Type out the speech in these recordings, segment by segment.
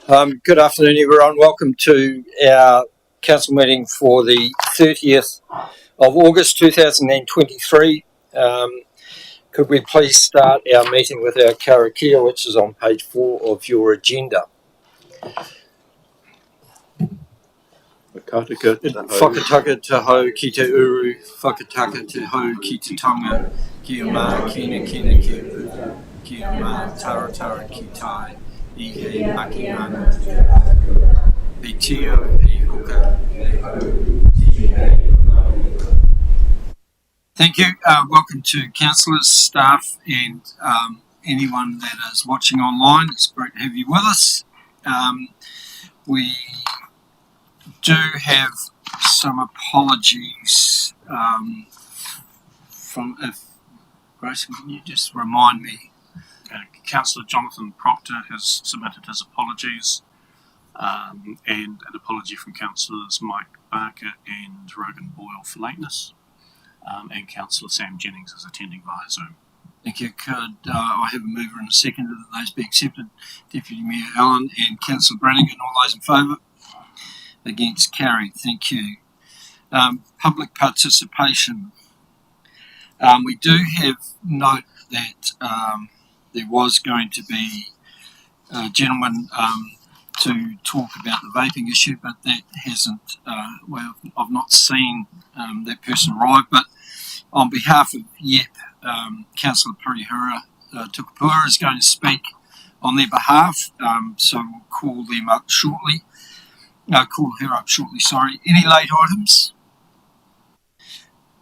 Good afternoon, everyone. Welcome to our council meeting for the 30th of August 2023. Could we please start our meeting with our karakia, which is on page 4 of your agenda. Whakataka te hau ki te uru, whakataka te hau ki te tonga, kia mā kina kina kia uru, kia mā taratara ki tai, I he maki mana. He tio, he huka, he hau. Thank you. Welcome to councillors, staff and anyone that is watching online. It's great to have you with us. We do have some apologies from, if Grayson, can you just remind me? Councillor Jonathan Proctor has submitted his apologies, and an apology from Councillors Mike Barker and Rogan Boyle for lateness, and Councillor Sam Jennings is attending via Zoom. Thank you. Could I have a mover and a seconder that those be accepted? Deputy Mayor Allen and Councillor Brannigan, all those in favour? Against, carried. Thank you. Public participation. We do have note that there was going to be a gentleman to talk about the vaping issue, but that hasn't, well, I've not seen that person arrive, but on behalf of YEP, Councillor Horowhenua Tukapua is going to speak on their behalf, so we'll call them up shortly. Call her up shortly, sorry. Any late items?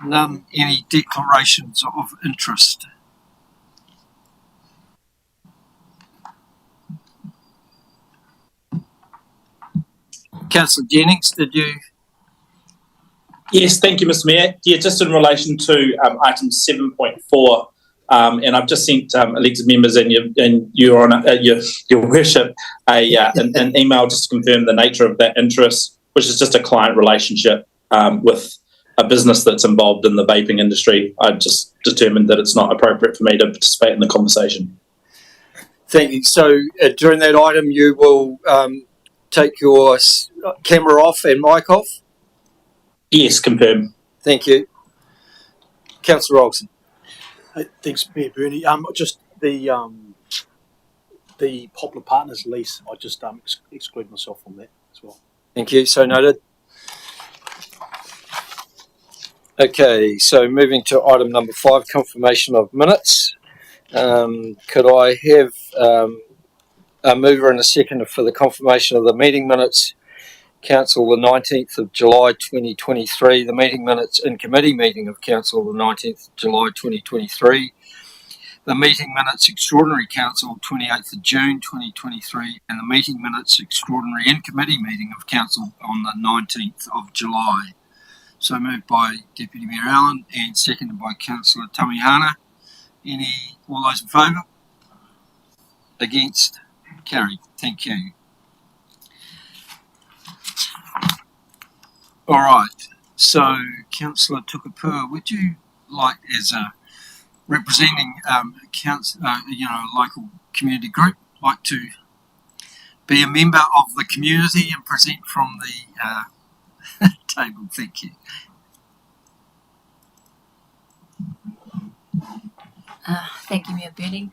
None. Any declarations of interest? Councillor Jennings, did you? Yes, thank you, Mr. Mayor. Yeah, just in relation to item 7.4, and I've just sent elected members and your Honour, your Worship, an email just to confirm the nature of that interest, which is just a client relationship with a business that's involved in the vaping industry. I just determined that it's not appropriate for me to participate in the conversation. Thank you. So during that item, you will take your camera off and mic off? Yes, confirm. Thank you. Councillor Olsen. Thanks, Mayor Bernie. Just the Poplar Partners lease, I just exclude myself from that as well. Thank you. So noted. Okay, so moving to item number 5, confirmation of minutes. Could I have a mover and a seconder for the confirmation of the meeting minutes? Council the 19th of July 2023, the meeting minutes in committee meeting of Council the 19th of July 2023, the meeting minutes extraordinary Council 28th of June 2023, and the meeting minutes extraordinary in committee meeting of Council on the 19th of July. So moved by Deputy Mayor Allen and seconded by Councillor Tamihana. All those in favour? Against? Carried. Thank you. All right. So, Councillor Tukapua, would you like, as a representing a local community group, like to be a member of the community and present from the table? Thank you. Thank you, Mayor Bernie.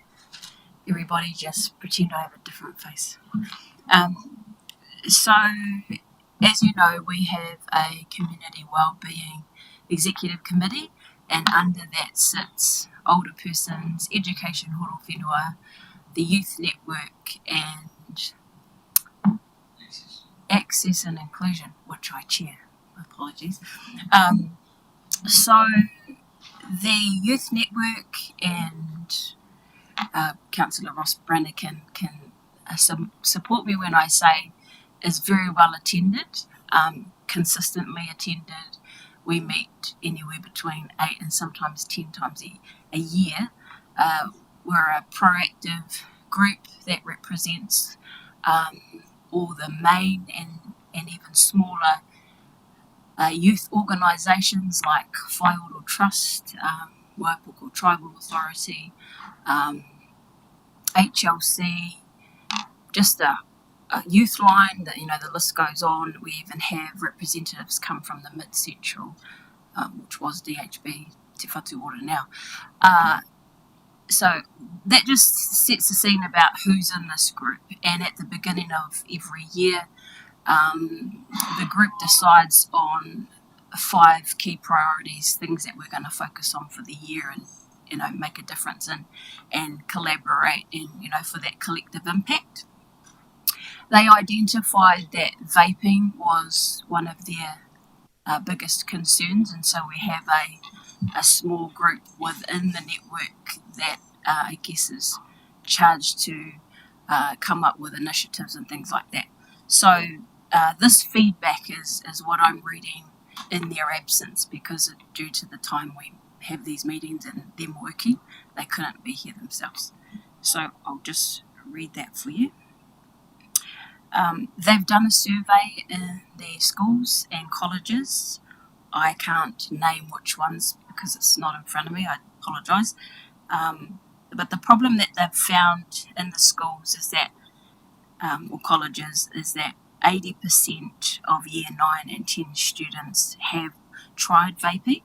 Everybody just pretend I have a different face. So, as you know, we have a community wellbeing executive committee, and under that sits older persons, education, Horowhenua, the youth network, and access and inclusion, which I chair. Apologies. So the youth network and Councillor Ross Brannigan can support me when I say is very well attended, consistently attended. We meet anywhere between 8 and sometimes 10 times a year. We're a proactive group that represents all the main and even smaller youth organisations like Whaioro Trust, Waipuku Tribal Authority, HLC, just a youth line. That the list goes on. We even have representatives come from the Mid Central, which was DHB Te Whatu Ora now. So that just sets the scene about who's in this group. And at the beginning of every year, the group decides on 5 key priorities, things that we're going to focus on for the year and make a difference in and collaborate and for that collective impact. They identified that vaping was one of their biggest concerns, and so we have a small group within the network that I guess is charged to come up with initiatives and things like that. So this feedback is what I'm reading in their absence, because due to the time we have these meetings and them working, they couldn't be here themselves. So I'll just read that for you. They've done a survey in their schools and colleges. I can't name which ones because it's not in front of me. I apologise. But the problem that they've found in the schools is that, or colleges, is that 80% of year 9 and 10 students have tried vaping,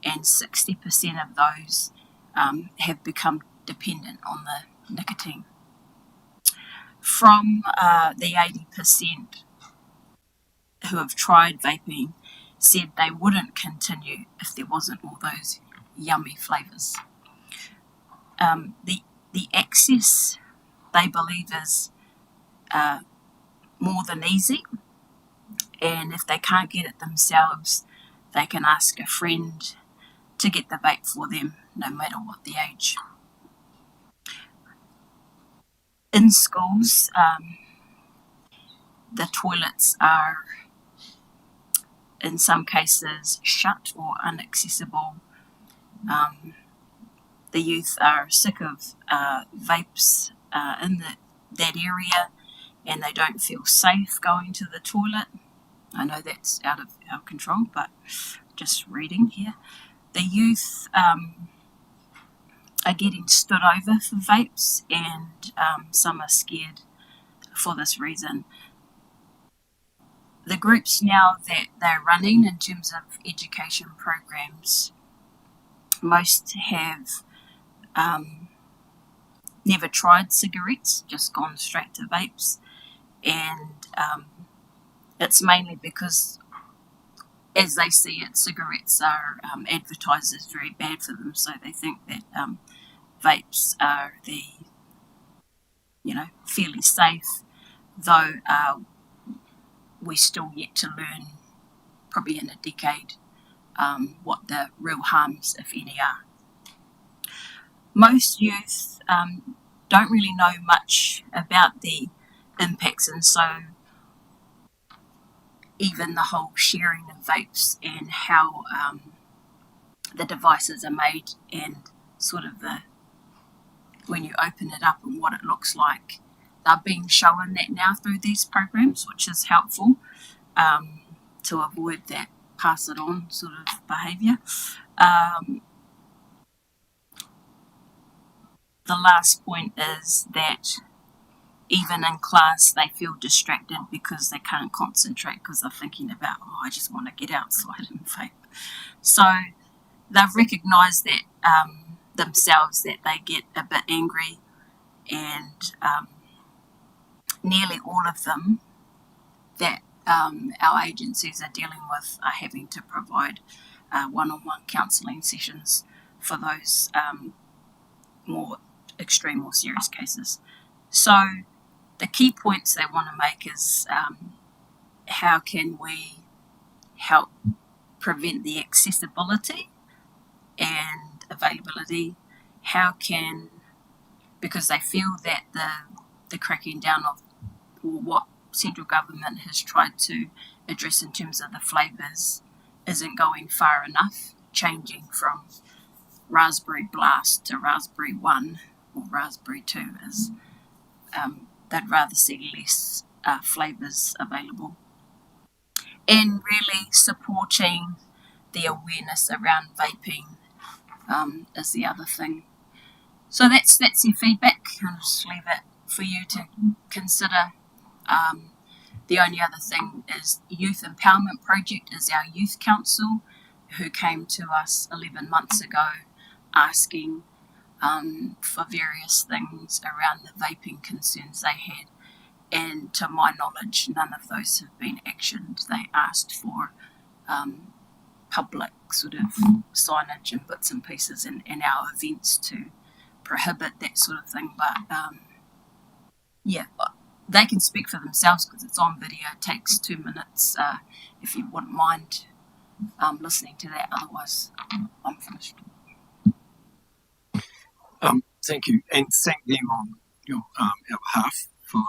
and 60% of those have become dependent on the nicotine. From the 80% who have tried vaping, said they wouldn't continue if there wasn't all those yummy flavours. The access, they believe, is more than easy, and if they can't get it themselves, they can ask a friend to get the vape for them, no matter what the age. In schools, the toilets are in some cases shut or inaccessible. The youth are sick of vapes in that area, and they don't feel safe going to the toilet. I know that's out of our control, but just reading here. The youth are getting stood over for vapes, and some are scared for this reason. The groups now that they're running in terms of education programs, most have never tried cigarettes, just gone straight to vapes, and it's mainly because, as they see it, cigarettes are advertised as very bad for them, so they think that vapes are fairly safe, though we still yet to learn, probably in a decade, what the real harms, if any, are. Most youth don't really know much about the impacts, and so even the whole sharing of vapes and how the devices are made, and sort of when you open it up and what it looks like, they're being shown that now through these programs, which is helpful to avoid that pass it on sort of behaviour. The last point is that even in class they feel distracted because they can't concentrate because they're thinking about, I just want to get outside and vape. So they've recognised that themselves, that they get a bit angry, and nearly all of them that our agencies are dealing with are having to provide one-on-one counselling sessions for those more extreme or serious cases. So the key points they want to make is how can we help prevent the accessibility and availability? Because they feel that the cracking down of what central government has tried to address in terms of the flavours isn't going far enough, changing from Raspberry Blast to Raspberry 1 or Raspberry 2 is they'd rather see less flavours available. And really supporting the awareness around vaping is the other thing. So that's your feedback. I'll just leave it for you to consider The only other thing is Youth Empowerment Project is our youth council who came to us 11 months ago asking for various things around the vaping concerns they had. And to my knowledge, none of those have been actioned. They asked for public sort of signage and bits and pieces in our events to prohibit that sort of thing. But yeah, they can speak for themselves because it's on video. It takes 2 minutes if you wouldn't mind listening to that. Otherwise, I'm finished. Thank you, and thank them on our behalf for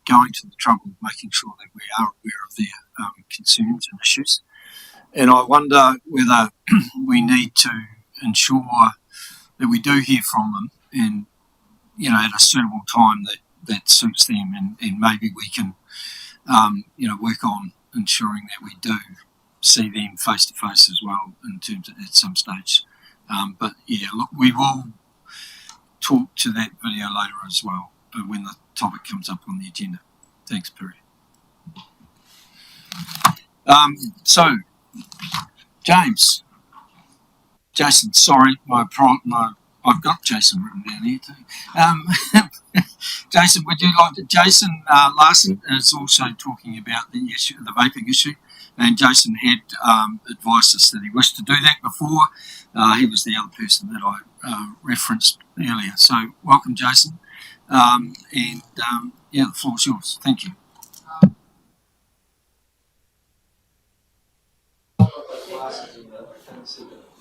going to the trouble of making sure that we are aware of their concerns and issues. And I wonder whether we need to ensure that we do hear from them, and at a suitable time that suits them, and maybe we can work on ensuring that we do see them face to face as well in terms of at some stage. But yeah, look, we will talk to that video later as well when the topic comes up on the agenda. Thanks, Perry. So, Jason, sorry, I've got Jason written down here too. Jason, would you like to? Jason Larson is also talking about the issue, the vaping issue, and Jason had advised us that he wished to do that before. He was the other person that I referenced earlier. So, welcome, Jason, the floor is yours. Thank you.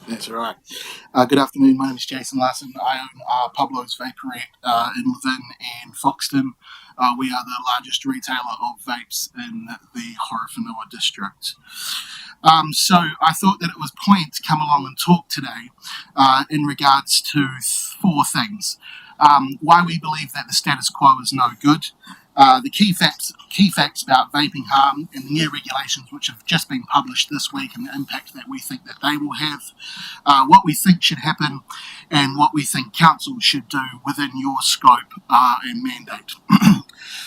That's all right. Good afternoon. My name is Jason Larson. I own Pablo's Vaporette in Levin and Foxton. We are the largest retailer of vapes in the Horowhenua District. So I thought that it was point to come along and talk today in regards to 4 things. Why we believe that the status quo is no good, the key facts about vaping harm and the new regulations which have just been published this week and the impact that we think that they will have, what we think should happen, and what we think council should do within your scope and mandate.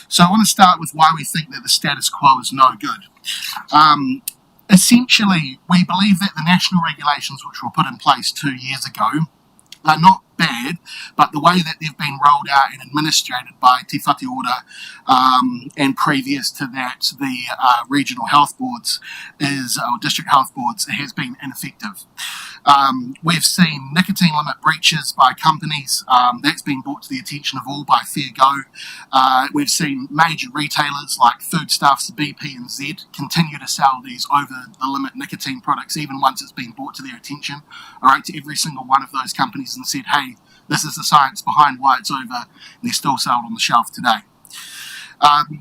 So I want to start with why we think that the status quo is no good. Essentially, we believe that the national regulations which were put in place 2 years ago are not bad, but the way that they've been rolled out and administered by Te Whate Ora and previous to that the regional health boards or district health boards has been ineffective. We've seen nicotine limit breaches by companies. That's been brought to the attention of all by Fair Go. We've seen major retailers like Foodstuffs, BP and Z continue to sell these over the limit nicotine products even once it's been brought to their attention. I wrote to every single one of those companies and said, hey, this is the science behind why it's over, and they're still sold on the shelf today.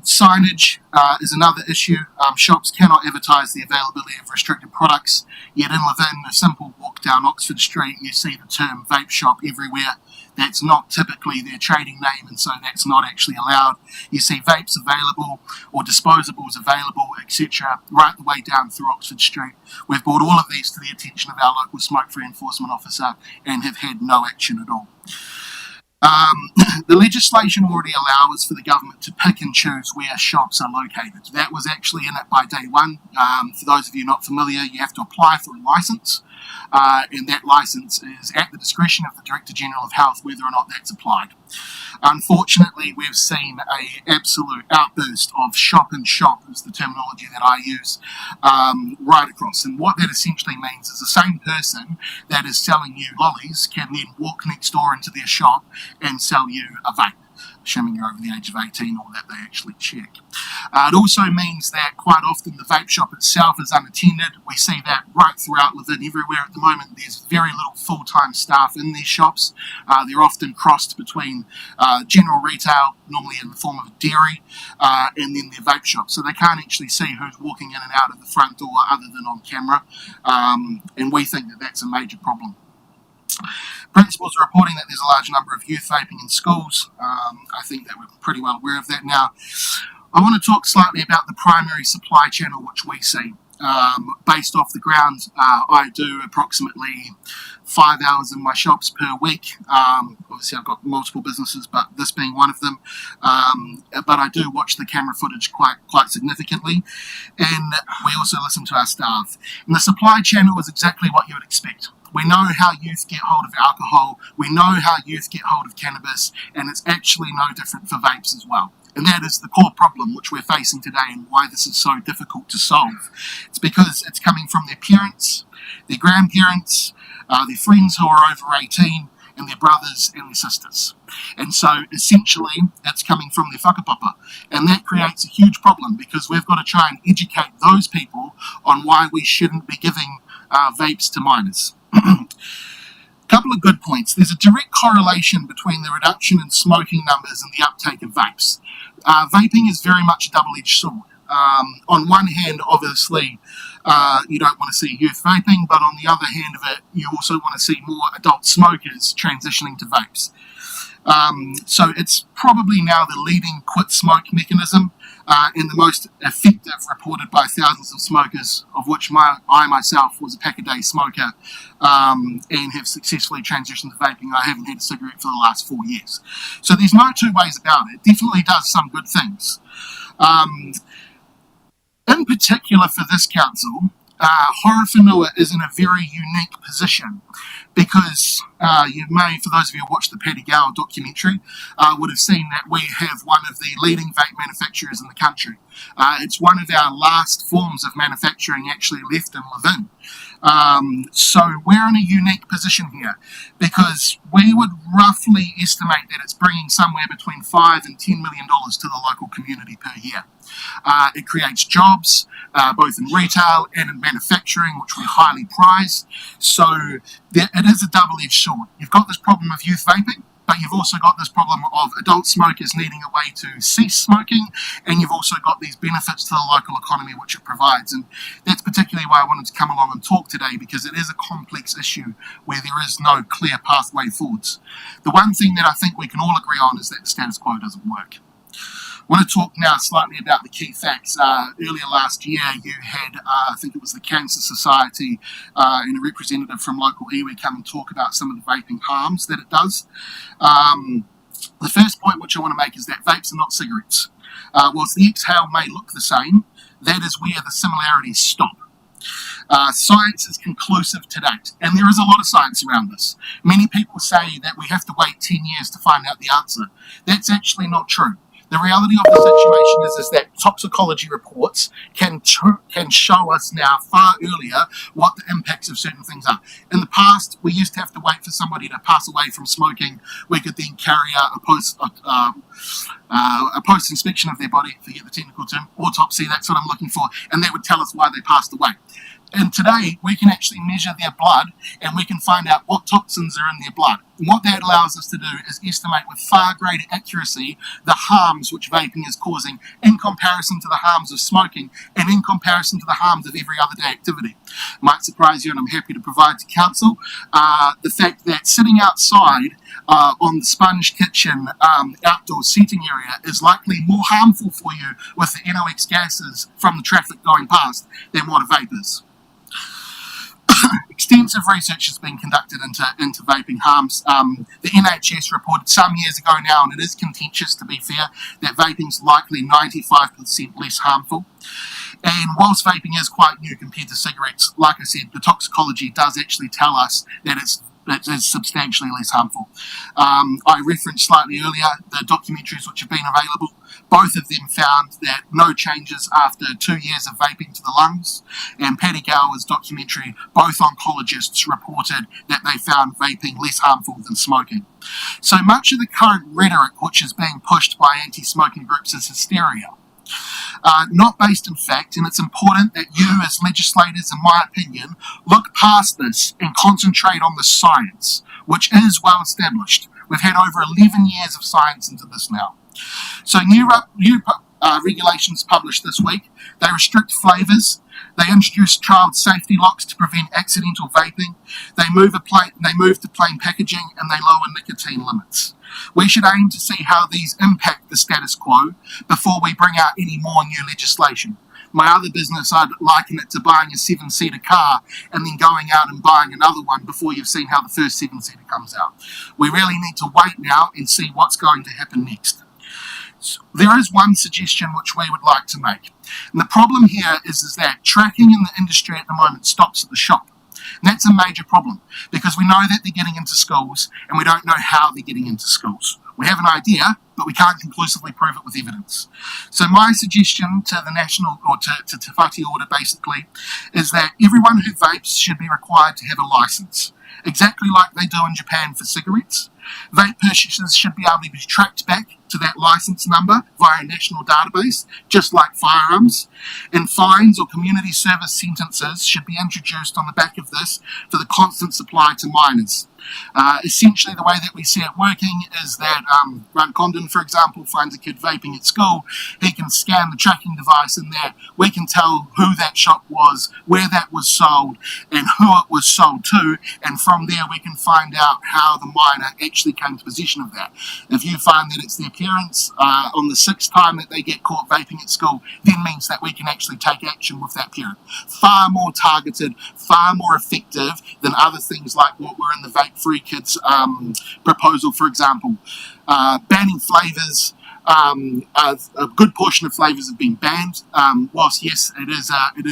Signage is another issue. Shops cannot advertise the availability of restricted products, yet in Levin, a simple walk down Oxford Street, you see the term vape shop everywhere. That's not typically their trading name, and so that's not actually allowed. You see vapes available or disposables available, etc., right the way down through Oxford Street. We've brought all of these to the attention of our local smoke-free enforcement officer and have had no action at all. The legislation already allows for the government to pick and choose where shops are located. That was actually in it by day one. For those of you not familiar, you have to apply for a licence, and that licence is at the discretion of the Director General of Health whether or not that's applied. Unfortunately, we've seen an absolute outburst of shop and shop, is the terminology that I use, right across. And what that essentially means is the same person that is selling you lollies can then walk next door into their shop and sell you a vape, assuming you're over the age of 18 or that they actually check. It also means that quite often the vape shop itself is unattended. We see that right throughout Levin everywhere at the moment. There's very little full-time staff in these shops. They're often crossed between general retail, normally in the form of a dairy, and then their vape shop. So they can't actually see who's walking in and out of the front door other than on camera. And we think that that's a major problem. Principals are reporting that there's a large number of youth vaping in schools. I think that we're pretty well aware of that now. I want to talk slightly about the primary supply channel which we see. Based off the ground, I do approximately 5 hours in my shops per week. Obviously, I've got multiple businesses, but this being one of them. But I do watch the camera footage quite significantly, and we also listen to our staff. And the supply channel is exactly what you would expect. We know how youth get hold of alcohol, we know how youth get hold of cannabis, and it's actually no different for vapes as well. And that is the core problem which we're facing today and why this is so difficult to solve. It's because it's coming from their parents, their grandparents, their friends who are over 18, and their brothers and their sisters. And so essentially it's coming from their whakapapa. And that creates a huge problem because we've got to try and educate those people on why we shouldn't be giving vapes to minors. Couple of good points. There's a direct correlation between the reduction in smoking numbers and the uptake of vapes. Vaping is very much a double-edged sword. On one hand, obviously, you don't want to see youth vaping, but on the other hand of it, you also want to see more adult smokers transitioning to vapes. So it's probably now the leading quit smoke mechanism and the most effective reported by thousands of smokers, of which I myself was a pack-a-day smoker and have successfully transitioned to vaping. I haven't had a cigarette for the last 4 years. So there's no two ways about it. It definitely does some good things. In particular for this council, Horowhenua is in a very unique position because you may, for those of you who watched the Paddy Gower documentary, would have seen that we have one of the leading vape manufacturers in the country. It's one of our last forms of manufacturing actually left in Levin. So we're in a unique position here because we would roughly estimate that it's bringing somewhere between $5 and $10 million to the local community per year. It creates jobs, both in retail and in manufacturing, which we highly prize. So it is a double-edged sword. You've got this problem of youth vaping, but you've also got this problem of adult smokers needing a way to cease smoking, and you've also got these benefits to the local economy which it provides. And that's particularly why I wanted to come along and talk today, because it is a complex issue where there is no clear pathway forwards. The one thing that I think we can all agree on is that the status quo doesn't work. I want to talk now slightly about the key facts. Earlier last year, you had, I think it was the Cancer Society and a representative from local iwi come and talk about some of the vaping harms that it does. The first point which I want to make is that vapes are not cigarettes. Whilst the exhale may look the same, that is where the similarities stop. Science is conclusive to date, and there is a lot of science around this. Many people say that we have to wait 10 years to find out the answer. That's actually not true. The reality of the situation is that toxicology reports can show us now far earlier what the impacts of certain things are. In the past, we used to have to wait for somebody to pass away from smoking. We could then carry out a post-inspection of their body, forget the technical term, autopsy, that's what I'm looking for, and that would tell us why they passed away. And today, we can actually measure their blood and we can find out what toxins are in their blood. And what that allows us to do is estimate with far greater accuracy the harms which vaping is causing in comparison to the harms of smoking and in comparison to the harms of every other day activity. It might surprise you, and I'm happy to provide to council the fact that sitting outside on the sponge kitchen outdoor seating area is likely more harmful for you with the NOx gases from the traffic going past than what a vape is. Extensive research has been conducted into vaping harms. The NHS reported some years ago now, and it is contentious to be fair, that vaping is likely 95% less harmful. And whilst vaping is quite new compared to cigarettes, like I said, the toxicology does actually tell us that it is substantially less harmful. I referenced slightly earlier the documentaries which have been available. Both of them found that no changes after 2 years of vaping to the lungs. And Paddy Gower's documentary, both oncologists reported that they found vaping less harmful than smoking. So much of the current rhetoric which is being pushed by anti-smoking groups is hysteria. Not based in fact, and it's important that you as legislators, in my opinion, look past this and concentrate on the science, which is well established. We've had over 11 years of science into this now. So new regulations published this week. They restrict flavours. They introduce child safety locks to prevent accidental vaping. They move to plain packaging, and they lower nicotine limits. We should aim to see how these impact the status quo before we bring out any more new legislation. My other business, I'd liken it to buying a 7-seater car and then going out and buying another one before you've seen how the first 7-seater comes out. We really need to wait now and see what's going to happen next. So there is one suggestion which we would like to make. And the problem here is that tracking in the industry at the moment stops at the shop. And that's a major problem because we know that they're getting into schools and we don't know how they're getting into schools. We have an idea, but we can't conclusively prove it with evidence. So my suggestion to the national, or to Te Whati Order basically, is that everyone who vapes should be required to have a license, exactly like they do in Japan for cigarettes. Vape purchases should be able to be tracked back to that license number via a national database, just like firearms. And fines or community service sentences should be introduced on the back of this for the constant supply to minors. Essentially, the way that we see it working is that Grant Condon, for example, finds a kid vaping at school. He can scan the tracking device in there. We can tell who that shop was, where that was sold, and who it was sold to. And from there, we can find out how the minor actually came to possession of that. If you find that it's their parents on the 6th time that they get caught vaping at school, then means that we can actually take action with that parent. Far more targeted, far more effective than other things like what were in the Vape Free Kids proposal, for example. Banning flavours. A good portion of flavours have been banned. Whilst yes, it is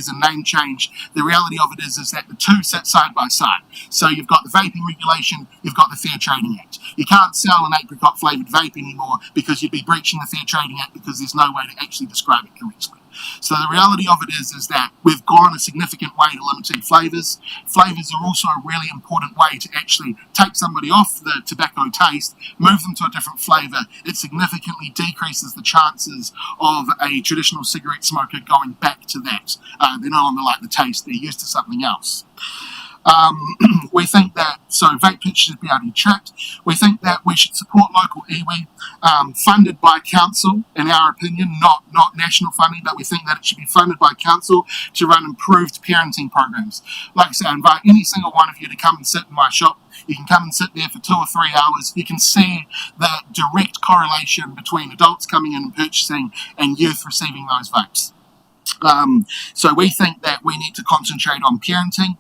a name change, the reality of it is that the two sit side by side. So you've got the vaping regulation, you've got the Fair Trading Act. You can't sell an apricot flavoured vape anymore because you'd be breaching the Fair Trading Act because there's no way to actually describe it correctly. So the reality of it is that we've gone a significant way to limiting flavours. Flavours are also a really important way to actually take somebody off the tobacco taste, move them to a different flavour. It significantly decreases the chances of a traditional cigarette smoker going back to that. They're no longer like the taste, they're used to something else. We think that, so vape pitch should be able to be tracked. We think that we should support local iwi, funded by council, in our opinion, not national funding, but we think that it should be funded by council to run improved parenting programs. Like I say, I invite any single one of you to come and sit in my shop. You can come and sit there for 2 or 3 hours. You can see the direct correlation between adults coming in and purchasing and youth receiving those vapes. So we think that we need to concentrate on parenting.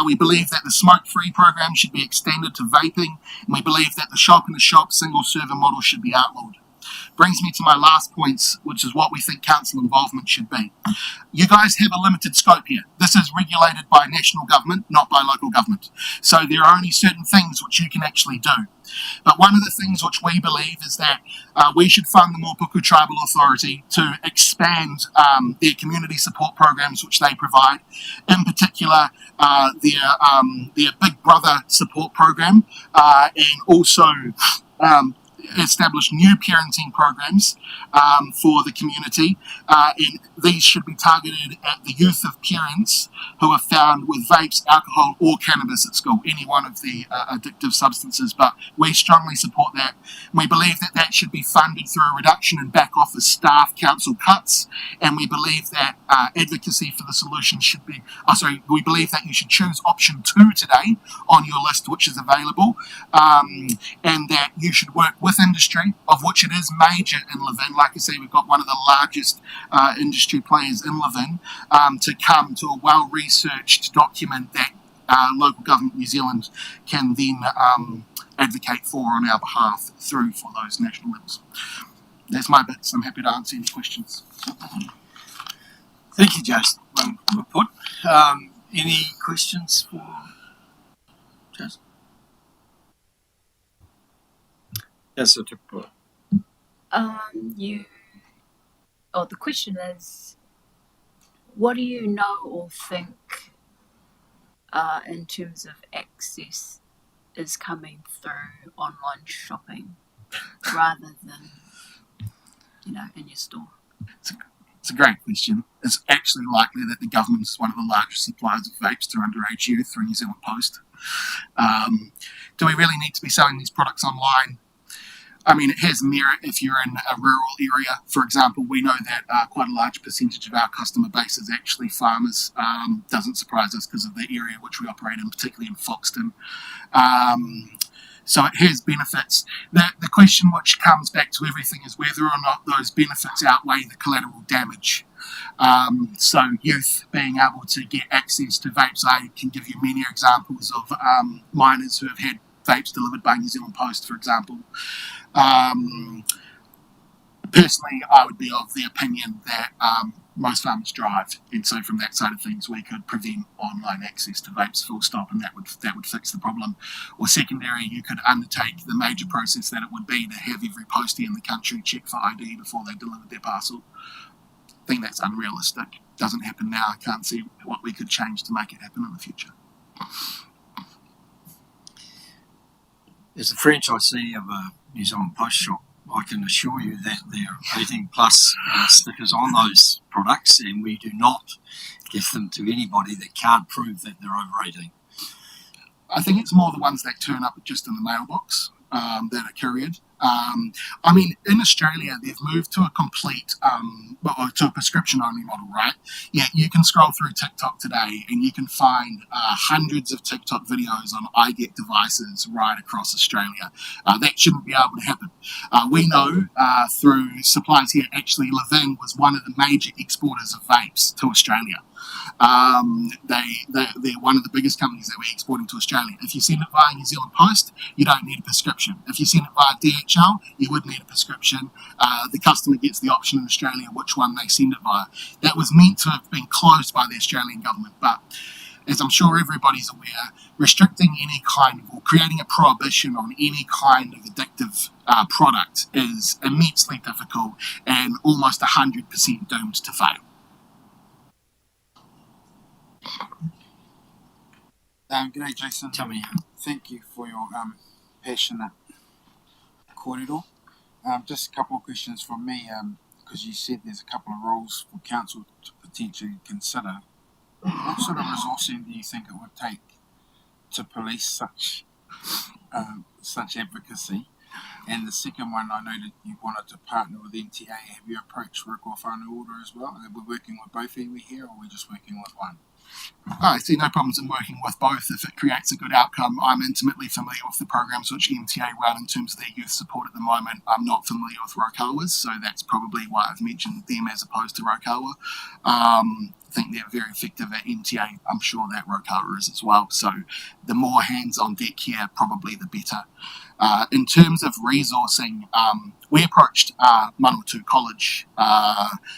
We believe that the smoke-free program should be extended to vaping, and we believe that the shop-in-the-shop single-server model should be outlawed. Brings me to my last points, which is what we think council involvement should be. You guys have a limited scope here. This is regulated by national government, not by local government. So there are only certain things which you can actually do. But one of the things which we believe is that we should fund the Mopuku Tribal Authority to expand their community support programs which they provide. In particular, their Big Brother support program, and also establish new parenting programs for the community, and these should be targeted at the youth of parents who are found with vapes, alcohol or cannabis at school, any one of the addictive substances, but we strongly support that. We believe that that should be funded through a reduction in back office staff council cuts, and we believe that advocacy for the solution should be, we believe that you should choose option 2 today on your list which is available, and that you should work with industry, of which it is major in Levin. Like I say, we've got one of the largest industry players in Levin, to come to a well-researched document that local government New Zealand can then advocate for on our behalf through for those national levels. That's my bits. I'm happy to answer any questions. Thank you, Jason. Well put. Any questions for Jason? Yes, sir. The question is, what do you know or think in terms of access is coming through online shopping rather than, in your store? It's a great question. It's actually likely that the government is one of the largest suppliers of vapes to underage youth through New Zealand Post. Do we really need to be selling these products online? I mean, it has merit if you're in a rural area. For example, we know that quite a large percentage of our customer base is actually farmers. Doesn't surprise us because of the area which we operate in, particularly in Foxton. So it has benefits. The question which comes back to everything is whether or not those benefits outweigh the collateral damage. So youth being able to get access to vapes, I can give you many examples of minors who have had vapes delivered by New Zealand Post, for example. Personally, I would be of the opinion that most farmers drive, and so from that side of things, we could prevent online access to vapes full stop, and that would fix the problem. Or secondary, you could undertake the major process that it would be to have every postie in the country check for ID before they delivered their parcel. I think that's unrealistic. Doesn't happen now. I can't see what we could change to make it happen in the future. As a franchisee of a New Zealand Post shop, I can assure you that there are 18 plus stickers on those products, and we do not give them to anybody that can't prove that they're over 18. I think it's more the ones that turn up just in the mailbox that are couriered. I mean, in Australia, they've moved to a complete, to a prescription-only model, right? Yeah, you can scroll through TikTok today and you can find hundreds of TikTok videos on iGet devices right across Australia. That shouldn't be able to happen. We know through suppliers here, actually, Levin was one of the major exporters of vapes to Australia. They're one of the biggest companies that we're exporting to Australia. If you send it via New Zealand Post, you don't need a prescription. If you send it via DHL, you would need a prescription. The customer gets the option in Australia which one they send it via. That was meant to have been closed by the Australian government, but as I'm sure everybody's aware, restricting any kind of, or creating a prohibition on any kind of addictive product is immensely difficult and almost 100% doomed to fail. G'day, Jason. Tell me. Thank you for your passionate kōrero. Just a couple of questions from me, because you said there's a couple of rules for council to potentially consider. What sort of resourcing do you think it would take to police such advocacy? And the second one, I know that you wanted to partner with MTA. Have you approached Horowhenua Order as well? Are we working with both iwi here, or are we just working with one? I see no problems in working with both if it creates a good outcome. I'm intimately familiar with the programs which MTA run in terms of their youth support at the moment. I'm not familiar with Rokawa's, so that's probably why I've mentioned them as opposed to Rokawa. I think they're very effective at MTA. I'm sure that Rokawa is as well. So the more hands on deck here, probably the better. In terms of resourcing, we approached Manawatu College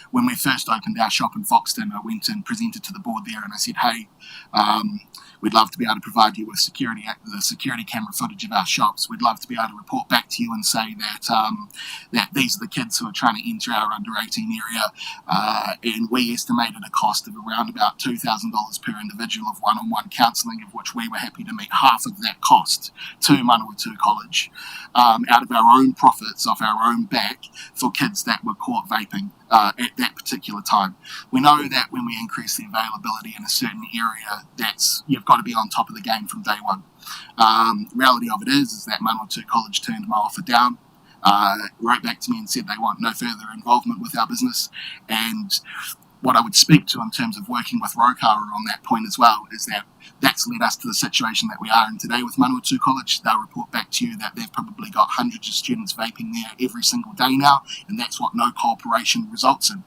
when we first opened our shop in Foxton. I went and presented to the board there and I said, hey, we'd love to be able to provide you with the security camera footage of our shops. We'd love to be able to report back to you and say that these are the kids who are trying to enter our under 18 area, and we estimated a cost of around about $2,000 per individual of one-on-one counselling, of which we were happy to meet half of that cost to Manawatu College out of our own profits, off our own back, for kids that were caught vaping at that particular time. We know that when we increase the availability in a certain area, you've got to be on top of the game from day one. Reality of it is that Manawatu College turned my offer down, wrote back to me and said they want no further involvement with our business. And what I would speak to in terms of working with Rokawa on that point as well is that that's led us to the situation that we are in today with Manawatu College. They'll report back to you that they've probably got hundreds of students vaping there every single day now, and that's what no cooperation results in.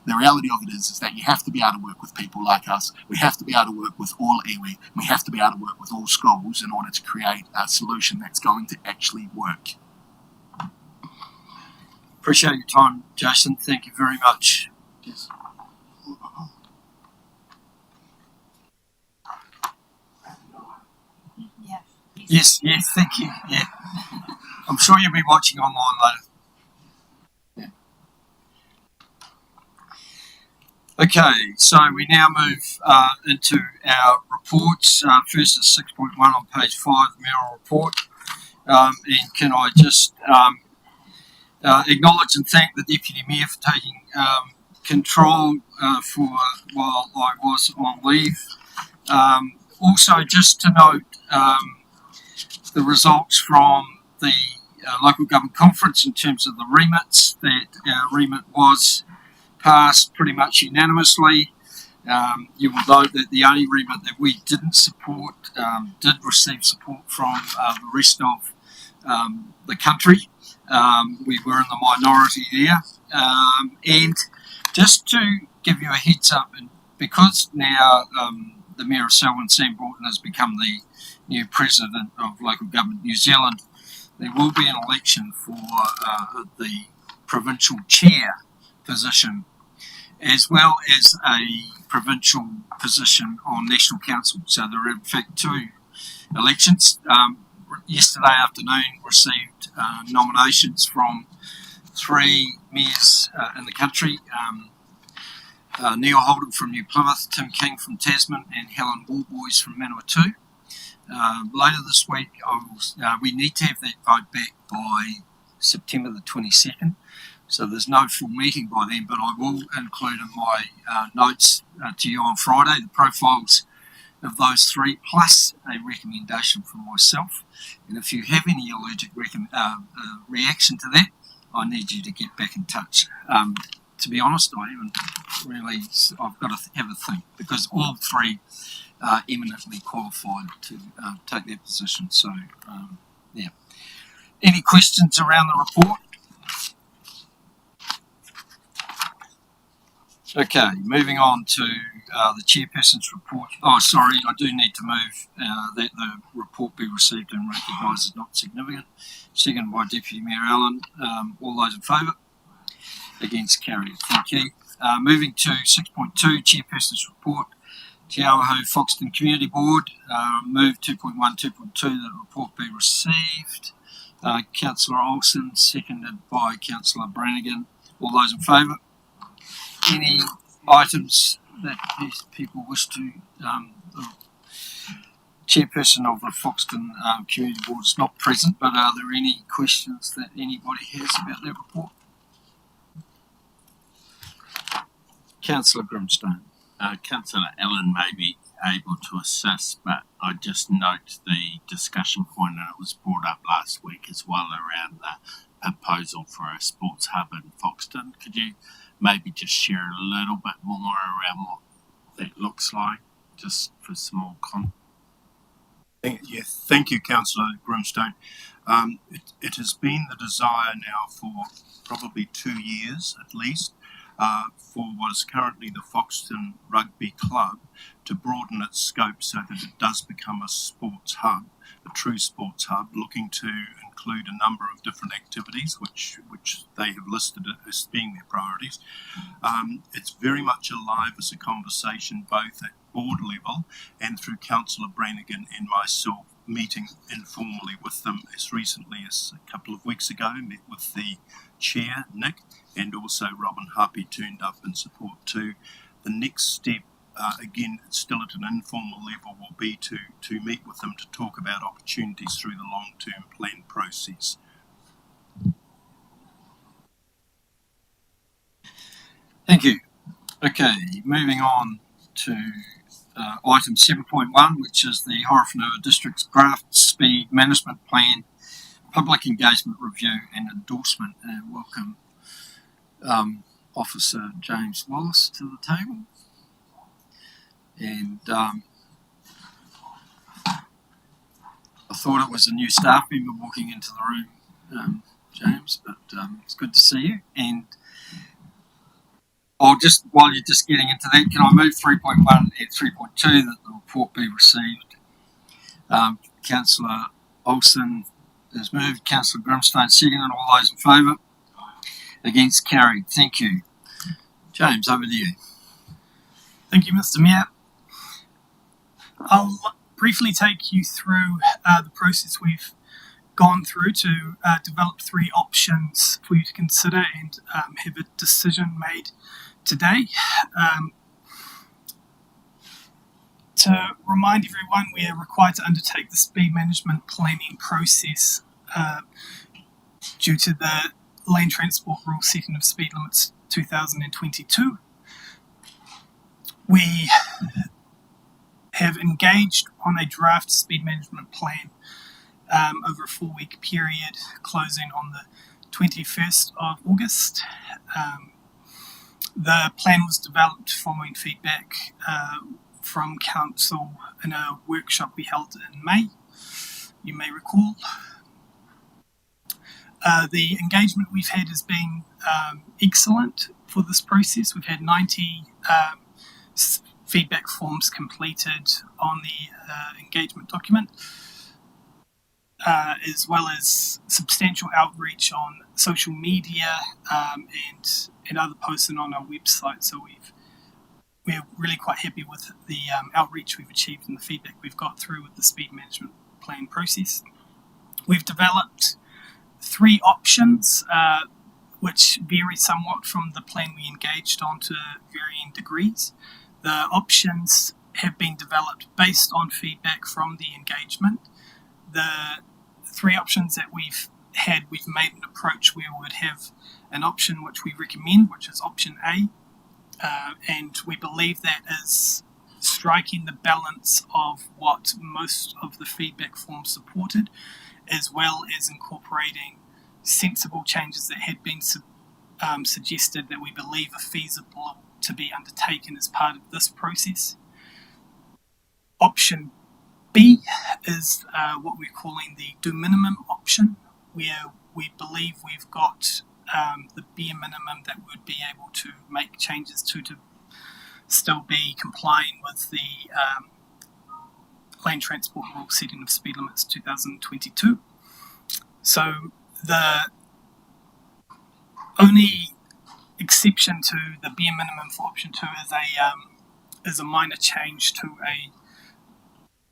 The reality of it is that you have to be able to work with people like us. We have to be able to work with all iwi. We have to be able to work with all schools in order to create a solution that's going to actually work. Appreciate your time, Jason. Thank you very much. Yes. Yes, thank you. Yeah. I'm sure you'll be watching online later. Yeah. Okay, so we now move into our reports. First is 6.1 on page 5, the mayoral report. And can I just acknowledge and thank the Deputy Mayor for taking control while I was on leave. Also, just to note, the results from the local government conference in terms of the remits, that our remit was passed pretty much unanimously. You will note that the only remit that we didn't support did receive support from the rest of the country. We were in the minority there. And just to give you a heads up, and because now the Mayor of Selwyn, Sam Broughton, has become the new President of Local Government New Zealand, there will be an election for the provincial chair position, as well as a provincial position on National Council. So there are in fact two elections. Yesterday afternoon received nominations from three mayors in the country. Neil Holden from New Plymouth, Tim King from Tasman, and Helen Warboys from Manawatu. Later this week, we need to have that vote back by September the 22nd. So there's no full meeting by then, but I will include in my notes to you on Friday the profiles of those three, plus a recommendation from myself. And if you have any allergic reaction to that, I need you to get back in touch. To be honest, I haven't really, I've got to have a think, because all three are eminently qualified to take that position. So, yeah. Any questions around the report? Okay, moving on to the chairperson's report. Oh, sorry, I do need to move that the report be received and recognised as not significant. Seconded by Deputy Mayor Allen. All those in favour? Against, carried. Thank you. Moving to 6.2, chairperson's report. Te Awaho Foxton Community Board. Move 2.1, 2.2, that the report be received. Councillor Olsen, seconded by Councillor Brannigan. All those in favour? Any items that these people wish to, the chairperson of the Foxton Community Board is not present, but are there any questions that anybody has about that report? Councillor Grimstone. Councillor Allen may be able to assist, but I just note the discussion point, and it was brought up last week as well, around the proposal for a sports hub in Foxton. Could you maybe just share a little bit more around what that looks like, just for some more context? Thank you, Councillor Grimstone. It has been the desire now for probably 2 years at least, for what is currently the Foxton Rugby Club to broaden its scope so that it does become a sports hub, a true sports hub, looking to include a number of different activities which they have listed as being their priorities. It's very much alive as a conversation both at board level and through Councillor Brannigan and myself meeting informally with them as recently as a couple of weeks ago. Met with the chair, Nick, and also Robin Harpy turned up in support too. The next step, again, it's still at an informal level, will be to meet with them to talk about opportunities through the long-term plan process. Thank you. Okay, moving on to item 7.1, which is the Horowhenua District's Draft Speed Management Plan, Public Engagement Review and Endorsement. And welcome Officer James Wallace to the table. And I thought it was a new staff member walking into the room, James, but it's good to see you. And I'll just, while you're just getting into that, can I move 3.1 and 3.2 that the report be received? Councillor Olsen has moved, Councillor Grimstone second, and all those in favour? Against, carried. Thank you. James, over to you. Thank you, Mr. Mayor. I'll briefly take you through the process we've gone through to develop 3 options for you to consider and have a decision made today. To remind everyone, we are required to undertake the speed management planning process due to the Lane Transport Rule Setting of Speed Limits 2022. We have engaged on a draft speed management plan over a 4-week period, closing on the 21st of August. The plan was developed following feedback from Council in a workshop we held in May, you may recall. The engagement we've had has been excellent for this process. We've had 90 feedback forms completed on the engagement document, as well as substantial outreach on social media and other posts and on our website. So we're really quite happy with the outreach we've achieved and the feedback we've got through with the speed management plan process. We've developed 3 options, which vary somewhat from the plan we engaged on to varying degrees. The options have been developed based on feedback from the engagement. The 3 options that we've made an approach where we would have an option which we recommend, which is option A, and we believe that is striking the balance of what most of the feedback forms supported, as well as incorporating sensible changes that had been suggested that we believe are feasible to be undertaken as part of this process. Option B is what we're calling the do minimum option, where we believe we've got the bare minimum that we'd be able to make changes to still be complying with the Lane Transport Rule Setting of Speed Limits 2022. So the only exception to the bare minimum for option 2 is a minor change to a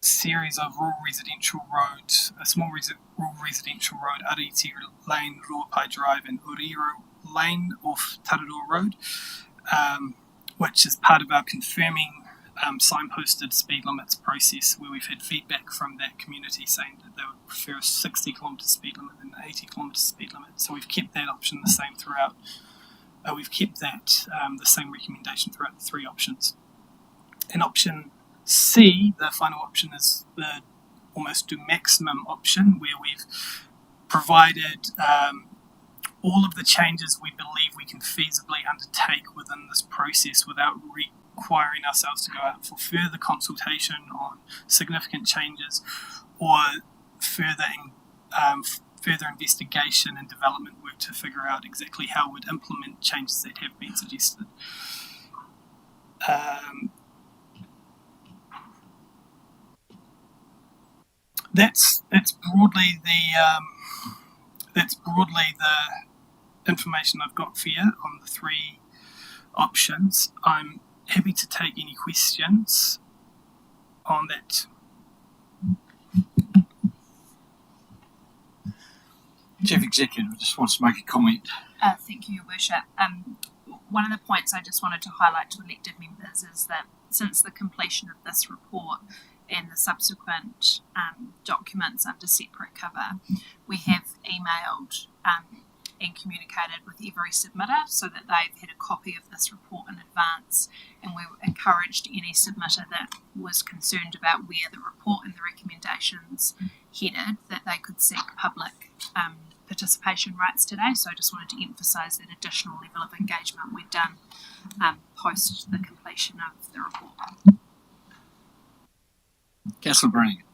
series of rural residential roads, a small rural residential road, Ariti Lane, Ruapai Drive and Uriro Lane off Taradua Road, which is part of our confirming signposted speed limits process, where we've had feedback from that community saying that they would prefer a 60 km speed limit than an 80 km speed limit. So we've kept that option the same throughout. We've kept that the same recommendation throughout the 3 options. And option C, the final option, is the almost do maximum option, where we've provided all of the changes we believe we can feasibly undertake within this process without requiring ourselves to go out for further consultation on significant changes or further investigation and development work to figure out exactly how we'd implement changes that have been suggested. That's broadly the information I've got for you on the 3 options. I'm happy to take any questions on that. Chief Executive just wants to make a comment. Thank you, Your Worship. One of the points I just wanted to highlight to elected members is that since the completion of this report and the subsequent documents under separate cover, we have emailed and communicated with every submitter so that they've had a copy of this report in advance, and we encouraged any submitter that was concerned about where the report and the recommendations headed that they could seek public participation rights today. So I just wanted to emphasise that additional level of engagement we've done post the completion of the report. Councillor Brannigan.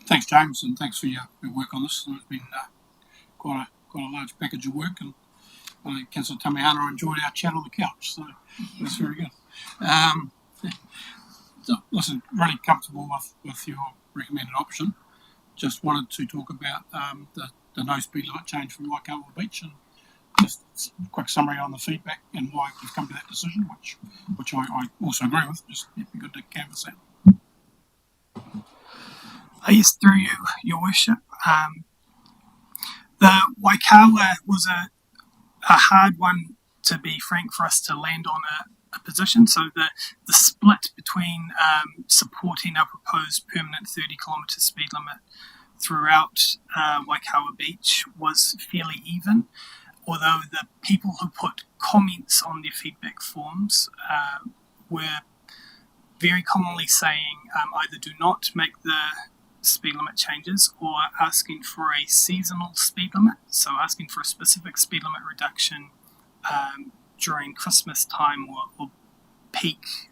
Thanks, James, and thanks for your work on this. It's been quite a large package of work, and I think Councillor Tamihana enjoyed our chat on the couch, so that's very good. So, listen, really comfortable with your recommended option. Just wanted to talk about the no speed limit change from Waikawa Beach, and just a quick summary on the feedback and why we've come to that decision, which I also agree with. Just it'd be good to canvass that. Yes, through you, Your Worship. The Waikawa was a hard one, to be frank, for us to land on a position. So the split between supporting our proposed permanent 30 kilometre speed limit throughout Waikawa Beach was fairly even, although the people who put comments on their feedback forms were very commonly saying either do not make the speed limit changes or asking for a seasonal speed limit, so asking for a specific speed limit reduction during Christmas time or peak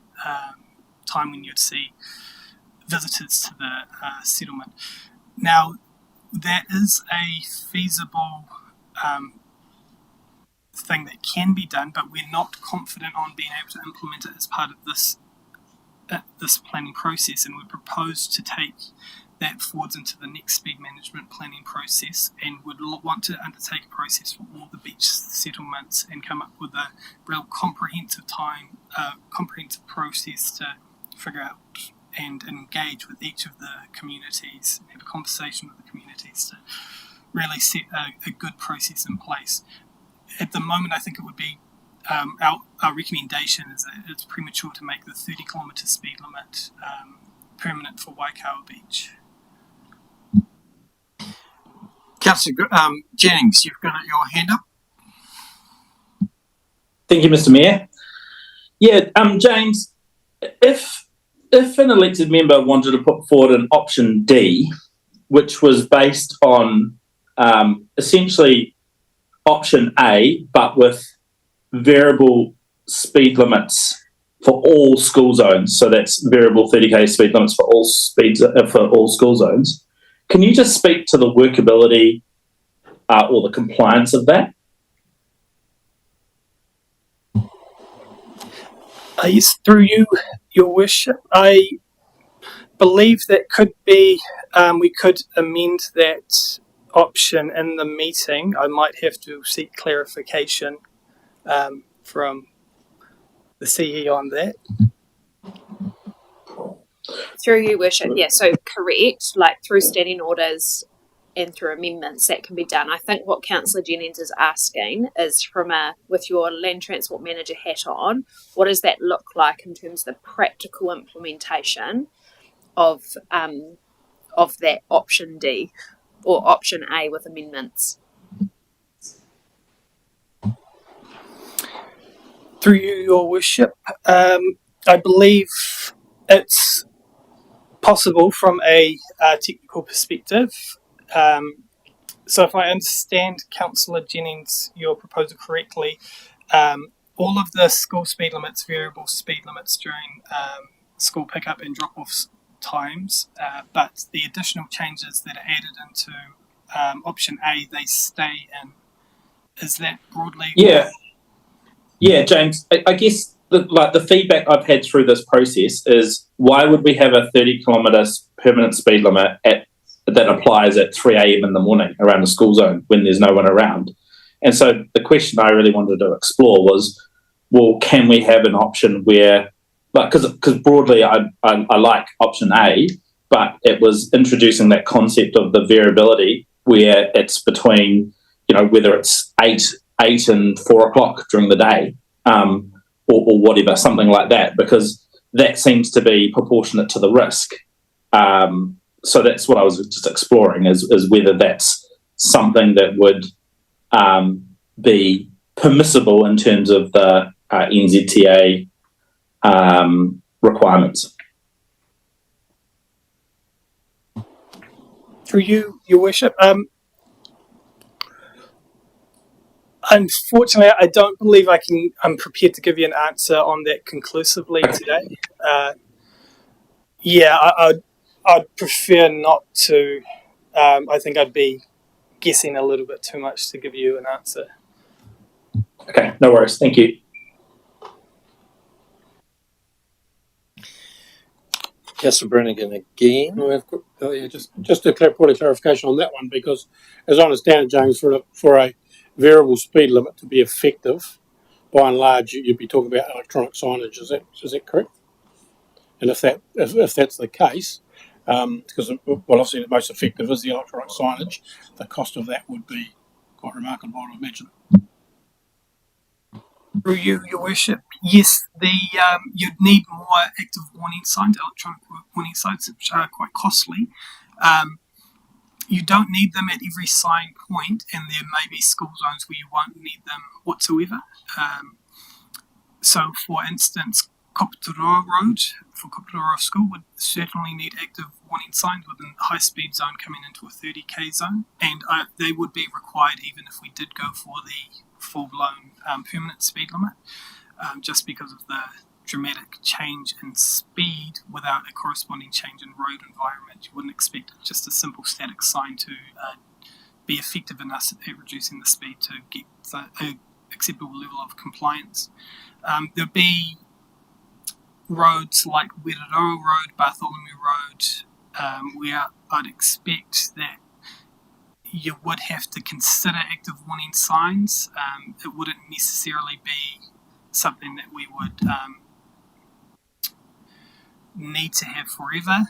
time when you'd see visitors to the settlement. Now, that is a feasible thing that can be done, but we're not confident on being able to implement it as part of this planning process, and we propose to take that forwards into the next speed management planning process, and would want to undertake a process for all the beach settlements and come up with a real comprehensive process to figure out and engage with each of the communities, have a conversation with the communities to really set a good process in place. At the moment, I think it would be our recommendation is that it's premature to make the 30-kilometre speed limit permanent for Waikawa Beach. Councillor Jennings, you've got your hand up. Thank you, Mr. Mayor. Yeah, James, if an elected member wanted to put forward an option D, which was based on essentially option A, but with variable speed limits for all school zones, so that's variable 30k speed limits for all school zones. Can you just speak to the workability or the compliance of that? Yes, through you, Your Worship. I believe that could be, we could amend that option in the meeting. I might have to seek clarification from the CEO on that. Through you, Worship, yeah, so correct, like through standing orders and through amendments that can be done. I think what Councillor Jennings is asking is with your land transport manager hat on, what does that look like in terms of the practical implementation of that option D or option A with amendments? Through you, Your Worship, I believe it's possible from a technical perspective. So if I understand Councillor Jennings, your proposal correctly, all of the school speed limits, variable speed limits during school pickup and drop-off times, but the additional changes that are added into option A, they stay in. Is that broadly? Yeah, James. I guess the feedback I've had through this process is, why would we have a 30-kilometre permanent speed limit that applies at 3 a.m. in the morning around the school zone when there's no one around? And so the question I really wanted to explore was, well, can we have an option where, because broadly I like option A, but it was introducing that concept of the variability where it's between, whether it's 8 and 4 o'clock during the day, or whatever, something like that, because that seems to be proportionate to the risk. So that's what I was just exploring, is whether that's something that would be permissible in terms of the NZTA requirements. Through you, Your Worship. Unfortunately, I don't believe I'm prepared to give you an answer on that conclusively today. I'd prefer not to. I think I'd be guessing a little bit too much to give you an answer. Okay, no worries. Thank you. Councillor Brannigan again. Just a point of clarification on that one, because as I understand it, James, for a variable speed limit to be effective, by and large, you'd be talking about electronic signage. Is that correct? And if that's the case, because obviously the most effective is the electronic signage, the cost of that would be quite remarkable, I would imagine. Through you, Your Worship, yes, you'd need more active warning signs, electronic warning signs, which are quite costly. You don't need them at every sign point, and there may be school zones where you won't need them whatsoever. So, for instance, Koputoroa Road for Koputoroa School would certainly need active warning signs within the high-speed zone coming into a 30k zone, and they would be required even if we did go for the full-blown permanent speed limit, just because of the dramatic change in speed without a corresponding change in road environment. You wouldn't expect just a simple static sign to be effective enough at reducing the speed to get an acceptable level of compliance. There'll be roads like Werero Road, Bartholomew Road, where I'd expect that you would have to consider active warning signs. It wouldn't necessarily be something that we would need to have forever.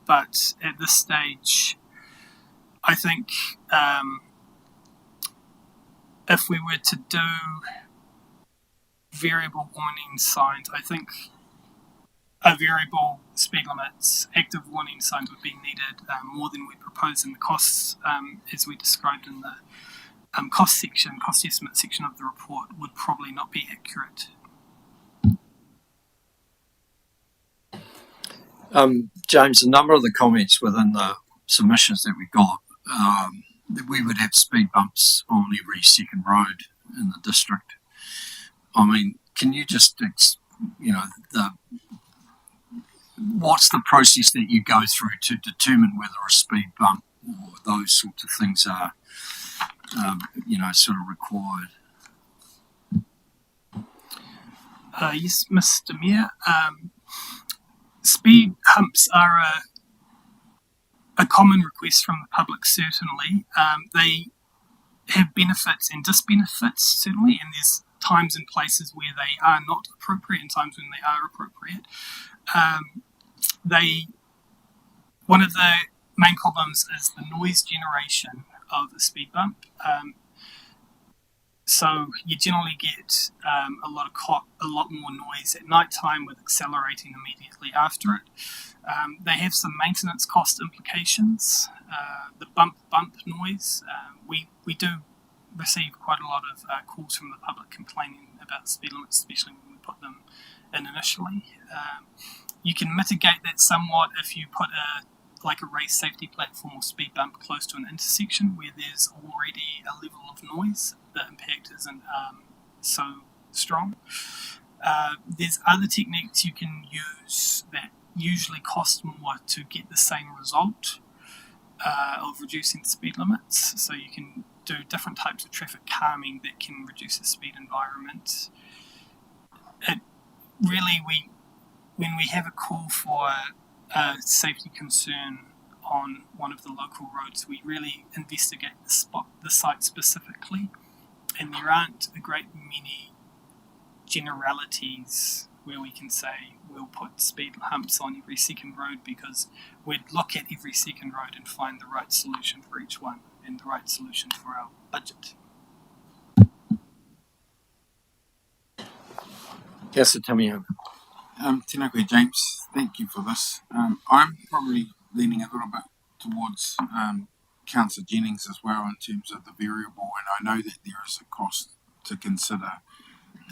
But at this stage, I think if we were to do variable warning signs, I think a variable speed limits, active warning signs would be needed more than we propose in the costs, as we described in the cost estimate section of the report, would probably not be accurate. James, a number of the comments within the submissions that we got, that we would have speed bumps on every second road in the district. I mean, can you just, what's the process that you go through to determine whether a speed bump or those sorts of things are, sort of required? Yes, Mr. Mayor. Speed humps are a common request from the public, certainly. They have benefits and disbenefits, certainly, and there's times and places where they are not appropriate and times when they are appropriate. One of the main problems is the noise generation of a speed bump. So you generally get a lot more noise at night time with accelerating immediately after it. They have some maintenance cost implications. The bump noise. We do receive quite a lot of calls from the public complaining about speed limits, especially when we put them in initially. You can mitigate that somewhat if you put a raised safety platform or speed bump close to an intersection where there's already a level of noise. The impact isn't so strong. There's other techniques you can use that usually cost more to get the same result of reducing the speed limits. So you can do different types of traffic calming that can reduce the speed environment. When we have a call for a safety concern on one of the local roads, we really investigate the site specifically, and there aren't a great many generalities where we can say we'll put speed humps on every second road, because we'd look at every second road and find the right solution for each one and the right solution for our budget. Yes, Tamiya. Tēnā koe, James. Thank you for this. I'm probably leaning a little bit towards Councillor Jennings as well in terms of the variable, and I know that there is a cost to consider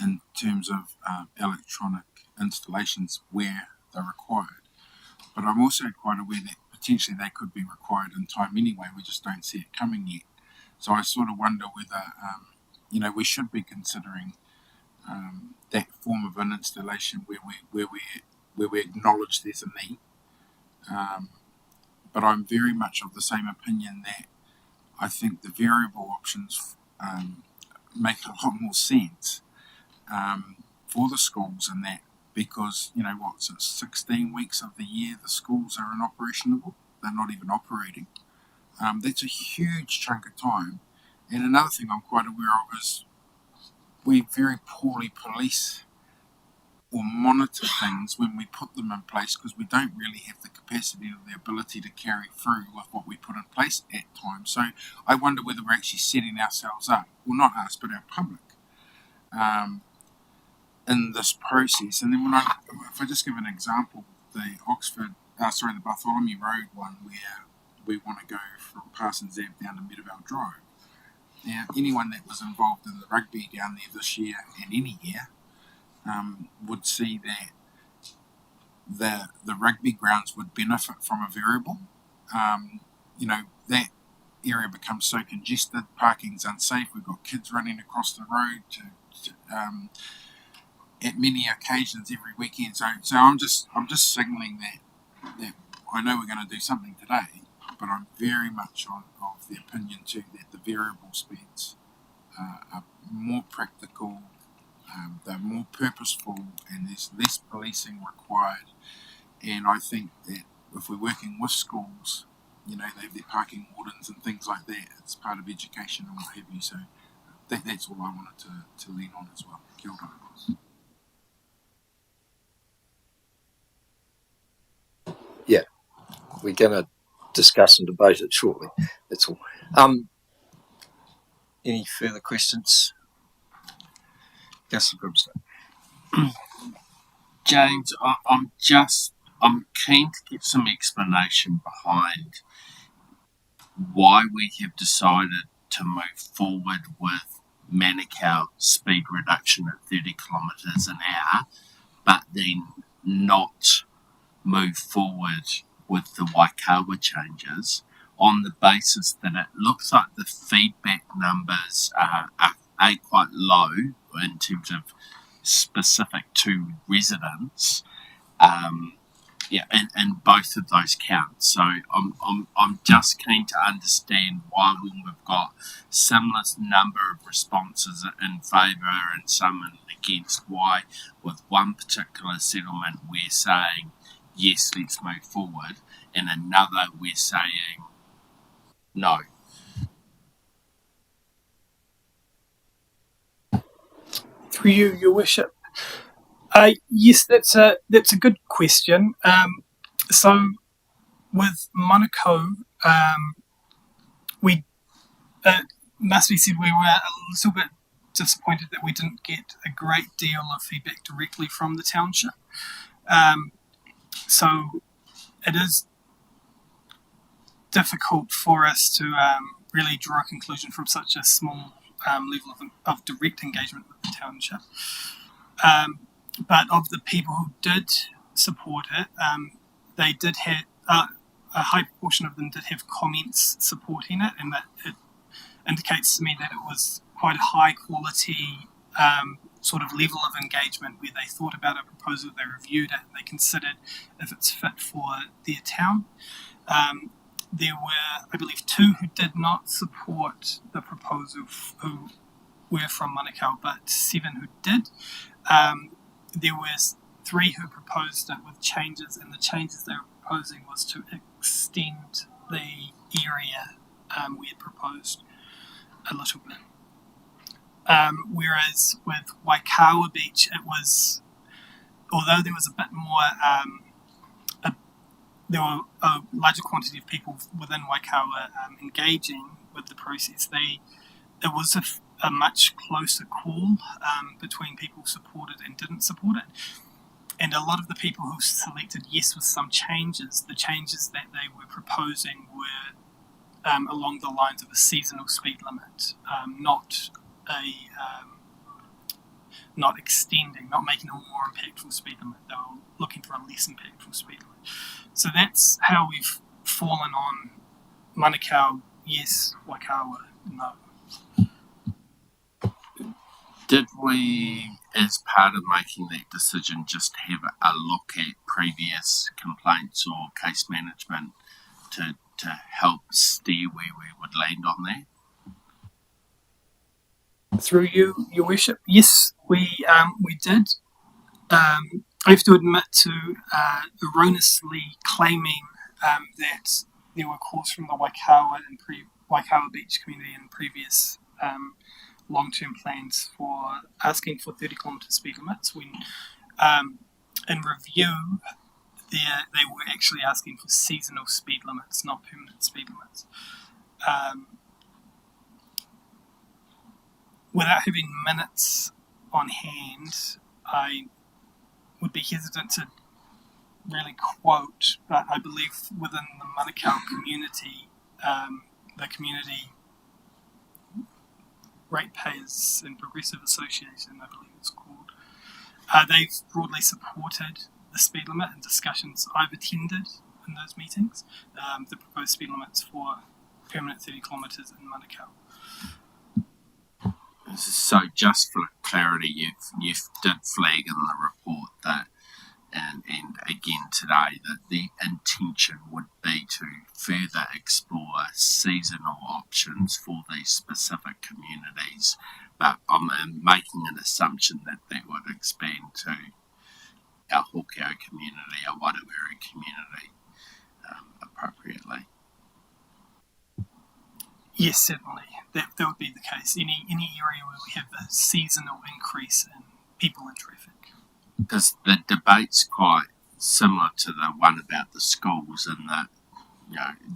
in terms of electronic installations where they're required. But I'm also quite aware that potentially they could be required in time anyway, we just don't see it coming yet. So I sort of wonder whether, we should be considering that form of an installation where we acknowledge there's a need. But I'm very much of the same opinion that I think the variable options make a lot more sense for the schools and that, because, so 16 weeks of the year the schools are inoperational, they're not even operating. That's a huge chunk of time. And another thing I'm quite aware of is we very poorly police or monitor things when we put them in place, because we don't really have the capacity or the ability to carry through with what we put in place at times. So I wonder whether we're actually setting ourselves up, well, not us, but our public, in this process. And then if I just give an example, the Bartholomew Road one, where we want to go from Parsons Ave down to Meadowvale Drive. Now, anyone that was involved in the rugby down there this year and any year would see that the rugby grounds would benefit from a variable. That area becomes so congested, parking's unsafe, we've got kids running across the road at many occasions every weekend. So I'm just signalling that I know we're going to do something today, but I'm very much of the opinion too that the variable speeds are more practical, they're more purposeful, and there's less policing required. And I think that if we're working with schools, they have their parking wardens and things like that. It's part of education and what have you. So that's all I wanted to lean on as well. Kia ora. Yeah, we're going to discuss and debate it shortly. That's all. Any further questions? Councillor Grimstone. James, I'm keen to get some explanation behind why we have decided to move forward with Manukau speed reduction at 30 kilometres an hour, but then not move forward with the Waikawa changes on the basis that it looks like the feedback numbers are quite low in terms of specific to residents, in both of those counts. So I'm just keen to understand why, when we've got similar number of responses in favour and some against, why with one particular settlement we're saying yes, let's move forward, and another we're saying no. Through you, Your Worship. Yes, that's a good question. So with Manukau, we must be said we were a little bit disappointed that we didn't get a great deal of feedback directly from the township. So it is difficult for us to really draw a conclusion from such a small level of direct engagement with the township. But of the people who did support it, they did have a high proportion of them did have comments supporting it, and that it indicates to me that it was quite a high quality sort of level of engagement where they thought about a proposal, they reviewed it, and they considered if it's fit for their town. There were, I believe, 2 who did not support the proposal who were from Manukau, but 7 who did. There were 3 who proposed it with changes, and the changes they were proposing was to extend the area we had proposed a little bit. Whereas with Waikawa Beach, it was, although there was a bit more, there were a larger quantity of people within Waikawa engaging with the process, it was a much closer call between people who supported and didn't support it. And a lot of the people who selected yes with some changes, the changes that they were proposing were along the lines of a seasonal speed limit, not extending, not making a more impactful speed limit. They were looking for a less impactful speed limit. So that's how we've fallen on Manukau, yes, Waikawa, no. Did we, as part of making that decision, just have a look at previous complaints or case management to help steer where we would land on that? Through you, Your Worship, yes, we did. I have to admit to erroneously claiming that there were calls from the Waikawa and Waikawa Beach community in previous long-term plans for asking for 30-kilometre speed limits, when in review they were actually asking for seasonal speed limits, not permanent speed limits. Without having minutes on hand, I would be hesitant to really quote, but I believe within the Manukau community, the community Ratepayers and Progressive Association, I believe it's called, they've broadly supported the speed limit in discussions I've attended in those meetings, the proposed speed limits for permanent 30 kilometres in Manukau. So just for clarity, you did flag in the report that and again today, that the intention would be to further explore seasonal options for these specific communities, but I'm making an assumption that that would expand to our Hokeo community, our Wairāwiri community, appropriately. Yes, certainly. That would be the case. Any area where we have a seasonal increase in people and traffic. Because the debate's quite similar to the one about the schools, and that,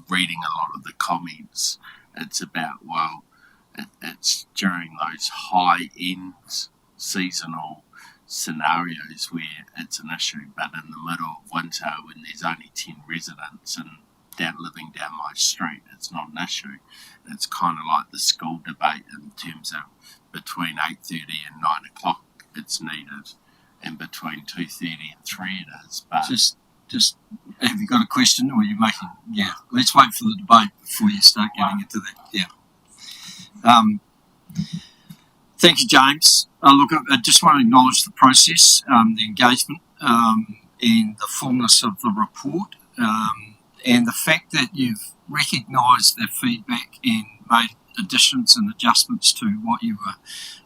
reading a lot of the comments, it's about, it's during those high-end seasonal scenarios where it's an issue, but in the middle of winter when there's only 10 residents and living down my street, it's not an issue. It's kind of like the school debate in terms of between 8:30 and 9 o'clock it's needed, and between 2:30 and 3 it is. But Just have you got a question, or are you making? Yeah, let's wait for the debate before you start getting into that. Yeah. Thank you, James. Look, I just want to acknowledge the process, the engagement, and the fullness of the report, and the fact that you've recognised their feedback and made additions and adjustments to what you were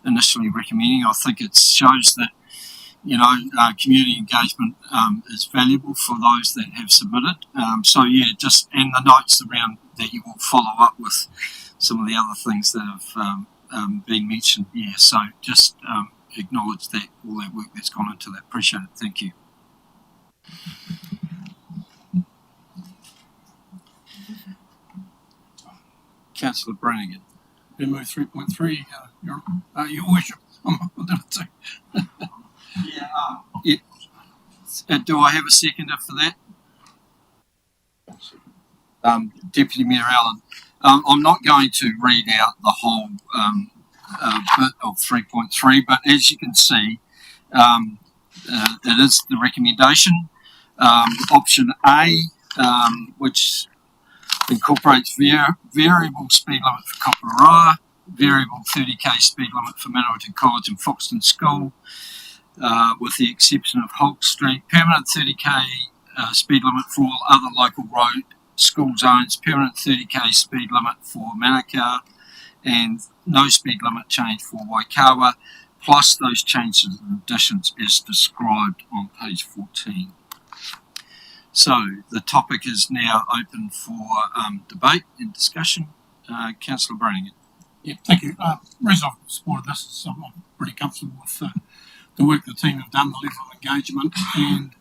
initially recommending. I think it shows that community engagement is valuable for those that have submitted. And the notes around that you will follow up with some of the other things that have been mentioned here. So just acknowledge that all that work that's gone into that. Appreciate it. Thank you. Councillor Brannigan. Move 3.3, Your Worship. Do I have a seconder for that? Deputy Mayor Allen. I'm not going to read out the whole bit of 3.3, but as you can see, it is the recommendation. Option A, which incorporates variable speed limit for Koporoa, variable 30k speed limit for Manawatu College and Foxton School, with the exception of Holt Street, permanent 30k speed limit for all other local road school zones, permanent 30k speed limit for Manukau, and no speed limit change for Waikawa, plus those changes and additions as described on page 14. So the topic is now open for debate and discussion. Councillor Brannigan. Yeah, thank you. The reason I've supported this is I'm pretty comfortable with the work the team have done, the level of engagement, and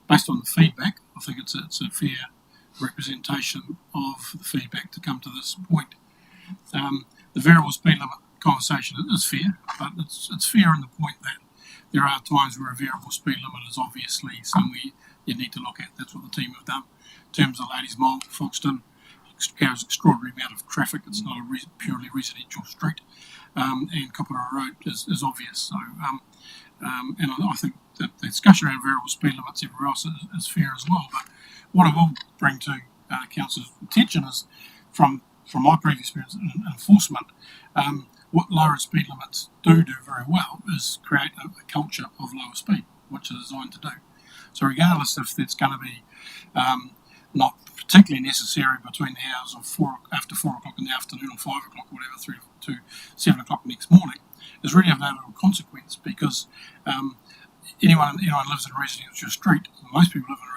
based on the feedback, I think it's a fair representation of the feedback to come to this point. The variable speed limit conversation is fair, but it's fair in the point that there are times where a variable speed limit is obviously somewhere you need to look at. That's what the team have done. In terms of Ladies Mile, Foxton carries an extraordinary amount of traffic. It's not a purely residential street, and Koporoa Road is obvious. So, and I think that the discussion around variable speed limits everywhere else is fair as well. But what I will bring to Council's attention is, from my previous experience in enforcement, what lower speed limits do very well is create a culture of lower speed, which is designed to do. So regardless if it's going to be not particularly necessary between the hours of after 4 o'clock in the afternoon or 5 o'clock, whatever, through to 7 o'clock the next morning, is really of no little consequence, because anyone lives in a residential street, most people live in a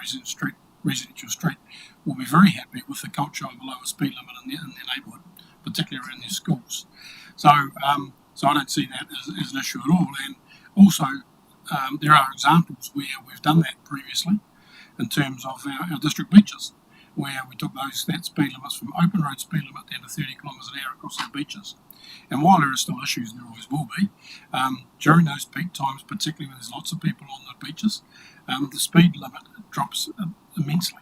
residential street will be very happy with the culture of a lower speed limit in their neighbourhood, particularly around their schools. So I don't see that as an issue at all. And also, there are examples where we've done that previously in terms of our district beaches, where we took that speed limits from open road speed limit down to 30 kilometres an hour across our beaches. And while there are still issues, and there always will be, during those peak times, particularly when there's lots of people on the beaches, the speed limit drops immensely.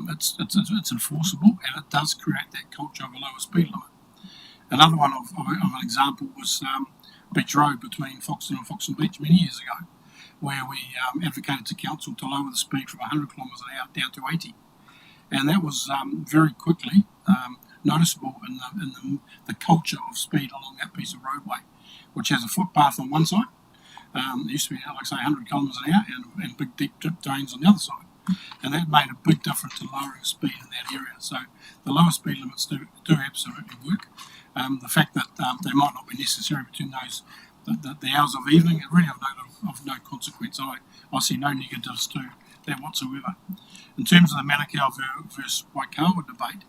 It's enforceable, and it does create that culture of a lower speed limit. Another one of an example was Beach Road between Foxton and Foxton Beach many years ago, where we advocated to council to lower the speed from 100 kilometres an hour down to 80. And that was very quickly noticeable in the culture of speed along that piece of roadway, which has a footpath on one side, There used to be, like I say, 100 kilometres an hour and big deep drip drains on the other side. And that made a big difference in lowering speed in that area. So the lower speed limits do absolutely work. The fact that they might not be necessary between those the hours of evening, it really of no consequence. I see no negatives to that whatsoever. In terms of the Manukau versus Waikawa debate,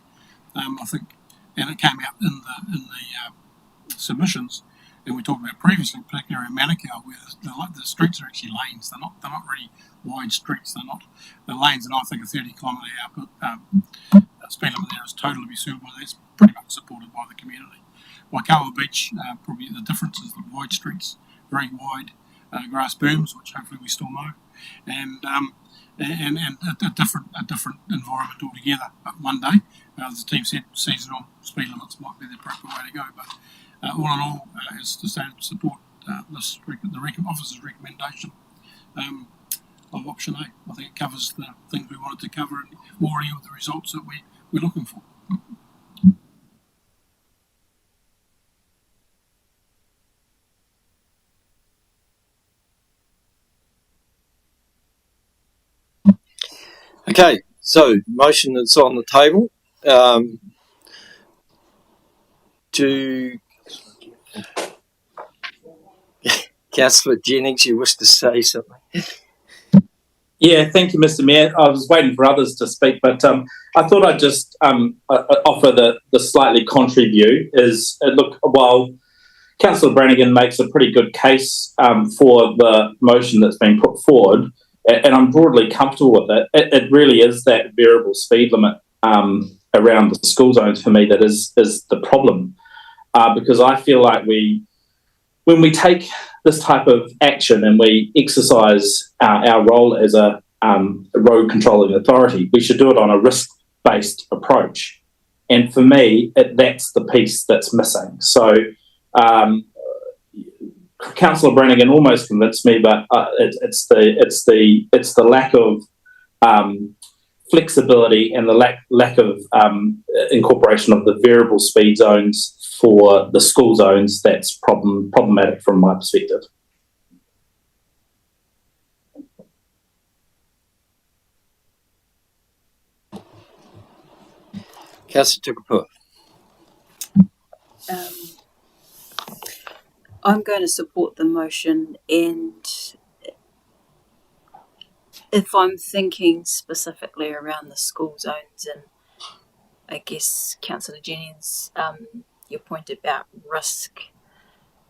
I think, and it came out in the submissions, and we talked about previously, particularly in Manukau, where the streets are actually lanes. They're not really wide streets. They're lanes, and I think a 30 kilometre hour speed limit there is totally be suitable. That's pretty much supported by the community. Waikawa Beach, probably the difference is the wide streets, very wide grass berms, which hopefully we still know, and a different environment altogether. But one day, as the team said, seasonal speed limits might be the appropriate way to go. But all in all, as to support the officer's recommendation of option A. I think it covers the things we wanted to cover and already with the results that we're looking for. Okay, so motion that's on the table. Do Councillor Jennings, you wish to say something? Yeah, thank you, Mr. Mayor. I was waiting for others to speak, but I thought I'd just offer the slightly contrary view. Look, while Councillor Brannigan makes a pretty good case for the motion that's been put forward, and I'm broadly comfortable with it, it really is that variable speed limit around the school zones for me that is the problem. Because I feel like when we take this type of action and we exercise our role as a road controlling authority, we should do it on a risk-based approach. And for me, that's the piece that's missing. So Councillor Brannigan almost convinced me, but it's the lack of flexibility and the lack of incorporation of the variable speed zones for the school zones that's problematic from my perspective. Councillor Tukapua. I'm going to support the motion, and if I'm thinking specifically around the school zones, and I guess Councillor Jennings, your point about risk,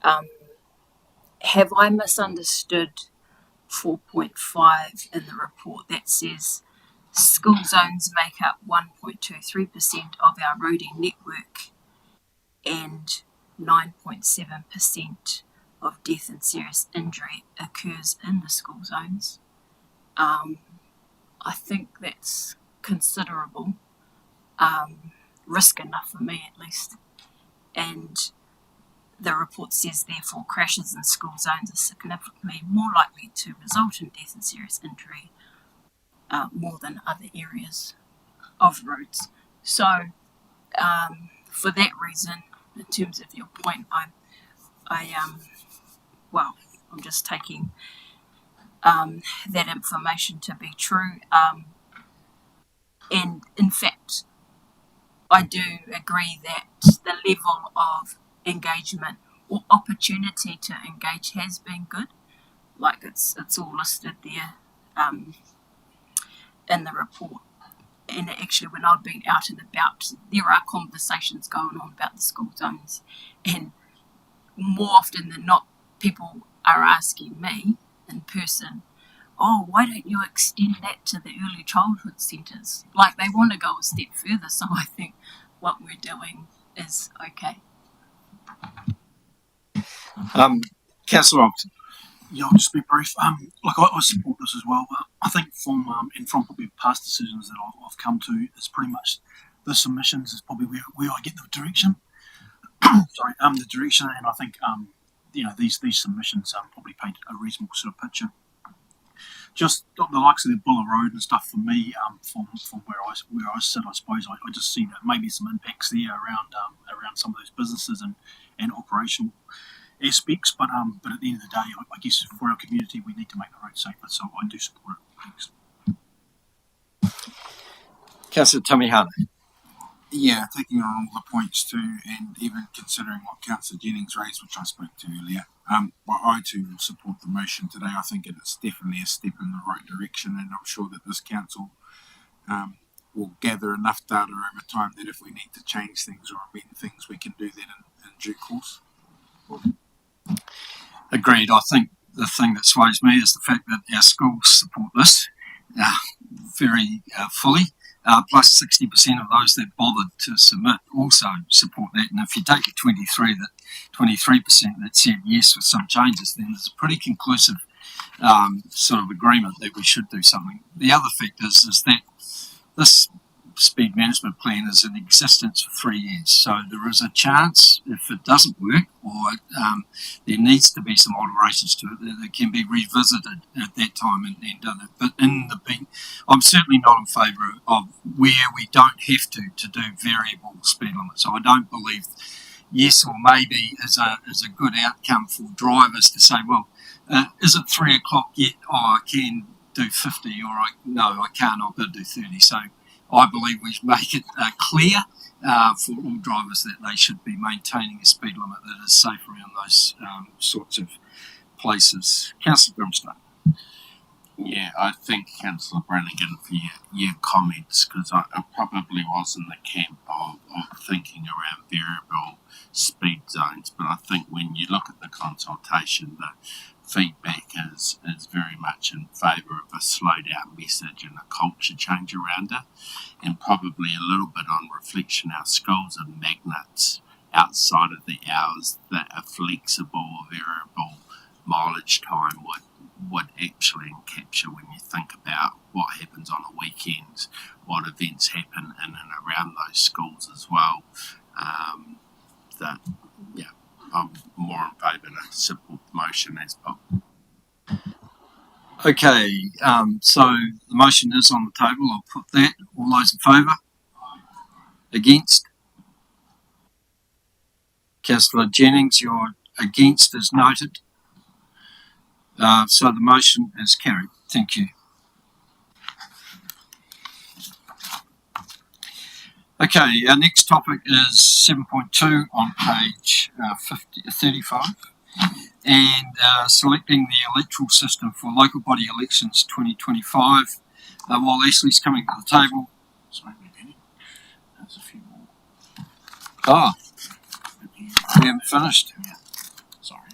have I misunderstood 4.5 in the report that says school zones make up 1.23% of our roading network and 9.7% of death and serious injury occurs in the school zones? I think that's considerable, risk enough for me at least. And the report says, therefore, crashes in school zones are significantly more likely to result in death and serious injury more than other areas of roads. So, for that reason, in terms of your point, I'm just taking that information to be true. And in fact, I do agree that the level of engagement or opportunity to engage has been good. Like it's all listed there in the report. And actually, when I've been out and about, there are conversations going on about the school zones. And more often than not, people are asking me in person, oh, why don't you extend that to the early childhood centres? Like they want to go a step further. So I think what we're doing is okay. Councillor Robertson. Yeah, I'll just be brief. Like I support this as well. I think from probably past decisions that I've come to, it's pretty much the submissions is probably where I get the direction. The direction, and I think these submissions probably paint a reasonable sort of picture. Just the likes of the Buller Road and stuff for me, from where I sit, I suppose I just see that maybe some impacts there around some of those businesses and operational. aspects, but at the end of the day, I guess for our community, we need to make the road safer. So I do support it. Thanks. Councillor Tamihana. Yeah, taking on all the points too, and even considering what Councillor Jennings raised, which I spoke to earlier, I too will support the motion today. I think it's definitely a step in the right direction, and I'm sure that this council will gather enough data over time that if we need to change things or amend things, we can do that in due course. Agreed. I think the thing that sways me is the fact that our schools support this very fully. Plus 60% of those that bothered to submit also support that. And if you take the 23% that said yes with some changes, then there's a pretty conclusive sort of agreement that we should do something. The other fact is that this speed management plan is in existence for 3 years. So there is a chance, if it doesn't work or there needs to be some alterations to it, that it can be revisited at that time and done it. But I'm certainly not in favour of where we don't have to do variable speed limits. So I don't believe yes or maybe is a good outcome for drivers to say, well, is it 3 o'clock yet? Oh, I can do 50, or no, I can't, I've got to do 30. So I believe we should make it clear for all drivers that they should be maintaining a speed limit that is safe around those sorts of places. Councillor Grimstone. Yeah, I thank Councillor Brannigan for your comments, because I probably was in the camp of thinking around variable speed zones, but I think when you look at the consultation, the feedback is very much in favour of a slow down message and a culture change around it, and probably a little bit on reflection. Our schools are magnets outside of the hours that a flexible or variable mileage time would actually capture when you think about what happens on a weekend, what events happen in and around those schools as well. I'm more in favour of simple motion as well. Okay, so the motion is on the table. I'll put that. All those in favour? Against? Councillor Jennings, your against is noted. So the motion is carried. Thank you. Okay, our next topic is 7.2 on page 35, and selecting the electoral system for local body elections 2025. While Ashley's coming to the table. Sorry, Penny. There's a few more. Oh, we haven't finished. Yeah. Sorry.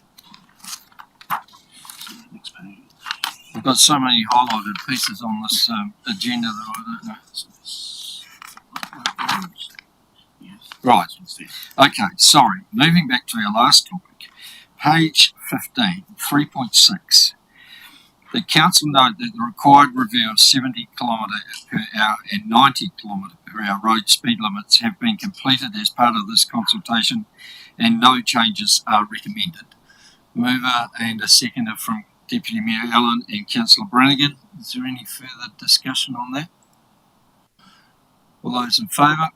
Next page. We've got so many highlighted pieces on this agenda that I don't know. Right. Okay, sorry. Moving back to our last topic. Page 15, 3.6. The council note that the required review of 70 km per hour and 90 km per hour road speed limits have been completed as part of this consultation, and no changes are recommended. Mover and a seconder from Deputy Mayor Allen and Councillor Brannigan. Is there any further discussion on that? All those in favour?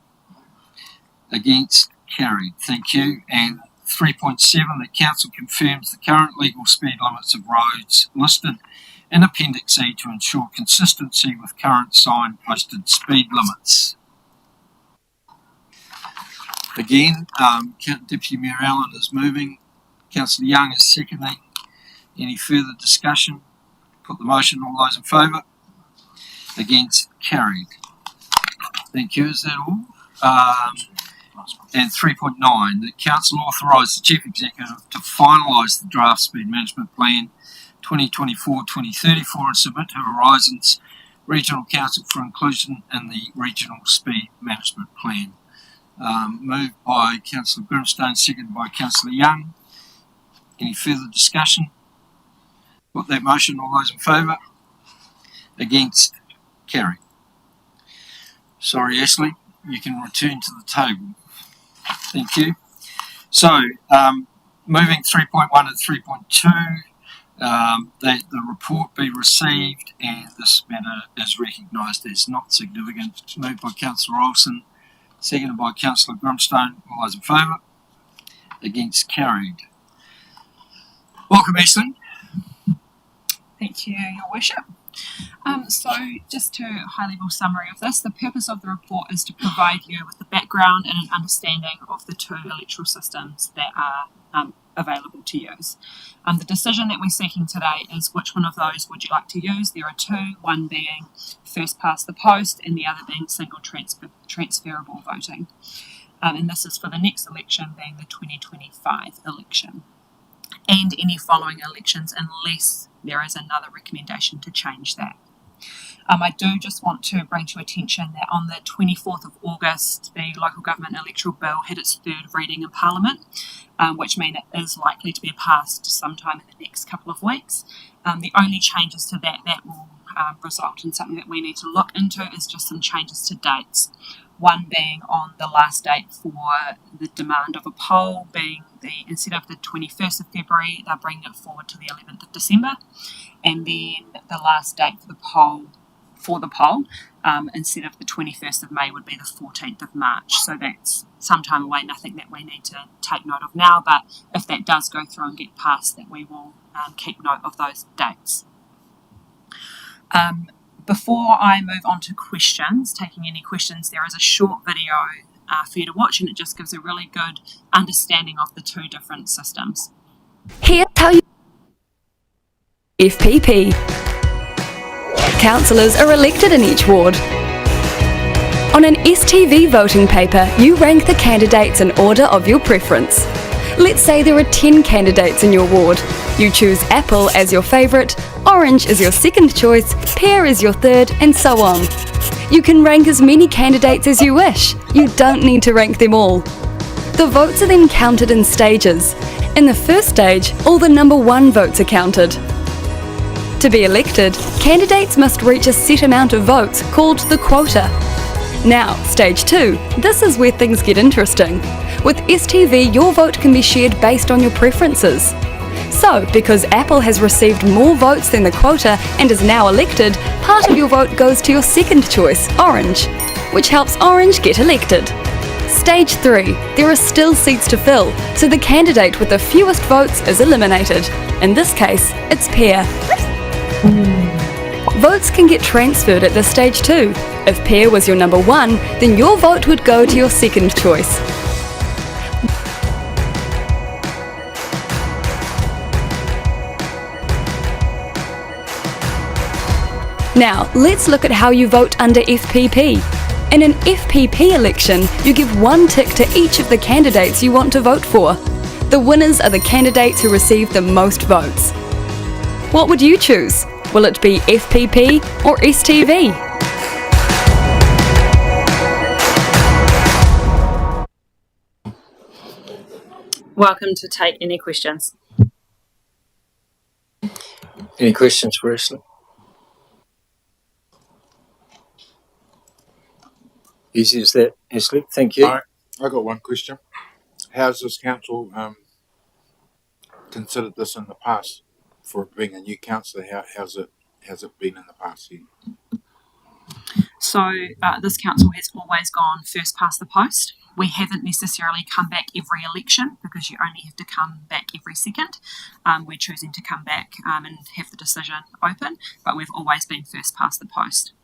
Against? Carried. Thank you. And 3.7, the council confirms the current legal speed limits of roads listed in Appendix E to ensure consistency with current sign-posted speed limits. Again, Deputy Mayor Allen is moving. Councillor Young is seconding. Any further discussion? Put the motion. All those in favour? Against? Carried. Thank you. Is that all? And 3.9, the council authorise the chief executive to finalise the draft speed management plan 2024-2034 and submit to Horizons Regional Council for inclusion in the regional speed management plan. Moved by Councillor Grimstone, seconded by Councillor Young. Any further discussion? Put that motion. All those in favour? Against? Carried. Sorry, Ashley, you can return to the table. Thank you. So, moving 3.1 and 3.2, that the report be received and this matter is recognised as not significant. Moved by Councillor Olsen, seconded by Councillor Grimstone. All those in favour? Against? Carried. Welcome, Aislinn. Thank you, Your Worship. So, just to high-level summary of this, the purpose of the report is to provide you with the background and an understanding of the two electoral systems that are available to use. The decision that we're seeking today is which one of those would you like to use. There are two, one being first past the post and the other being single transferable voting. And this is for the next election being the 2025 election, and any following elections unless there is another recommendation to change that. I do just want to bring to attention that on the 24th of August, the Local Government Electoral Bill had its third reading in Parliament, which means it is likely to be passed sometime in the next couple of weeks. The only changes to that will result in something that we need to look into is just some changes to dates. One being on the last date for the demand of a poll being instead of the 21st of February, they're bringing it forward to the 11th of December. And then the last date for the poll, instead of the 21st of May, would be the 14th of March. So that's some time away, nothing that we need to take note of now, but if that does go through and get passed, that we will keep note of those dates. Before I move on to questions, taking any questions, there is a short video for you to watch, and it just gives a really good understanding of the two different systems. Here's how you FPP. Councillors are elected in each ward. On an STV voting paper, you rank the candidates in order of your preference. Let's say there are 10 candidates in your ward. You choose apple as your favourite, orange is your second choice, pear is your third, and so on. You can rank as many candidates as you wish. You don't need to rank them all. The votes are then counted in stages. In the first stage, all the number one votes are counted. To be elected, candidates must reach a set amount of votes called the quota. Now, stage 2, this is where things get interesting. With STV, your vote can be shared based on your preferences. So, because Apple has received more votes than the quota and is now elected, part of your vote goes to your second choice, Orange, which helps Orange get elected. Stage 3, there are still seats to fill, so the candidate with the fewest votes is eliminated. In this case, it's Pear. Votes can get transferred at this stage too. If Pear was your number one, then your vote would go to your second choice. Now, let's look at how you vote under FPP. In an FPP election, you give one tick to each of the candidates you want to vote for. The winners are the candidates who receive the most votes. What would you choose? Will it be FPP or STV? Welcome to take any questions. Any questions for Aislinn? Easy as that, Aislinn. Thank you. I got one question. How's this council considered this in the past for being a new councillor? Has it been in the past here? So this council has always gone first past the post. We haven't necessarily come back every election because you only have to come back every second. We're choosing to come back and have the decision open, but we've always been first past the post.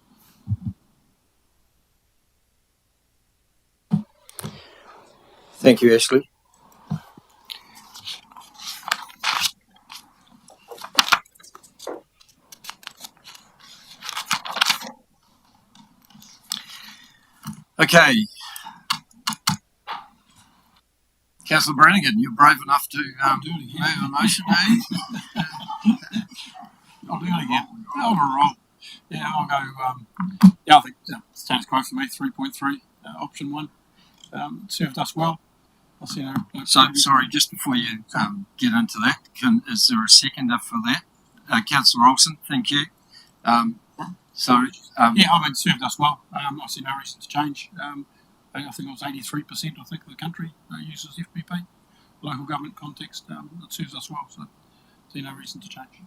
Thank you, Aislinn. Okay. Councillor Brannigan, you're brave enough to move a motion, eh? I'll do it again. I'll roll. Yeah, I'll go. I think status quo for me. 3.3, option 1. Served us well. I'll see you. So, sorry, just before you get into that, is there a seconder for that? Councillor Olsen, thank you. Sorry. Served us well. I see no reason to change. I think it was 83% of the country uses FPP. Local government context, it serves us well, so I see no reason to change.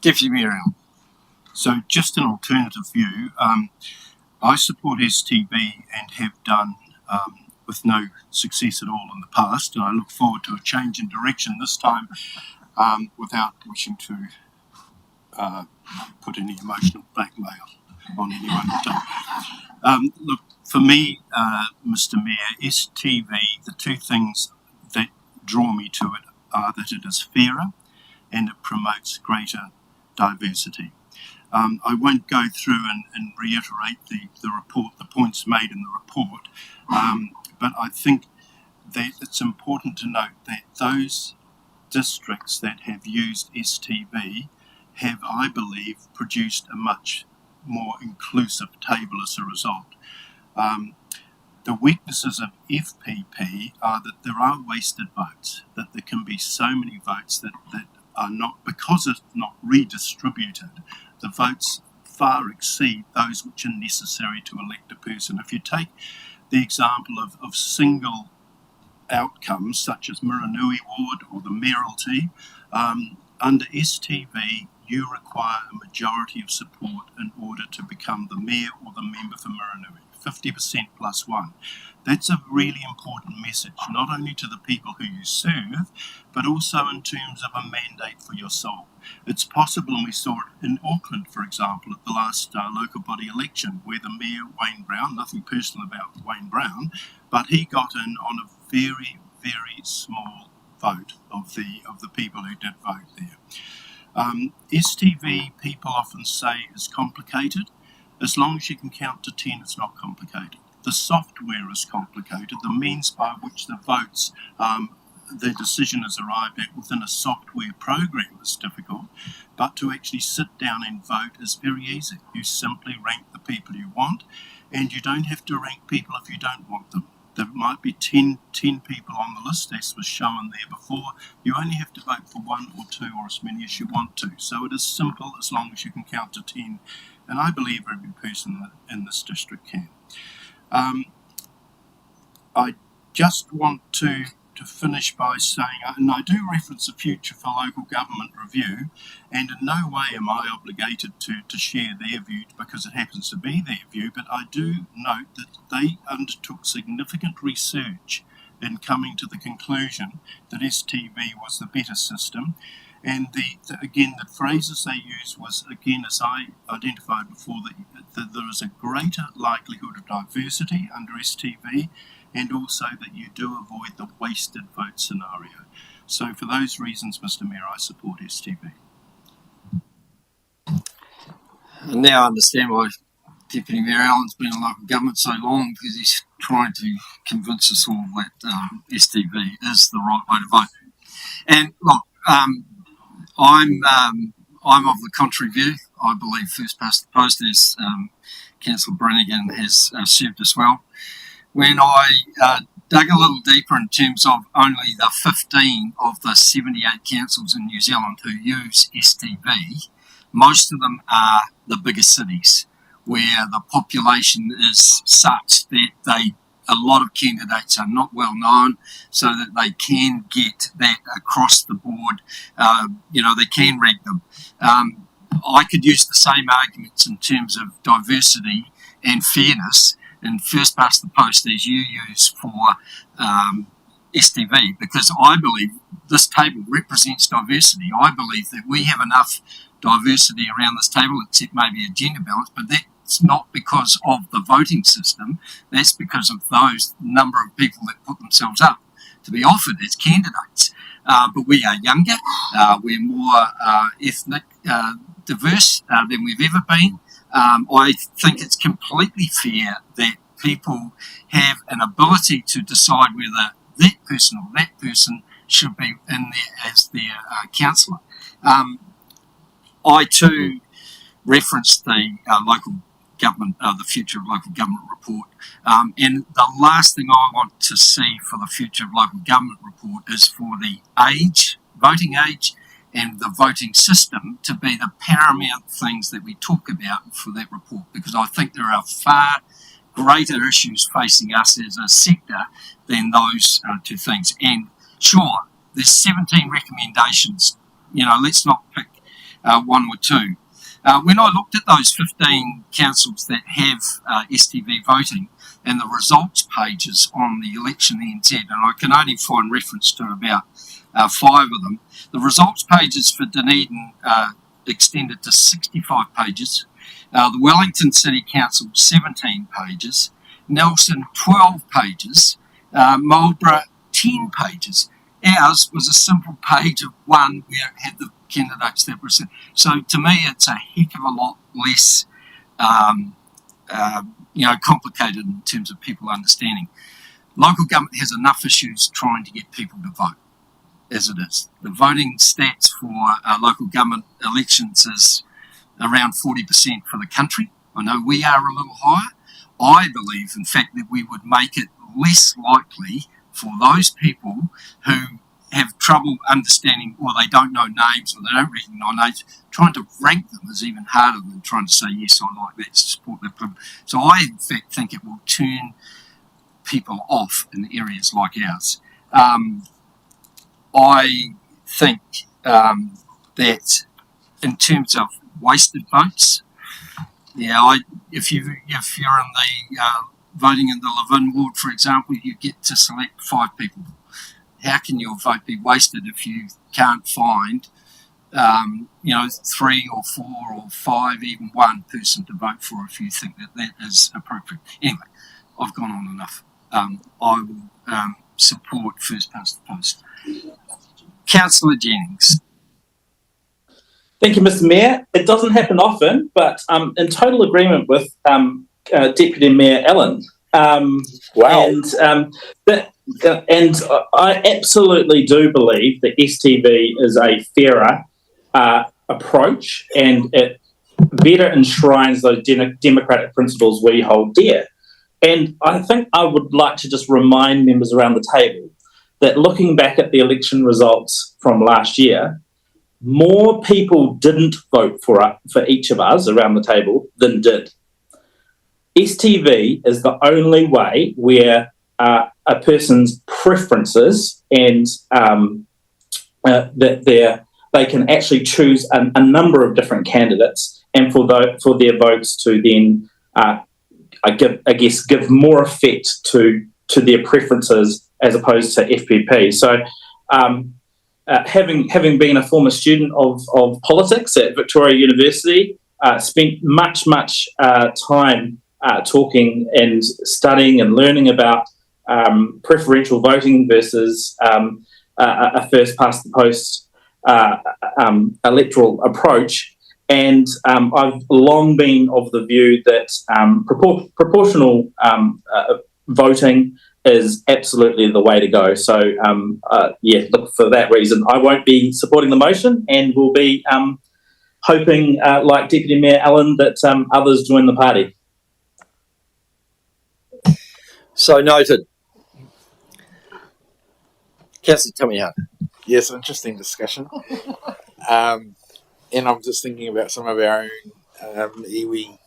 Deputy Mayor Allen. So just an alternative view, I support STB and have done with no success at all in the past, and I look forward to a change in direction this time, without wishing to put any emotional blackmail on anyone. Look, for me, Mr. Mayor, STV, the two things that draw me to it are that it is fairer and it promotes greater diversity. I won't go through and reiterate the report, the points made in the report, but I think that it's important to note that those districts that have used STV have, I believe, produced a much more inclusive table as a result. The weaknesses of FPP are that there are wasted votes, that there can be so many votes that are not, because it's not redistributed, the votes far exceed those which are necessary to elect a person. If you take the example of single outcomes such as Miranui Ward or the mayoralty, under STV you require a majority of support in order to become the mayor or the member for Miranui, 50% plus one. That's a really important message, not only to the people who you serve, but also in terms of a mandate for your soul. It's possible, and we saw it in Auckland, for example, at the last local body election, where the mayor, Wayne Brown, nothing personal about Wayne Brown, but he got in on a very, very small vote of the people who did vote there. STV, people often say, is complicated. As long as you can count to 10, it's not complicated. The software is complicated. The means by which the votes, the decision is arrived at within a software program is difficult, but to actually sit down and vote is very easy. You simply rank the people you want, and you don't have to rank people if you don't want them. There might be 10 people on the list, as was shown there before. You only have to vote for one or two or as many as you want to. So it is simple as long as you can count to 10. And I believe every person in this district can. I just want to finish by saying, and I do reference the Future for Local Government review, and in no way am I obligated to share their view because it happens to be their view, but I do note that they undertook significant research in coming to the conclusion that STV was the better system. And again, the phrases they used was, again, as I identified before, that there is a greater likelihood of diversity under STV, and also that you do avoid the wasted vote scenario. So for those reasons, Mr. Mayor, I support STV. I now understand why Deputy Mayor Allen's been in local government so long, because he's trying to convince us all that STV is the right way to vote. And look, I'm of the contrary view. I believe first past the post, as Councillor Brannigan has served us well. When I dug a little deeper in terms of only the 15 of the 78 councils in New Zealand who use STV, most of them are the bigger cities where the population is such that a lot of candidates are not well known, so that they can get that across the board. They can rank them. I could use the same arguments in terms of diversity and fairness in first past the post as you use for STV, because I believe this table represents diversity. I believe that we have enough diversity around this table, except maybe a gender balance, but that's not because of the voting system. That's because of those number of people that put themselves up to be offered as candidates. But we are younger, we're more ethnic diverse than we've ever been. I think it's completely fair that people have an ability to decide whether that person or that person should be in there as their councillor. I too referenced the local government, the Future of Local Government report, and the last thing I want to see for the Future of Local Government report is for the age, voting age, and the voting system to be the paramount things that we talk about for that report, because I think there are far greater issues facing us as a sector than those two things. And sure, there's 17 recommendations. Let's not pick one or two. When I looked at those 15 councils that have STV voting and the results pages on the election NZ, and I can only find reference to about 5 of them, the results pages for Dunedin extended to 65 pages, the Wellington City Council 17 pages, Nelson 12 pages, Marlborough 10 pages. Ours was a simple page of one where it had the candidates that were sent. So to me, it's a heck of a lot less, complicated in terms of people understanding. Local government has enough issues trying to get people to vote, as it is. The voting stats for local government elections is around 40% for the country. I know we are a little higher. I believe, in fact, that we would make it less likely for those people who have trouble understanding, or they don't know names, or they don't recognise names. Trying to rank them is even harder than trying to say, yes, I like that, support that. So I, in fact, think it will turn people off in areas like ours. I think that in terms of wasted votes, if you're in the voting in the Levin ward, for example, you get to select 5 people. How can your vote be wasted if you can't find, 3 or 4 or 5, even 1 person to vote for if you think that is appropriate? Anyway, I've gone on enough. I will support first past the post. Councillor Jennings. Thank you, Mr. Mayor. It doesn't happen often, but in total agreement with Deputy Mayor Allen. Wow. And I absolutely do believe that STV is a fairer approach, and it better enshrines those democratic principles we hold dear. And I think I would like to just remind members around the table that looking back at the election results from last year, more people didn't vote for each of us around the table than did. STV is the only way where a person's preferences and that they can actually choose a number of different candidates, and for their votes to then, give more effect to their preferences as opposed to FPP. So, having been a former student of politics at Victoria University, spent much time talking and studying and learning about preferential voting versus a first past the post electoral approach. And I've long been of the view that proportional voting is absolutely the way to go. So, look, for that reason, I won't be supporting the motion, and will be hoping, like Deputy Mayor Allen, that others join the party. So noted. Councillor Tamiana. Yes, interesting discussion. And I'm just thinking about some of our own iwi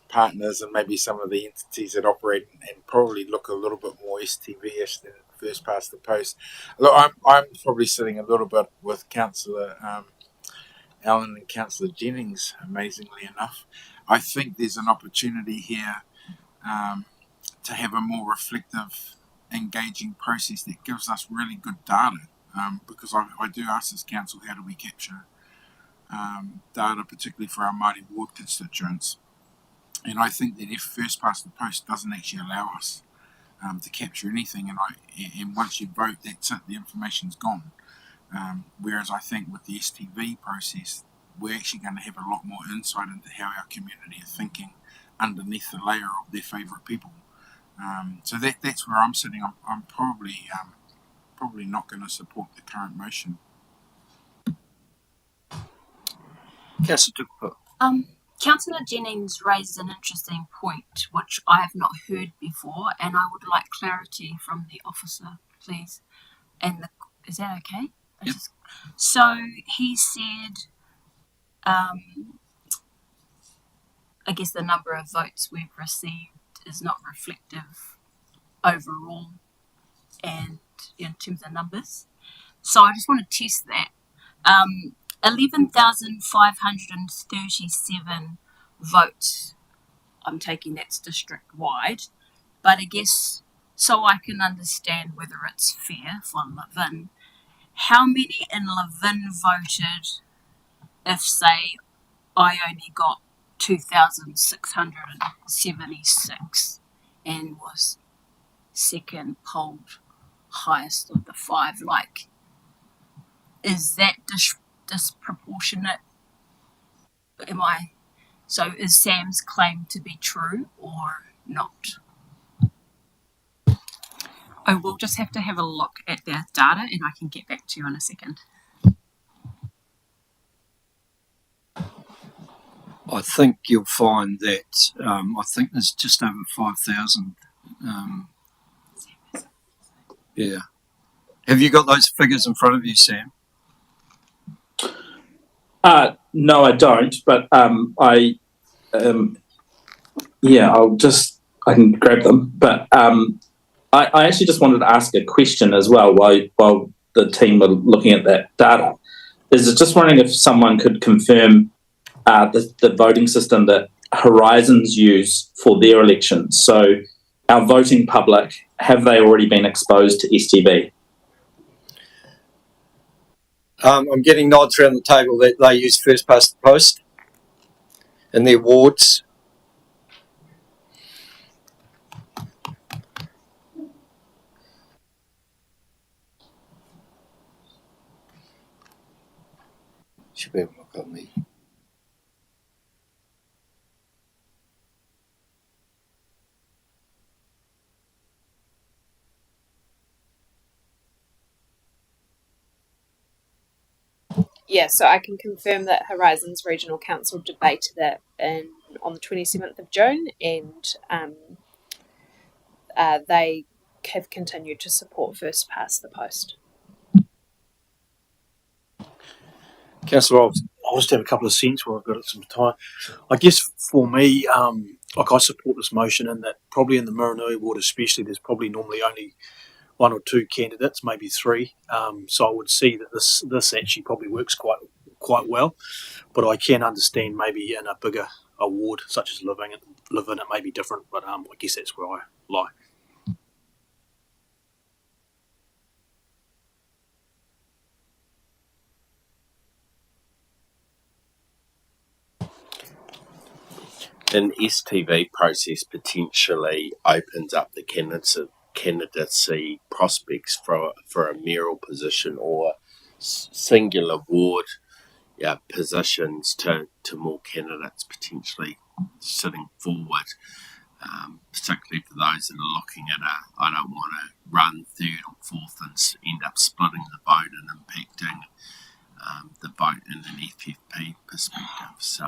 partners, and maybe some of the entities that operate and probably look a little bit more STV-ish than first past the post. Look, I'm probably sitting a little bit with Councillor Allen and Councillor Jennings, amazingly enough. I think there's an opportunity here to have a more reflective, engaging process that gives us really good data, because I do ask this council, how do we capture data, particularly for our Māori ward constituents? And I think that if first past the post doesn't actually allow us to capture anything, and once you vote, that's it, the information's gone. Whereas I think with the STV process, we're actually going to have a lot more insight into how our community are thinking underneath the layer of their favourite people. So that's where I'm sitting. I'm probably not going to support the current motion. Councillor Jennings raises an interesting point, which I have not heard before, and I would like clarity from the officer, please. Is that okay? Yep. So he said, I guess the number of votes we've received is not reflective overall, and in terms of numbers. So I just want to test that. 11,537 votes. I'm taking that's district wide, but I guess so I can understand whether it's fair for Levin. How many in Levin voted if, say, I only got 2,676 and was second polled highest of the five? Like, is that disproportionate? So is Sam's claim to be true or not? I will just have to have a look at the data and I can get back to you in a second. I think you'll find that I think there's just over 5,000. Yeah. Have you got those figures in front of you, Sam? No, I don't. But I can grab them. But I actually just wanted to ask a question as well while the team were looking at that data. Is just wondering if someone could confirm the voting system that Horizons use for their elections. So our voting public, have they already been exposed to STV? I'm getting nods around the table that they use first past the post in their wards. Should be able to look on me. Yeah, so I can confirm that Horizons Regional Council debated it on the 27th of June, and they have continued to support first past the post. Councillor, I'll just have a couple of cents while I've got some time. I guess for me, I support this motion, and that probably in the Miranui ward especially, there's probably normally only one or two candidates, maybe three. So I would see that this actually probably works quite well. But I can understand maybe in a bigger ward such as Living, it may be different. But I guess that's where I lie. An STV process potentially opens up the candidacy prospects for a mayoral position or singular ward positions to more candidates potentially sitting forward, particularly for those that are looking at I don't want to run third or fourth and end up splitting the vote and impacting the vote in an FFP perspective. So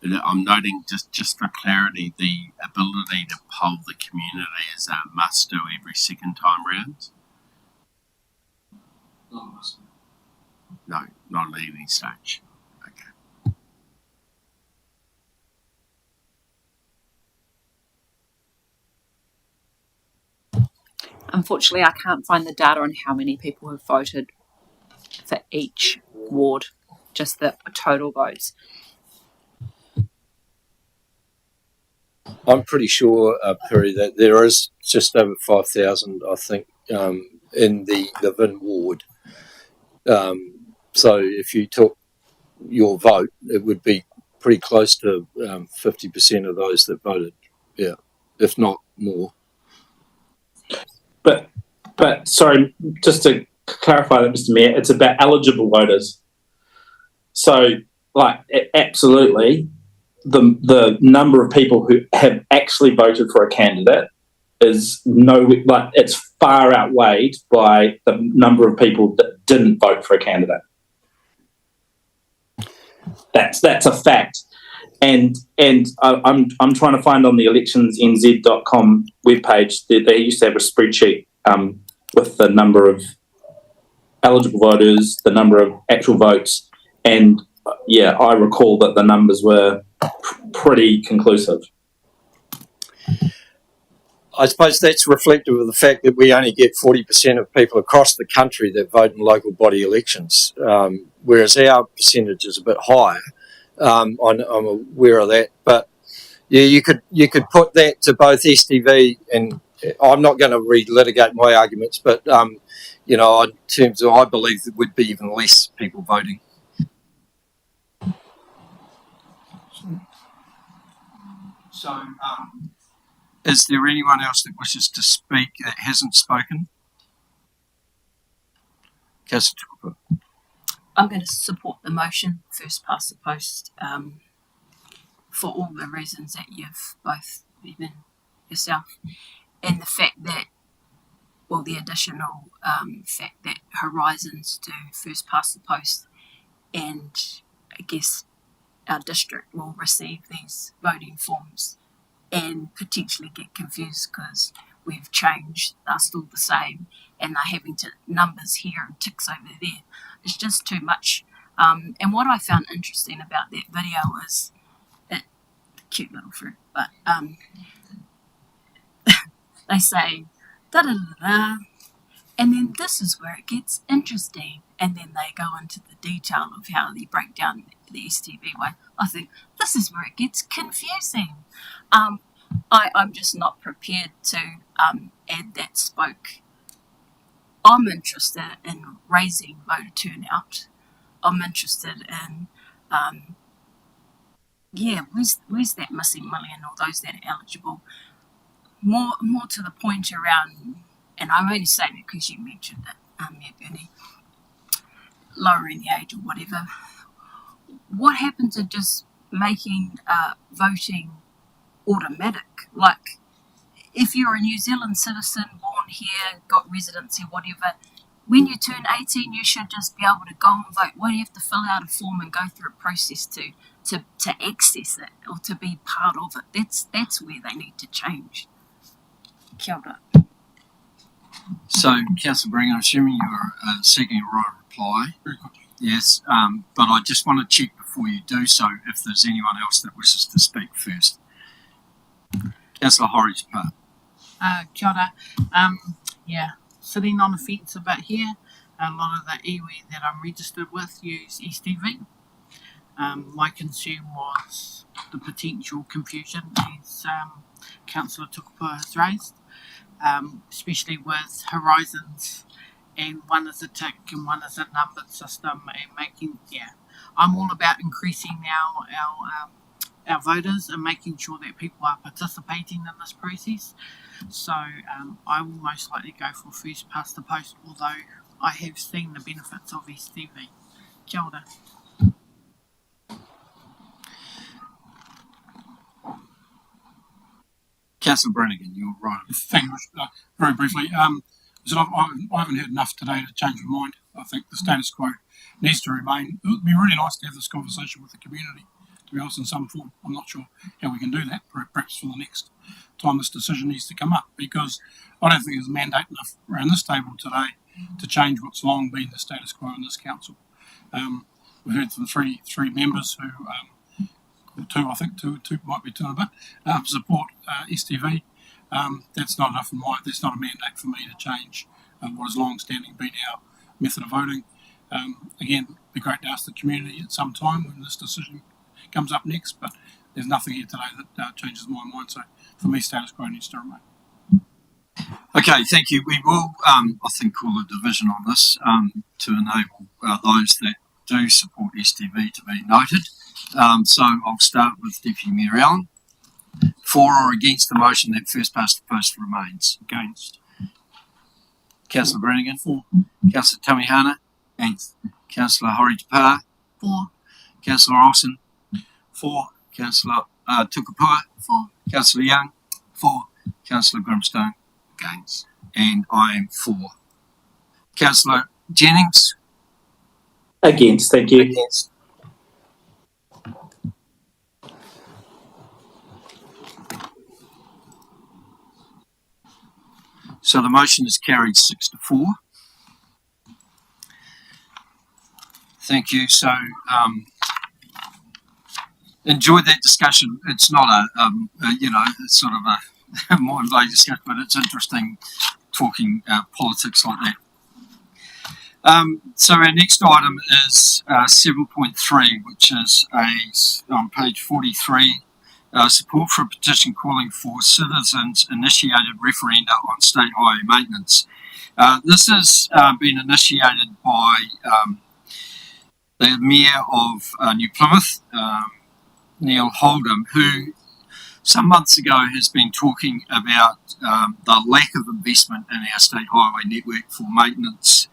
I'm noting, just for clarity, the ability to poll the community is a must do every second time round. No, not at any stage. Okay. Unfortunately, I can't find the data on how many people have voted for each ward, just the total votes. I'm pretty sure, Perry, that there is just over 5,000, I think, in the Vin ward. So if you took your vote, it would be pretty close to 50% of those that voted, yeah, if not more. But sorry, just to clarify that, Mr. Mayor, it's about eligible voters. So, absolutely, the number of people who have actually voted for a candidate is it's far outweighed by the number of people that didn't vote for a candidate. That's a fact. And I'm trying to find on the electionsnz.com webpage that they used to have a spreadsheet with the number of eligible voters, the number of actual votes, and I recall that the numbers were pretty conclusive. I suppose that's reflective of the fact that we only get 40% of people across the country that vote in local body elections, whereas our percentage is a bit higher. I'm aware of that, but yeah, you could put that to both STV and I'm not going to relitigate my arguments, but you know, in terms of I believe there would be even less people voting. So, is there anyone else that wishes to speak that hasn't spoken? I'm going to support the motion, first past the post, for all the reasons that you've both given yourself, and the fact that, well, the additional fact that Horizons do first past the post, and I guess our district will receive these voting forms and potentially get confused because we've changed, they're still the same, and they're having to numbers here and ticks over there. It's just too much. And what I found interesting about that video was it, cute little fruit, but they say da da da da, and then this is where it gets interesting, and then they go into the detail of how they break down the STV way. I think this is where it gets confusing. I'm just not prepared to add that spoke. I'm interested in raising voter turnout. I'm interested in, where's that missing million or those that are eligible? More to the point around, and I'm only saying it because you mentioned it, Bernie, lowering the age or whatever. What happened to just making voting automatic? Like, if you're a New Zealand citizen, born here, got residency, whatever, when you turn 18, you should just be able to go and vote. Why do you have to fill out a form and go through a process to access it or to be part of it? That's where they need to change. Kia ora. So, Councillor Bring, I'm assuming you're seeking a right of reply. Very quickly. Yes, but I just want to check before you do so if there's anyone else that wishes to speak first. Councillor Horowhenua. Kia ora. Sitting on the fence a bit here. A lot of the iwi that I'm registered with use STV. My concern was the potential confusion as Councillor Tukapua has raised, especially with Horizons, and one is a tick and one is a numbered system, and making, I'm all about increasing our voters and making sure that people are participating in this process. So I will most likely go for first past the post, although I have seen the benefits of STV. Kia ora. Councillor Brannigan, you're right. Thank you. Very briefly, so I haven't heard enough today to change my mind. I think the status quo needs to remain. It would be really nice to have this conversation with the community, to be honest, in some form. I'm not sure how we can do that, perhaps for the next time this decision needs to come up, because I don't think there's a mandate enough around this table today to change what's long been the status quo in this council. We heard from three members who, two might be two and a bit, support STV. That's not enough that's not a mandate for me to change what has long-standing been our method of voting. Again, it'd be great to ask the community at some time when this decision comes up next, but there's nothing here today that changes my mind. So for me, status quo needs to remain. Okay, thank you. We will, I think, call a division on this to enable those that do support STV to be noted. So I'll start with Deputy Mayor Allen. For or against the motion that first past the post remains? Against. Councillor Brannigan? For. Councillor Tamihana? Against. Councillor Horowhenua? For. Councillor Olsen? For. Councillor Tukapua? For. Councillor Young? For. Councillor Grimstone? Against. And I am for. Councillor Jennings? Against, thank you. Against. So the motion is carried 6-4. Thank you. So enjoyed that discussion. It's not it's sort of more they discuss, but it's interesting talking politics like that. So our next item is 7.3, which is on page 43, support for a petition calling for citizens-initiated referenda on state highway maintenance. This has been initiated by the Mayor of New Plymouth, Neil Holdham, who some months ago has been talking about the lack of investment in our state highway network for maintenance.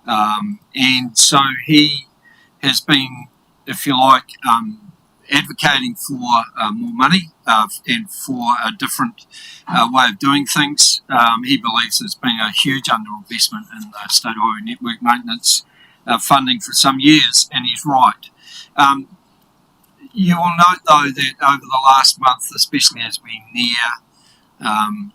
And so he has been, if you like, advocating for more money and for a different way of doing things. He believes there's been a huge underinvestment in the state highway network maintenance funding for some years, and he's right. You will note, though, that over the last month, especially as we near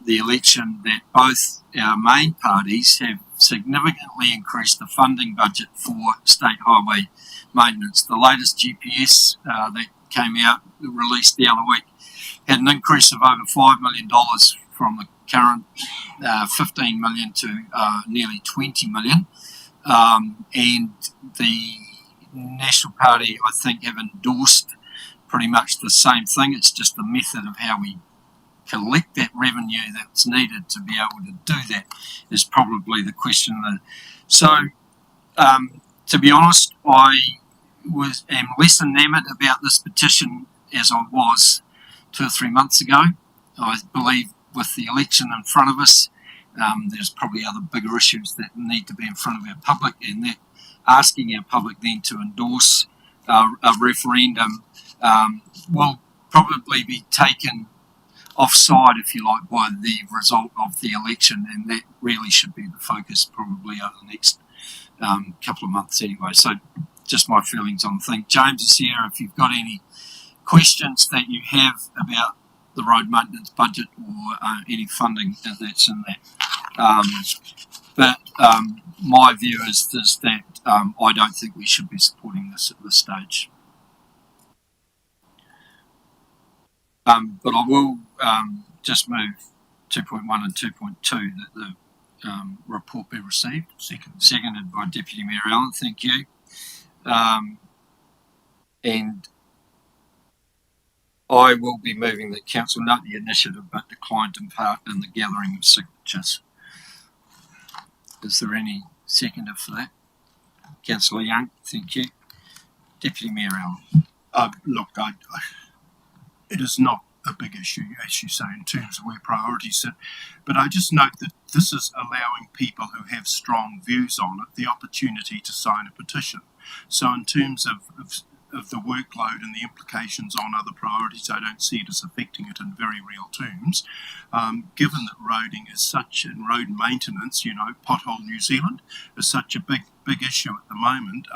the election, that both our main parties have significantly increased the funding budget for state highway maintenance. The latest GPS that came out, released the other week, had an increase of over $5 million from the current $15 million to nearly $20 million. And the National Party, I think, have endorsed pretty much the same thing. It's just the method of how we collect that revenue that's needed to be able to do that is probably the question. So, to be honest, I am less enamoured about this petition as I was 2 or 3 months ago. I believe with the election in front of us, there's probably other bigger issues that need to be in front of our public, and that asking our public then to endorse a referendum will probably be taken offside, if you like, by the result of the election, and that really should be the focus probably over the next couple of months anyway. So just my feelings on the thing. James is here if you've got any questions that you have about the road maintenance budget or any funding that's in that. But my view is that I don't think we should be supporting this at this stage. But I will just move 2.1 and 2.2 that the report be received. Seconded by Deputy Mayor Allen. Thank you. And I will be moving that Council note the initiative but decline to part in the gathering of signatures. Is there any seconder for that? Councillor Young, thank you. Deputy Mayor Allen. Look, it is not a big issue, as you say, in terms of where priorities sit, but I just note that this is allowing people who have strong views on it the opportunity to sign a petition. So in terms of the workload and the implications on other priorities, I don't see it as affecting it in very real terms. Given that roading is such, and road maintenance, pothole New Zealand is such a big issue at the moment,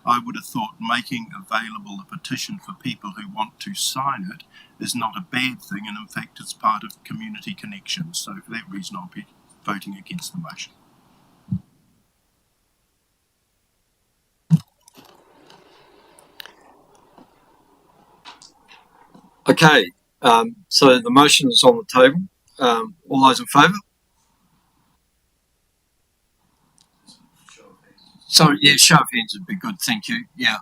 I would have thought making available a petition for people who want to sign it is not a bad thing, and in fact it's part of community connections. So for that reason I'll be voting against the motion. Okay, so the motion is on the table. All those in favour? So, yeah, show of hands would be good, thank you. Yeah.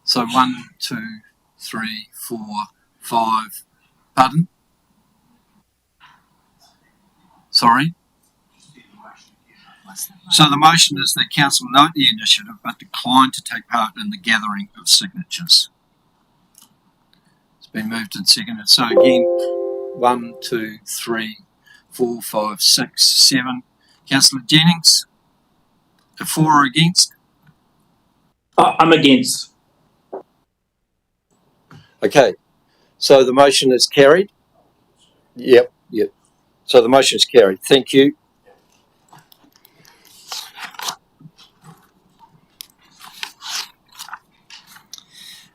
So 1, 2, 3, 4, 5. Pardon? Sorry? So the motion is that Council note the initiative but decline to take part in the gathering of signatures. It's been moved and seconded. So again, 1, 2, 3, 4, 5, 6, 7. Councillor Jennings, 4 are against? I'm against. Okay, so the motion is carried. Yep. So the motion is carried. Thank you.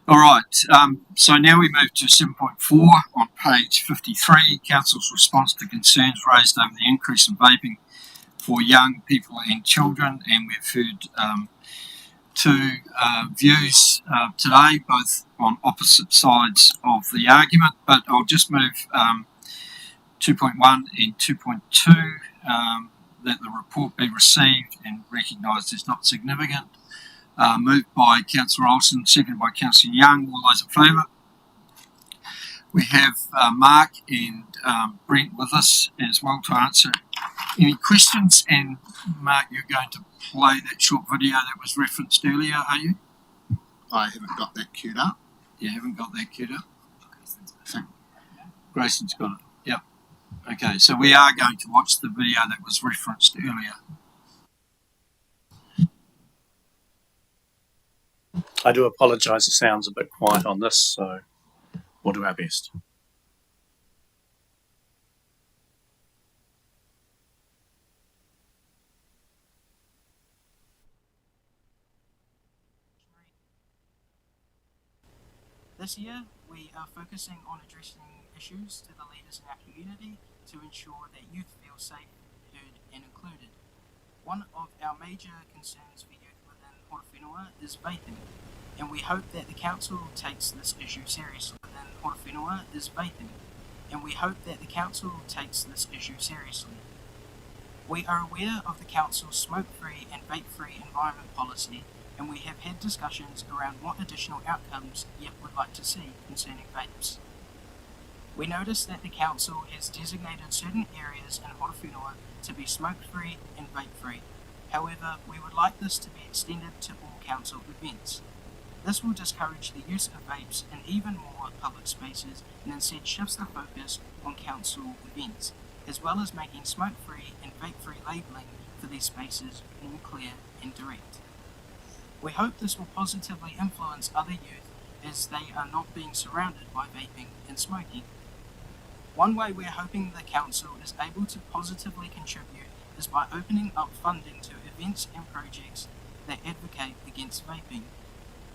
All right, so now we move to 7.4 on page 53, Council's response to concerns raised over the increase in vaping for young people and children, and we've heard two views today, both on opposite sides of the argument, but I'll just move 2.1 and 2.2, that the report be received and recognised as not significant. Moved by Councillor Olsen, seconded by Councillor Young. All those in favour? We have Mark and Brent with us as well to answer any questions. And Mark, you're going to play that short video that was referenced earlier, are you? I haven't got that queued up. You haven't got that queued up? Grayson's got it. Yep. Okay, so we are going to watch the video that was referenced earlier. I do apologise, it sounds a bit quiet on this, so we'll do our best. This year, we are focusing on addressing issues to the leaders in our community to ensure that youth feel safe, heard and included. One of our major concerns for youth within Horowhenua is vaping, and we hope that the council takes this issue seriously. We are aware of the council's smoke-free and vape-free environment policy, and we have had discussions around what additional outcomes YEP would like to see concerning vapes. We notice that the council has designated certain areas in Horowhenua to be smoke-free and vape-free. However, we would like this to be extended to all council events. This will discourage the use of vapes in even more public spaces and instead shifts the focus on council events, as well as making smoke-free and vape-free labelling for these spaces more clear and direct. We hope this will positively influence other youth as they are not being surrounded by vaping and smoking. One way we are hoping the council is able to positively contribute is by opening up funding to events and projects that advocate against vaping.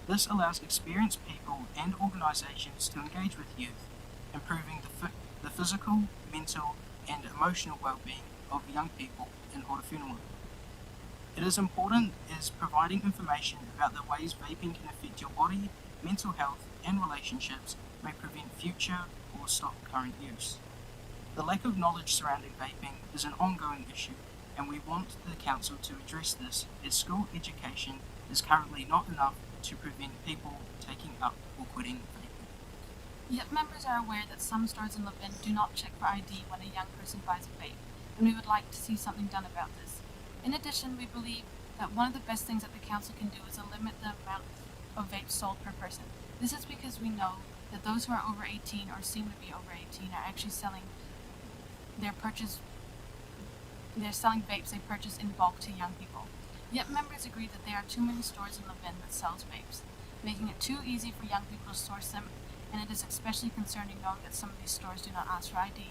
This allows experienced people and organisations to engage with youth, improving the physical, mental and emotional well-being of young people in Horowhenua. It is important as providing information about the ways vaping can affect your body, mental health and relationships may prevent future or stop current use. The lack of knowledge surrounding vaping is an ongoing issue, and we want the council to address this as school education is currently not enough to prevent people taking up or quitting vaping. Yet members are aware that some stores in Levin do not check for ID when a young person buys a vape, and we would like to see something done about this. In addition, we believe that one of the best things that the council can do is to limit the amount of vapes sold per person. This is because we know that those who are over 18 or seem to be over 18 are actually selling vapes they purchase in bulk to young people. Yet members agree that there are too many stores in Levin that sells vapes, making it too easy for young people to source them, and it is especially concerning knowing that some of these stores do not ask for ID.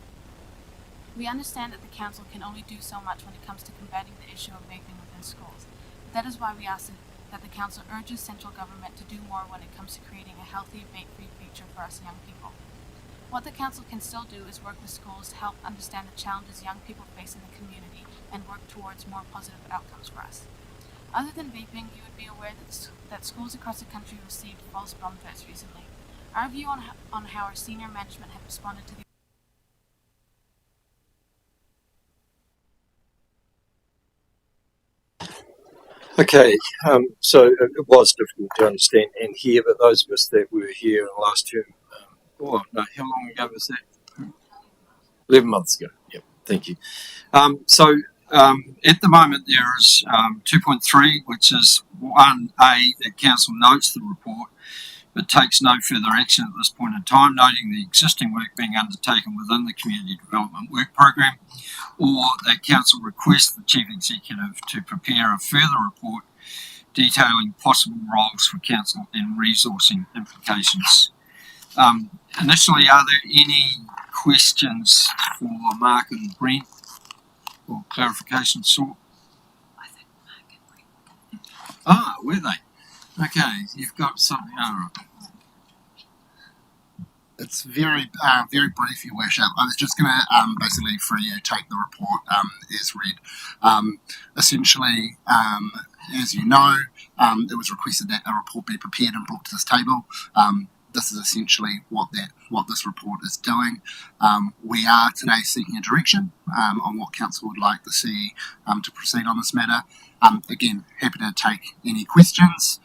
We understand that the council can only do so much when it comes to combating the issue of vaping within schools. That is why we ask that the council urges central government to do more when it comes to creating a healthy vape-free future for us young people. What the council can still do is work with schools to help understand the challenges young people face in the community and work towards more positive outcomes for us. Other than vaping, you would be aware that schools across the country received false bomb threats recently. Our view on how our senior management have responded to the Okay, so it was difficult to understand and hear, but those of us that were here in the last term, how long ago was that? 11 months ago. Yep, thank you. At the moment there is 2.3, which is 1A, that council notes the report, but takes no further action at this point in time, noting the existing work being undertaken within the Community Development Work Programme, or that council requests the Chief Executive to prepare a further report detailing possible roles for council and resourcing implications. Initially, are there any questions for Mark and Brent or clarification sort? I think Mark and Brent. Ah, were they? Okay, you've got something. All right. It's very brief, Your Worship. I was just going to basically for you take the report as read. Essentially, as you know, it was requested that a report be prepared and brought to this table. this is essentially what this report is doing. We are today seeking a direction on what council would like to see to proceed on this matter. Again, happy to take any questions.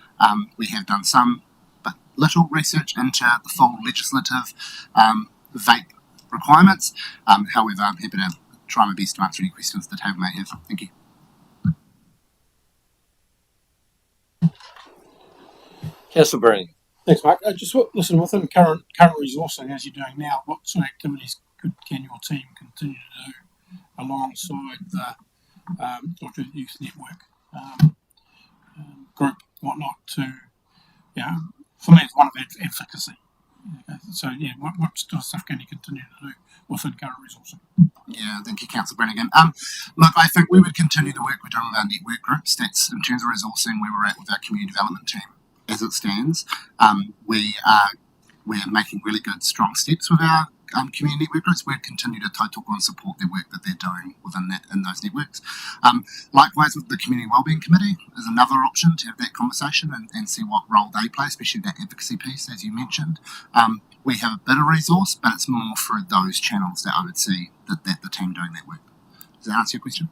We have done some, but little research into the full legislative vape requirements. However, I'm happy to try my best to answer any questions the table may have. Thank you. Councillor Brannigan. Thanks, Mark. Just listen, within current resourcing, as you're doing now, what sort of activities can your team continue to do alongside the Doctor Youth Network group, whatnot, to, for me, it's one of advocacy. So, what sort of stuff can you continue to do within current resourcing? Yeah, thank you, Councillor Brannigan. Look, I think we would continue the work we're doing with our network groups. That's in terms of resourcing where we're at with our community development team. As it stands, we're making really good, strong steps with our community network groups. We'll continue to talk and support their work that they're doing in those networks. Likewise, with the Community Wellbeing Committee is another option to have that conversation and see what role they play, especially that advocacy piece, as you mentioned. We have a bit of resource, but it's more through those channels that I would see that the team doing that work. Does that answer your question?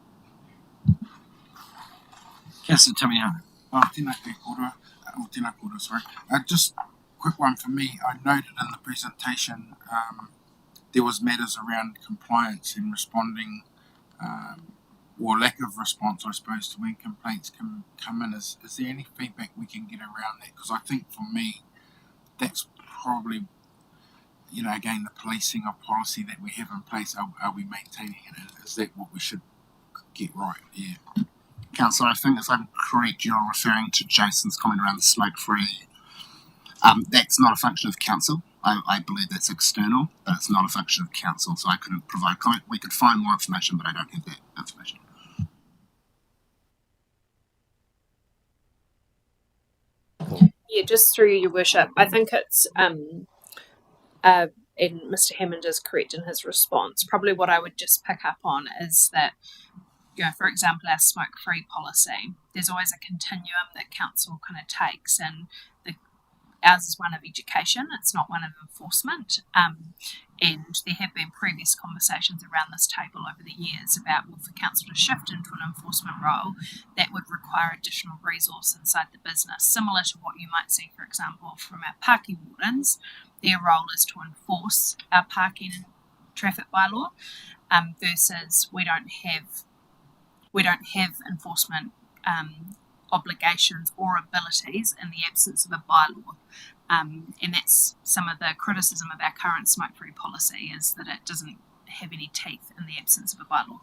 Councillor Tamiana. Sorry. Just a quick one for me. I noted in the presentation there was matters around compliance and responding, or lack of response, I suppose, to when complaints can come in. Is there any feedback we can get around that? Because I think for me, that's probably, again, the policing of policy that we have in place. Are we maintaining it? Is that what we should get right? Yeah. Councillor, I think if I'm correct, you're referring to Jason's comment around the smoke-free. That's not a function of council. I believe that's external, but it's not a function of council, so I couldn't provide comment. We could find more information, but I don't have that information. Yeah, just through your worship, I think it's and Mr. Hammond is correct in his response. Probably what I would just pick up on is that, for example, our smoke-free policy, there's always a continuum that council kind of takes, and ours is one of education, it's not one of enforcement. And there have been previous conversations around this table over the years about, well, for council to shift into an enforcement role, that would require additional resource inside the business, similar to what you might see, for example, from our parking wardens. Their role is to enforce our parking and traffic bylaw, versus we don't have enforcement obligations or abilities in the absence of a bylaw. And that's some of the criticism of our current smoke-free policy, is that it doesn't have any teeth in the absence of a bylaw.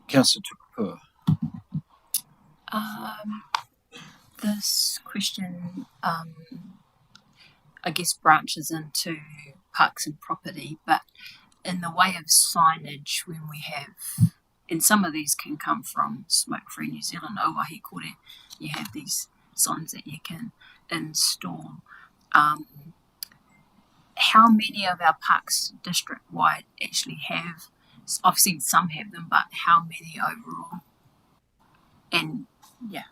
Councillor Tukapua. This question, I guess, branches into parks and property, but in the way of signage, when we have, and some of these can come from Smoke Free New Zealand, Owahi Kore, you have these signs that you can install. How many of our parks district-wide actually have, I've seen some have them, but how many overall? And, yeah.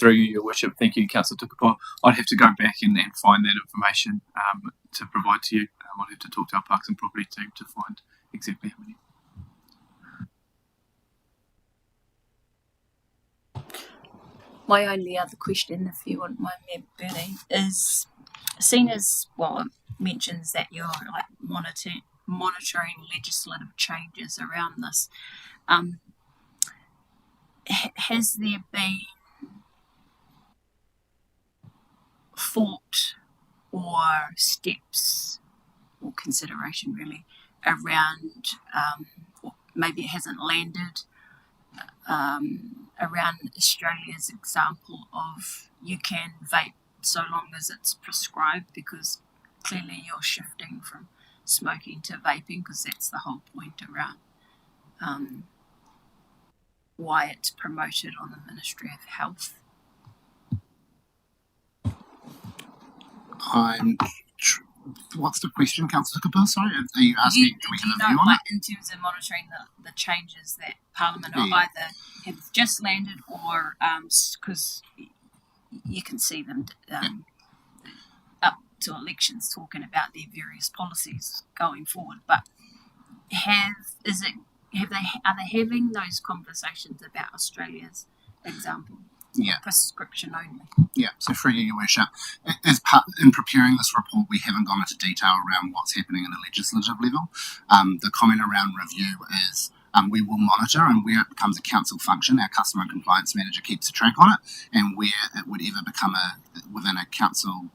Through your worship, thank you, Councillor Tukapua. I'd have to go back and find that information to provide to you. I'd have to talk to our Parks and Property team to find exactly how many. My only other question, if you wouldn't mind me, Bernie, is seen as, well, it mentions that you're like monitoring legislative changes around this. Has there been thought or steps or consideration really around, or maybe it hasn't landed, around Australia's example of you can vape so long as it's prescribed, because clearly you're shifting from smoking to vaping, because that's the whole point around why it's promoted on the Ministry of Health. I'm What's the question, Councillor Kapil? Sorry, are you asking do we have a view on like it? in terms of monitoring the changes that Parliament Yeah. either have just landed or because you can see them up to elections talking about their various policies going forward. But are they having those conversations about Australia's example? Yeah. Prescription only. Yeah, so through your worship, in preparing this report, we haven't gone into detail around what's happening at a legislative level. The comment around review is we will monitor, and where it becomes a council function, our customer and compliance manager keeps a track on it, and where it would ever become within a council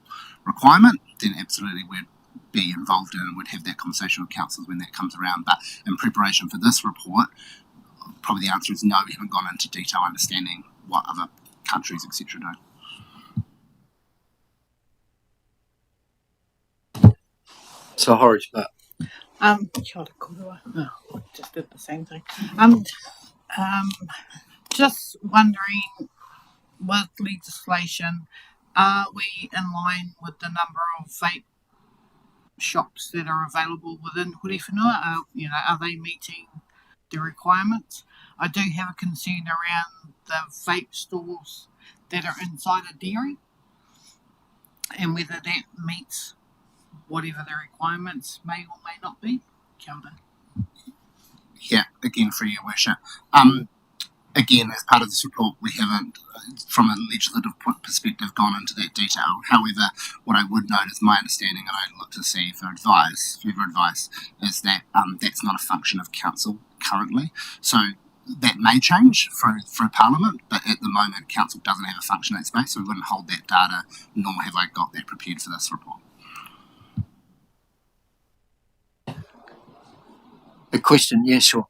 requirement, then absolutely we'd be involved in and would have that conversation with councils when that comes around. But in preparation for this report, probably the answer is no, we haven't gone into detail understanding what other countries, etc. do. So Horridge, but Kia ora korua. Oh, just did the same thing. Just wondering, with legislation, are we in line with the number of vape shops that are available within Horowhenua? Are they meeting the requirements? I do have a concern around the vape stores that are inside a dairy and whether that meets whatever the requirements may or may not be. Kia ora. Yeah, again, for your worship. Again, as part of this report, we haven't, from a legislative perspective, gone into that detail. However, what I would note is my understanding, and I'd look to see further advice, is that that's not a function of council currently. So that may change through Parliament, but at the moment, council doesn't have a function in that space, so we wouldn't hold that data, nor have I got that prepared for this report. a question? Yeah, sure.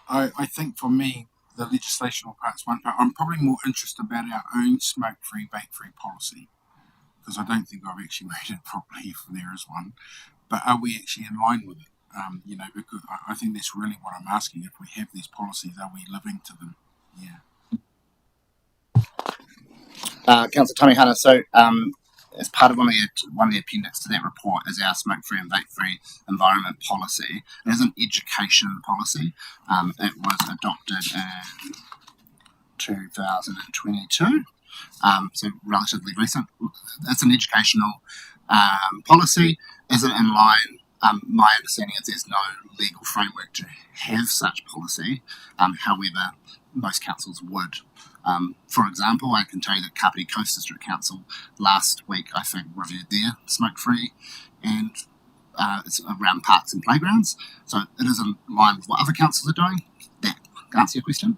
I think for me, the legislational part's one part. I'm probably more interested about our own smoke-free, vape-free policy, because I don't think I've actually read it properly if there is one. But are we actually in line with it? Because I think that's really what I'm asking. If we have these policies, are we living to them? Yeah. Councillor Tamihana, so as part of one of the appendix to that report is our smoke-free and vape-free environment policy. It is an education policy. It was adopted in 2022, so relatively recent. It's an educational policy. Is it in line? My understanding is there's no legal framework to have such policy. However, most councils would. For example, I can tell you that Kapiti Coast District Council last week, I think, reviewed their smoke-free and it's around parks and playgrounds. So it is in line with what other councils are doing. That answer your question.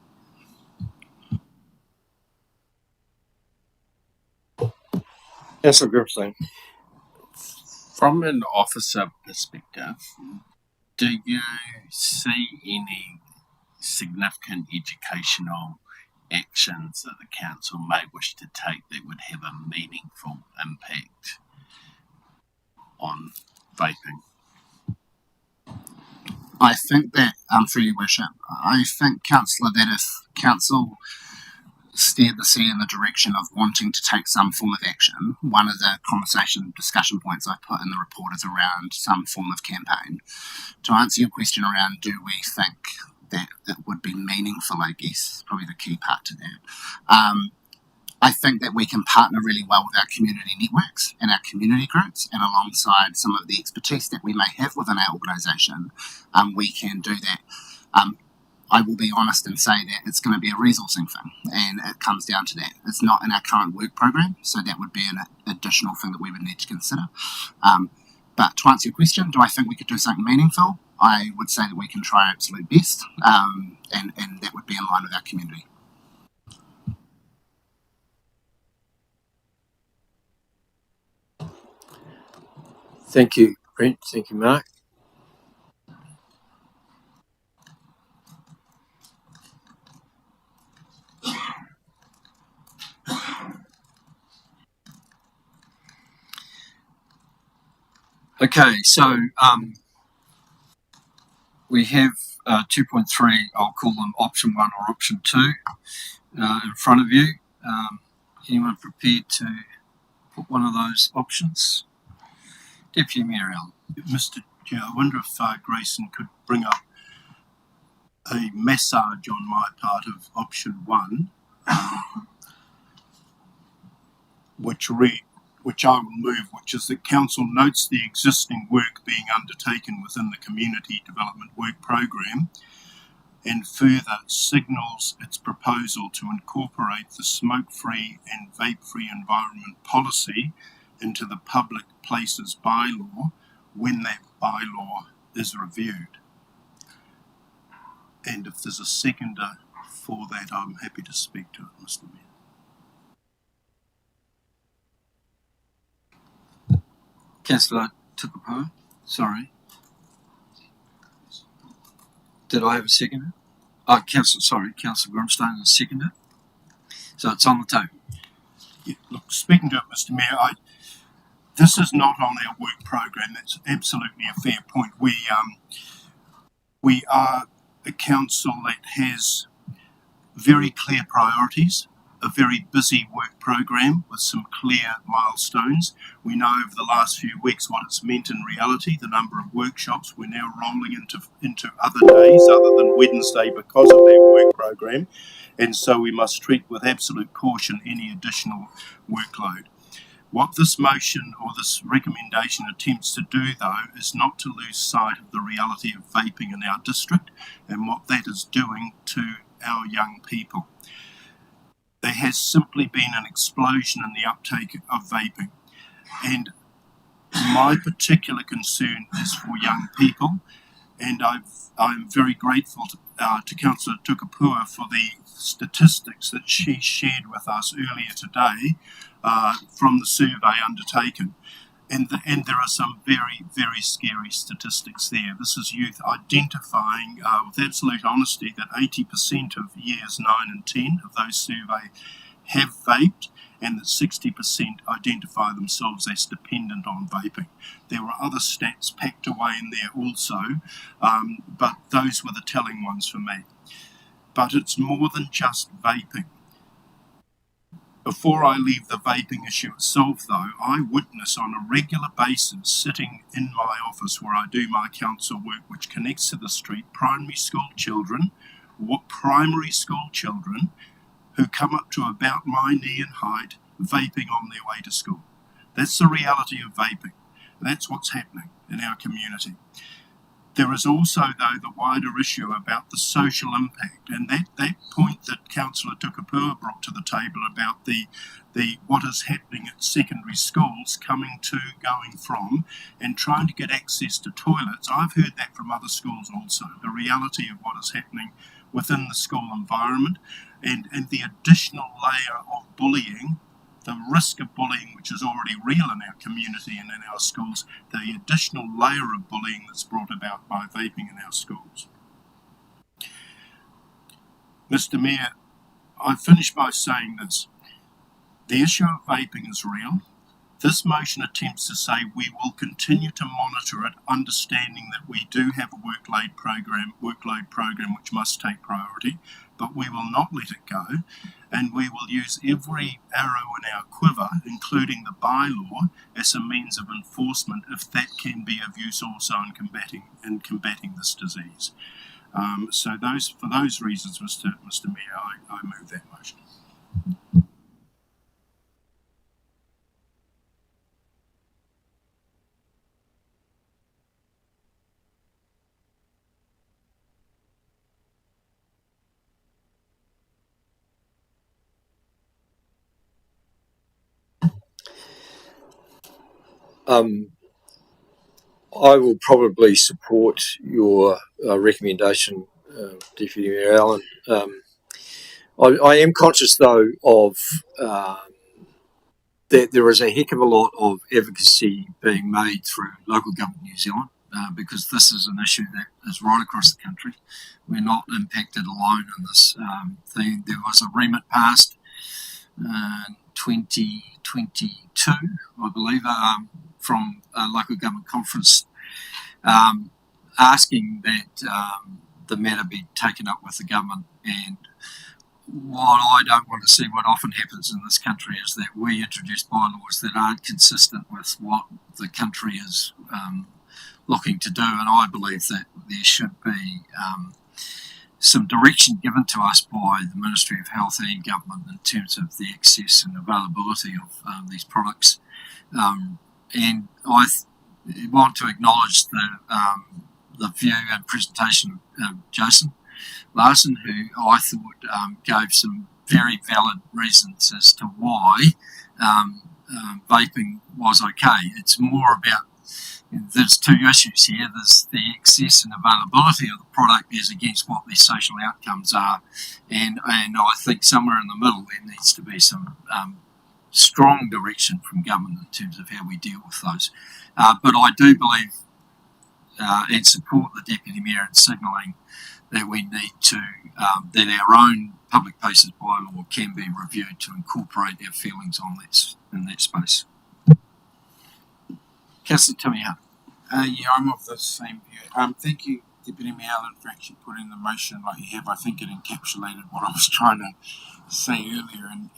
Councillor Grimstone. From an officer perspective, do you see any significant educational actions that the council may wish to take that would have a meaningful impact on vaping? I think that, through your worship, I think, Councillor, that if council steered the sea in the direction of wanting to take some form of action, one of the discussion points I put in the report is around some form of campaign. To answer your question around do we think that it would be meaningful, I guess, probably the key part to that. I think that we can partner really well with our community networks and our community groups, and alongside some of the expertise that we may have within our organisation, we can do that. I will be honest and say that it's going to be a resourcing thing, and it comes down to that. It's not in our current work program, so that would be an additional thing that we would need to consider. But to answer your question, do I think we could do something meaningful? I would say that we can try our absolute best, and that would be in line with our community. Thank you, Brent. Thank you, Mark. Okay, so we have 2.3, I'll call them option 1 or option 2 in front of you. Anyone prepared to put one of those options Deputy Mayor Allen. Mr. Chair, I wonder if Grayson could bring up a massage on my part of option 1, which I will move, which is that Council notes the existing work being undertaken within the Community Development Work Programme and further signals its proposal to incorporate the smoke-free and vape-free environment policy into the public places bylaw when that bylaw is reviewed. And if there's a seconder for that, I'm happy to speak to it, Mr. Mayor. Councillor Tukapua, sorry. Did I have a seconder? Councillor Grimstone, a seconder. So it's on the table. Yeah, look, speaking to it, Mr. Mayor, this is not on our work program. That's absolutely a fair point. We are a council that has very clear priorities, a very busy work program with some clear milestones. We know over the last few weeks what it's meant in reality, the number of workshops. We're now rolling into other days other than Wednesday because of that work program, and so we must treat with absolute caution any additional workload. What this motion or this recommendation attempts to do, though, is not to lose sight of the reality of vaping in our district and what that is doing to our young people. There has simply been an explosion in the uptake of vaping, and my particular concern is for young people, and I'm very grateful to Councillor Tukapua for the statistics that she shared with us earlier today from the survey undertaken. And there are some very, very scary statistics there. This is youth identifying with absolute honesty that 80% of years 9 and 10 of those surveyed have vaped, and that 60% identify themselves as dependent on vaping. There were other stats packed away in there also, but those were the telling ones for me. But it's more than just vaping. Before I leave the vaping issue itself, though, I witness on a regular basis, sitting in my office where I do my council work, which connects to the street, primary school children who come up to about my knee in height, vaping on their way to school. That's the reality of vaping. That's what's happening in our community. There is also, though, the wider issue about the social impact, and that point that Councillor Tukapua brought to the table about the what is happening at secondary schools, coming to, going from, and trying to get access to toilets. I've heard that from other schools also, the reality of what is happening within the school environment, and the additional layer of bullying, the risk of bullying, which is already real in our community and in our schools, the additional layer of bullying that's brought about by vaping in our schools. Mr. Mayor, I finish by saying this. The issue of vaping is real. This motion attempts to say we will continue to monitor it, understanding that we do have a workload program which must take priority, but we will not let it go, and we will use every arrow in our quiver, including the bylaw, as a means of enforcement if that can be of use also in combating this disease. So for those reasons, Mr. Mayor, I move that motion. I will probably support your recommendation, Deputy Mayor Allen. I am conscious, though, of that there is a heck of a lot of advocacy being made through local government New Zealand, because this is an issue that is right across the country. We're not impacted alone in this thing. There was a remit passed in 2022, I believe, from a local government conference, asking that the matter be taken up with the government, and what I don't want to see, what often happens in this country, is that we introduce bylaws that aren't consistent with what the country is looking to do, and I believe that there should be some direction given to us by the Ministry of Health and Government in terms of the access and availability of these products. And I want to acknowledge the view and presentation of Jason Larson, who I thought gave some very valid reasons as to why vaping was okay. It's more about, there's two issues here. There's the access and availability of the product as against what their social outcomes are, and I think somewhere in the middle there needs to be some strong direction from government in terms of how we deal with those. But I do believe and support the Deputy Mayor in signalling that we need to, that our own public places bylaw can be reviewed to incorporate our feelings on that in that space. Councillor Tamiha. Yeah, I'm of the same view. Thank you, Deputy Mayor Allen, for actually putting the motion like you have. I think it encapsulated what I was trying to say earlier, and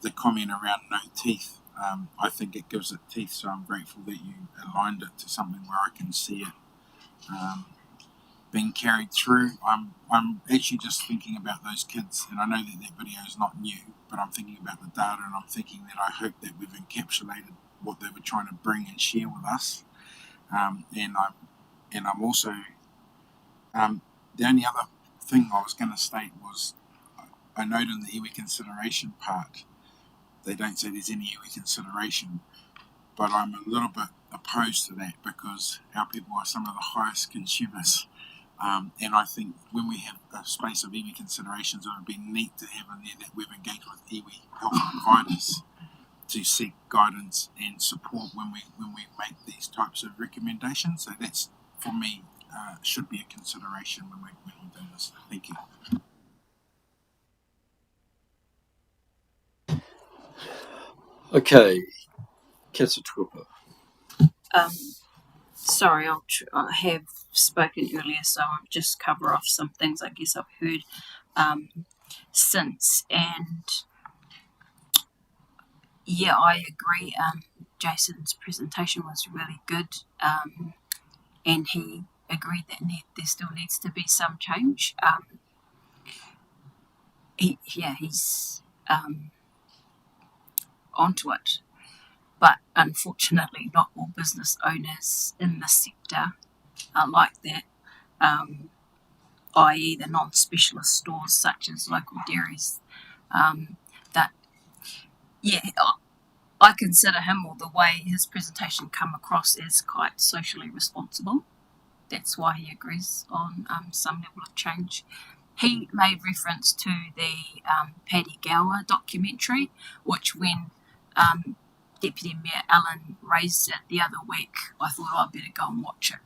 the comment around no teeth. I think it gives it teeth, so I'm grateful that you aligned it to something where I can see it being carried through. I'm actually just thinking about those kids, and I know that video is not new, but I'm thinking about the data, and I'm thinking that I hope that we've encapsulated what they were trying to bring and share with us. And I'm also the only other thing I was going to state was I note in the iwi consideration part they don't say there's any iwi consideration, but I'm a little bit opposed to that because our people are some of the highest consumers, and I think when we have a space of iwi considerations, it would be neat to have in there that we've engaged with iwi health providers to seek guidance and support when we make these types of recommendations. So that's, for me, should be a consideration when we do this. Thank you. Okay, Councillor Tuapa. Sorry, I have spoken earlier, so I'll just cover off some things I guess I've heard since. And yeah, I agree. Jason's presentation was really good, and he agreed that there still needs to be some change. He's onto it, but unfortunately, not all business owners in the sector are like that. I.e., the non-specialist stores such as local dairies. I consider him, or the way his presentation come across, as quite socially responsible. That's why he agrees on some level of change. He made reference to the Paddy Gower documentary, which when Deputy Mayor Allen raised it the other week, I thought I'd better go and watch it,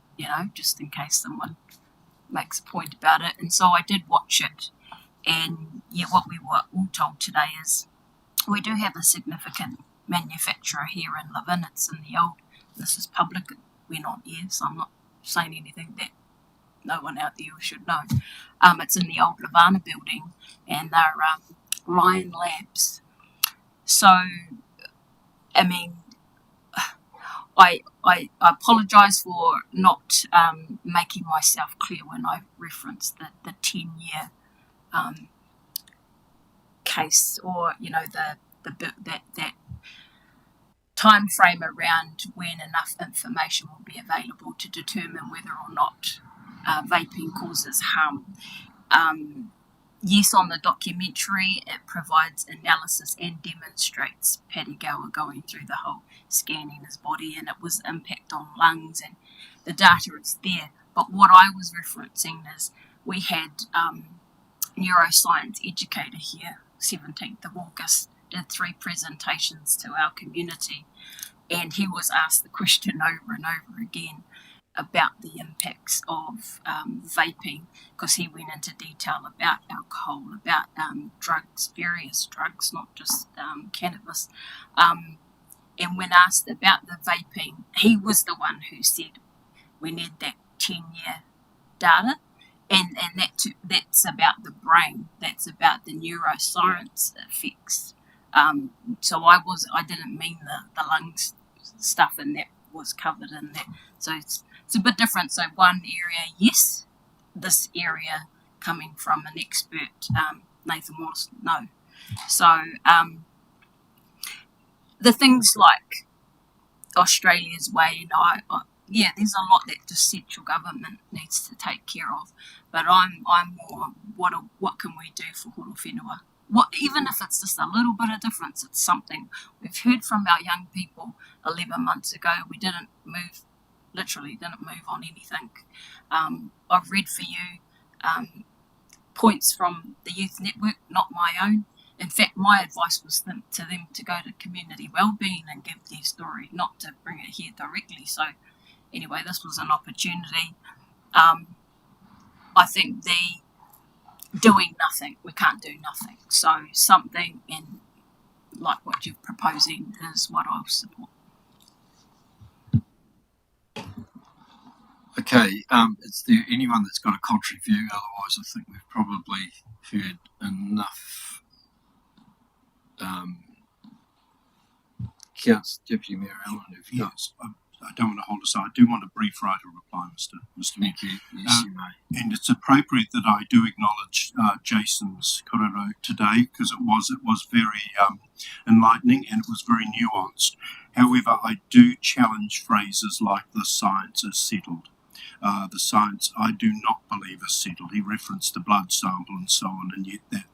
just in case someone makes a point about it. And so I did watch it. And what we were all told today is we do have a significant manufacturer here in Levin. It's in the old, this is public, we're not here, so I'm not saying anything that no one out there should know. It's in the old Levana building, and they're Lion Labs. So, I mean, I apologise for not making myself clear when I referenced the 10-year case, or that time frame around when enough information will be available to determine whether or not vaping causes harm. Yes, on the documentary, it provides analysis and demonstrates Paddy Gower going through the whole scanning his body, and it was impact on lungs, and the data is there. But what I was referencing is we had neuroscience educator here, 17th of August, did 3 presentations to our community, and he was asked the question over and over again about the impacts of vaping, because he went into detail about alcohol, about drugs, various drugs, not just cannabis. And when asked about the vaping, he was the one who said we need that 10-year data, that's about the brain. That's about the neuroscience effects. So I didn't mean the lungs stuff, and that was covered in that. So it's a bit different. So one area, yes, this area coming from an expert, Nathan Wallace, no. So the things like Australia's way, and yeah, there's a lot that the central government needs to take care of. But I'm more, what can we do for Horowhenua? Even if it's just a little bit of difference, it's something we've heard from our young people 11 months ago. We literally didn't move on anything. I've read for you points from the youth network, not my own. In fact, my advice was to them to go to community wellbeing and give their story, not to bring it here directly. So anyway, this was an opportunity. I think the doing nothing, we can't do nothing. So something in like what you're proposing is what I'll support. Okay, is there anyone that's got a contrary view? Otherwise, I think we've probably heard enough. Council Deputy Mayor Allen, if you Yes, I don't want to hold us. I do want a brief right of reply, Mr. Mayor. Thank you. Yes, you may. And it's appropriate that I do acknowledge Jason's korero today, because it was very enlightening and it was very nuanced. However, I do challenge phrases like the science is settled. The science, I do not believe, is settled. He referenced the blood sample and so on, and yet there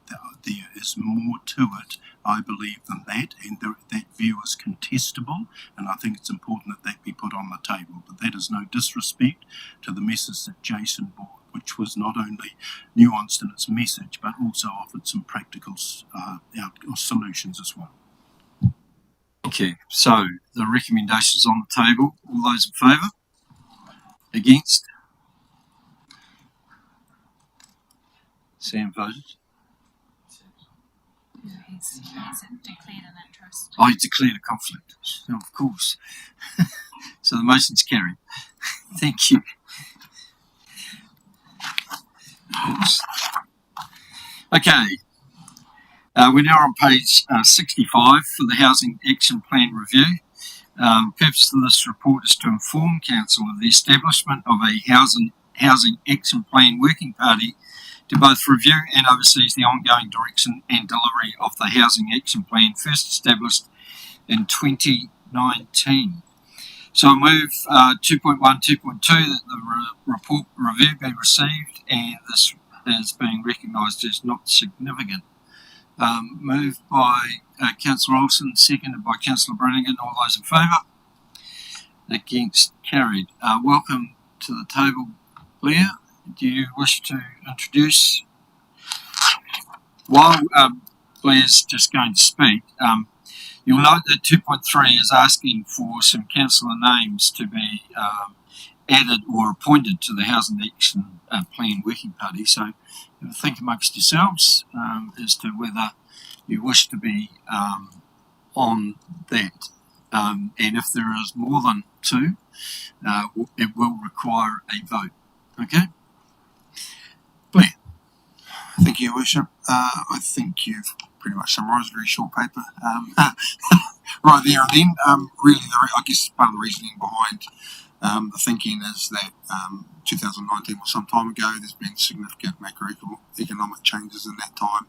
is more to it, I believe, than that, and that view is contestable, and I think it's important that be put on the table. But that is no disrespect to the message that Jason brought, which was not only nuanced in its message, but also offered some practical solutions as well. Thank you. So the recommendations on the table. All those in favour? Against? Sam voted. He's declared an interest. Oh, he declared a conflict. Oh, of course. So the motion's carried. Thank you. Okay. We're now on page 65 for the Housing Action Plan Review. Purpose of this report is to inform Council of the establishment of a housing action plan working party to both review and oversee the ongoing direction and delivery of the housing action plan first established in 2019. So I move 2.1, 2.2 that the report review be received, and this is being recognised as not significant. Moved by Councillor Olsen, seconded by Councillor Brannigan. All those in favour? Against? Carried. Welcome to the table, Leah. Do you wish to introduce? While Leah's just going to speak, you'll note that 2.3 is asking for some councillor names to be added or appointed to the Housing Action Plan Working Party. So think amongst yourselves as to whether you wish to be on that. And if there is more than two, it will require a vote. Okay? Blair. Thank you, Worship. I think you've pretty much summarised a very short paper right there and then. Really, I guess part of the reasoning behind the thinking is that 2019 was some time ago. There's been significant macroeconomic changes in that time.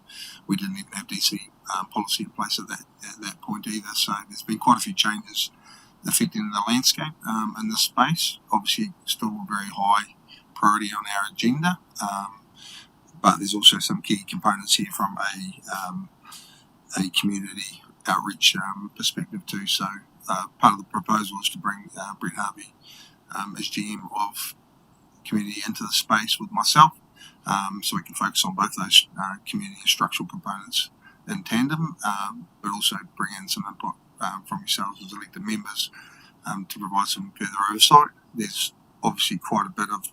We didn't even have DC policy in place at that point either. So there's been quite a few changes affecting the landscape in this space. Obviously, still a very high priority on our agenda, but there's also some key components here from a community outreach perspective too. So part of the proposal is to bring Brett Harvey as GM of community into the space with myself, so we can focus on both those community and structural components in tandem, but also bring in some input from yourselves as elected members to provide some further oversight. There's obviously quite a bit of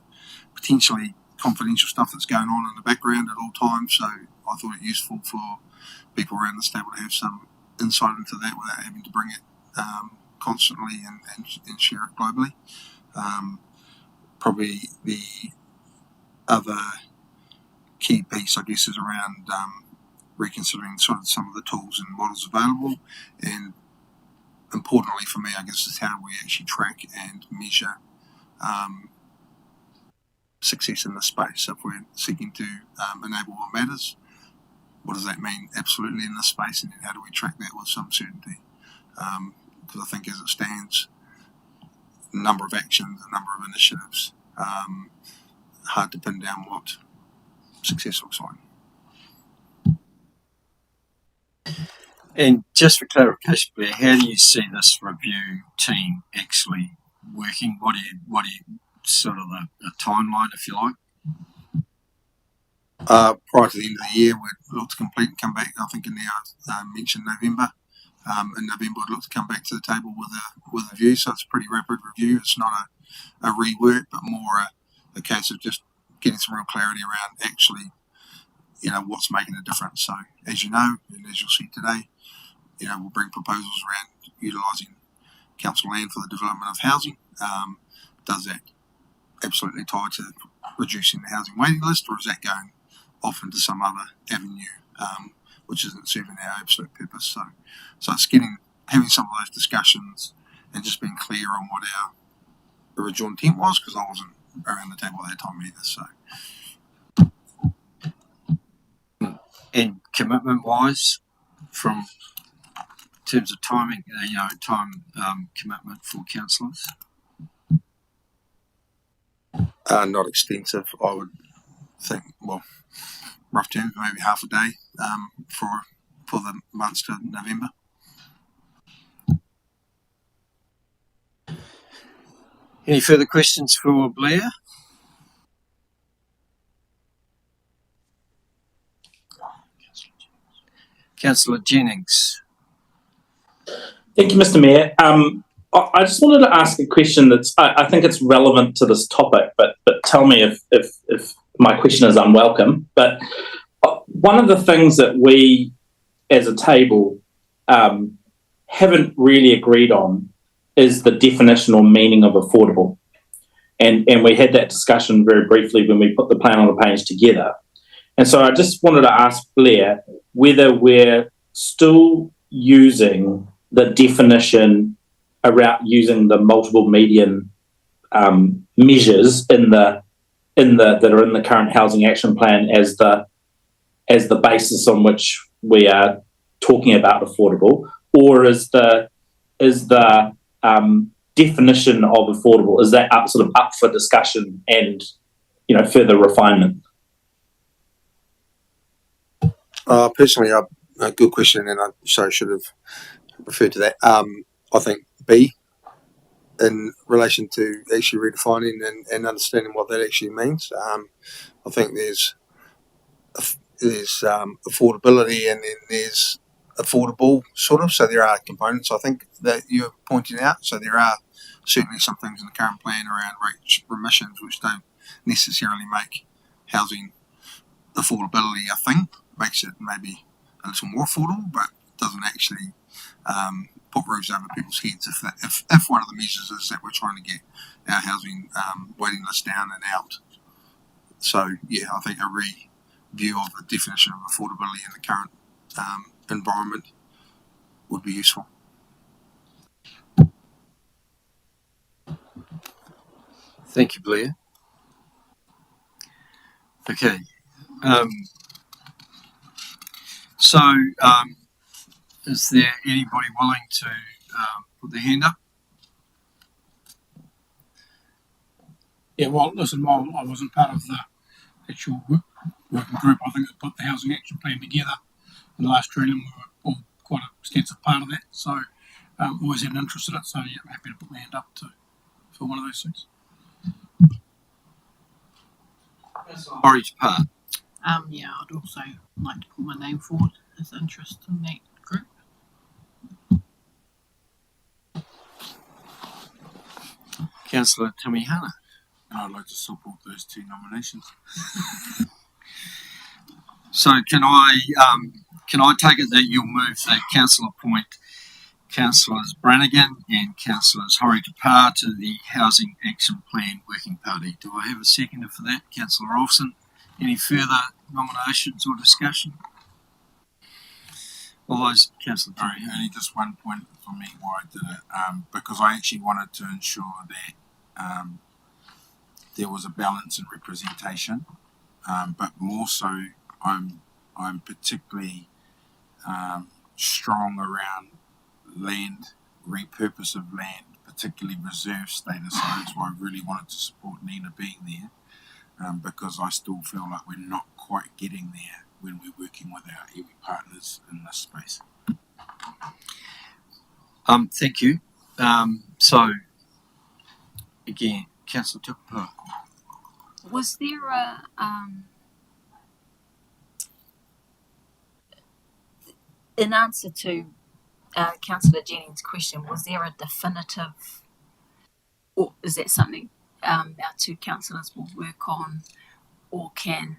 potentially confidential stuff that's going on in the background at all times, so I thought it useful for people around this table to have some insight into that without having to bring it constantly and share it globally. Probably the other key piece, I guess, is around reconsidering sort of some of the tools and models available, and importantly for me, I guess, is how do we actually track and measure success in this space. If we're seeking to enable what matters, what does that mean absolutely in this space, and then how do we track that with some certainty? Because I think as it stands, a number of actions, a number of initiatives, hard to pin down what success looks like. And just for clarification, Blair, how do you see this review team actually working? What do you sort of a timeline, if you like? Prior to the end of the year, we'd look to complete and come back. I think in there I mentioned November. In November, we'd look to come back to the table with a view. So it's a pretty rapid review. It's not a rework, but more a case of just getting some real clarity around actually, what's making a difference. So as you know, and as you'll see today, we'll bring proposals around utilising council land for the development of housing. Does that absolutely tie to reducing the housing waiting list, or is that going off into some other avenue which isn't serving our absolute purpose? So it's having some of those discussions and just being clear on what our original intent was, because I wasn't around the table at that time either. So, and commitment-wise, from in terms of timing, commitment for councillors? Not extensive, I would think. Well, rough terms, maybe half a day for the months to November. Any further questions for Blair? Councillor Jennings. Thank you, Mr. Mayor. I just wanted to ask a question that's I think it's relevant to this topic, but tell me if my question is unwelcome. But one of the things that we as a table haven't really agreed on is the definition or meaning of affordable. And we had that discussion very briefly when we put the plan on the page together. And so I just wanted to ask Blair whether we're still using the definition around using the multiple median measures that are in the current housing action plan as the basis on which we are talking about affordable, or is the definition of affordable, is that up for discussion and further refinement? Personally, a good question, and I should have referred to that. I think B, in relation to actually redefining and understanding what that actually means. I think there's affordability, and then there's affordable, sort of. So there are components, I think, that you're pointing out. So there are certainly some things in the current plan around rate remissions which don't necessarily make housing affordability a thing. Makes it maybe a little more affordable, but doesn't actually put roofs over people's heads if one of the measures is that we're trying to get our housing waiting list down and out. So yeah, I think a review of the definition of affordability in the current environment would be useful. Thank you, Blair. Okay. Is there anybody willing to put their hand up? Yeah, well, listen, while I wasn't part of the actual working group, I think that put the housing action plan together in the last training. We were all quite an extensive part of that, so always had an interest in it. So yeah, I'm happy to put my hand up for one of those things. Orange part. Yeah, I'd also like to put my name forward as interest in that group. Councillor Tamihana. I'd like to support those two nominations. So can I take it that you'll move that council appoint Councillors Brannigan and Councillors Horowhenua to the Housing Action Plan Working Party. Do I have a seconder for that? Councillor Olsen. Any further nominations or discussion? All those, Councillor Terry. Only just one point for me why I did it, because I actually wanted to ensure that there was a balance in representation, but more so, I'm particularly strong around land, repurpose of land, particularly reserve status. So that's why I really wanted to support Nina being there, because I still feel like we're not quite getting there when we're working with our iwi partners in this space. Thank you. So, again, Councillor Tukapua. Was there a in answer to Councillor Jennings' question, was there a definitive, or is that something our two councillors will work on, or can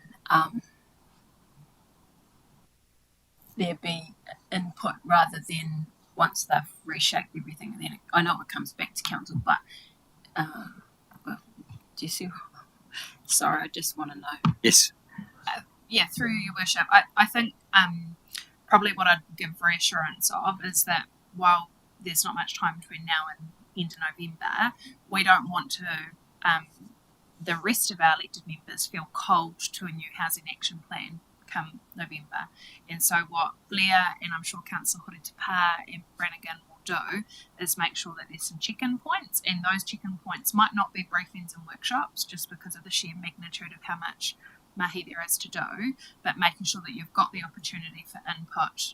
there be input rather than once they've reshaped everything, and then I know it comes back to council, but well, do you see? Sorry, I just want to know. Yes. Yeah, through your worship, I think probably what I'd give reassurance of is that while there's not much time between now and end of November, we don't want to the rest of our elected members feel cold to a new housing action plan come November. And so what Blair and I'm sure Councillor Horowhenua and Brannigan will do is make sure that there's some check-in points, and those check-in points might not be briefings and workshops just because of the sheer magnitude of how much mahi there is to do, but making sure that you've got the opportunity for input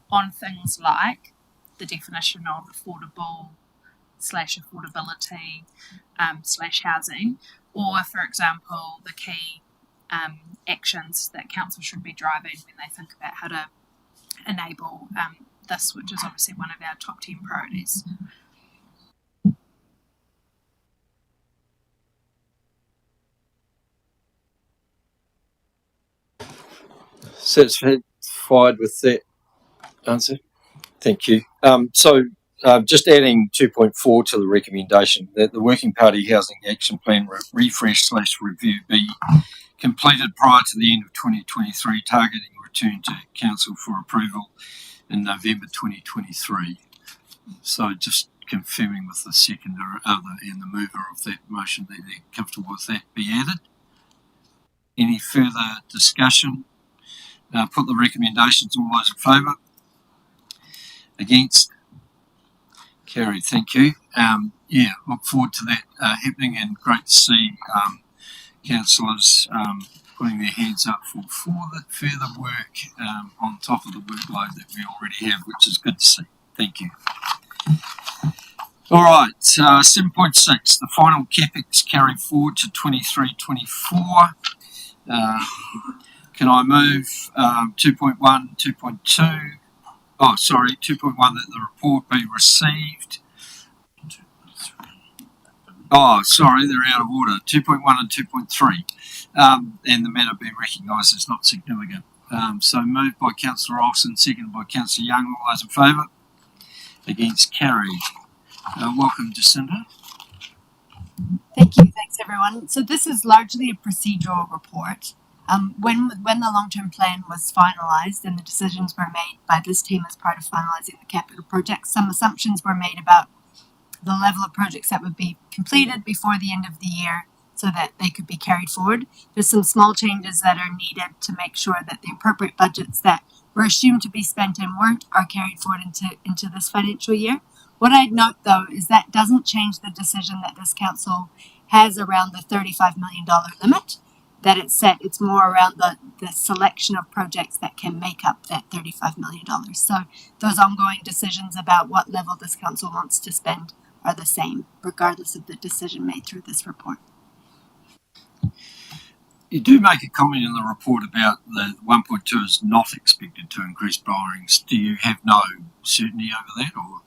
on things like the definition of affordable / affordability / housing, or for example the key actions that council should be driving when they think about how to enable this, which is obviously one of our top 10 priorities. Satisfied with that answer? Thank you. Just adding 2.4 to the recommendation that the Working Party Housing Action Plan refresh / review be completed prior to the end of 2023, targeting return to Council for approval in November 2023. So just confirming with the seconder and the mover of that motion that they're comfortable with that be added. Any further discussion? Put the recommendations. All those in favour? Against? Carried. Thank you. Look forward to that happening, and great to see councillors putting their hands up for the further work on top of the workload that we already have, which is good to see. Thank you. All right, 7.6, the final CapEx carry forward to 23-24. Can I move 2.1, 2.2? Oh, sorry, 2.1 that the report be received. Oh, sorry, they're out of order. 2.1 and 2.3, and the matter be recognised as not significant. So moved by Councillor Olsen, seconded by Councillor Young. All those in favour? Against? Carried. Welcome, Jacinda. Thank you. Thanks, everyone. So this is largely a procedural report. When the long-term plan was finalised and the decisions were made by this team as part of finalising the capital project, some assumptions were made about the level of projects that would be completed before the end of the year so that they could be carried forward. There's some small changes that are needed to make sure that the appropriate budgets that were assumed to be spent and weren't are carried forward into this financial year. What I'd note, though, is that doesn't change the decision that this council has around the $35 million limit that it's set. It's more around the selection of projects that can make up that $35 million. So those ongoing decisions about what level this council wants to spend are the same, regardless of the decision made through this report. You do make a comment in the report about the 1.2 is not expected to increase borrowings. Do you have no certainty over that, or?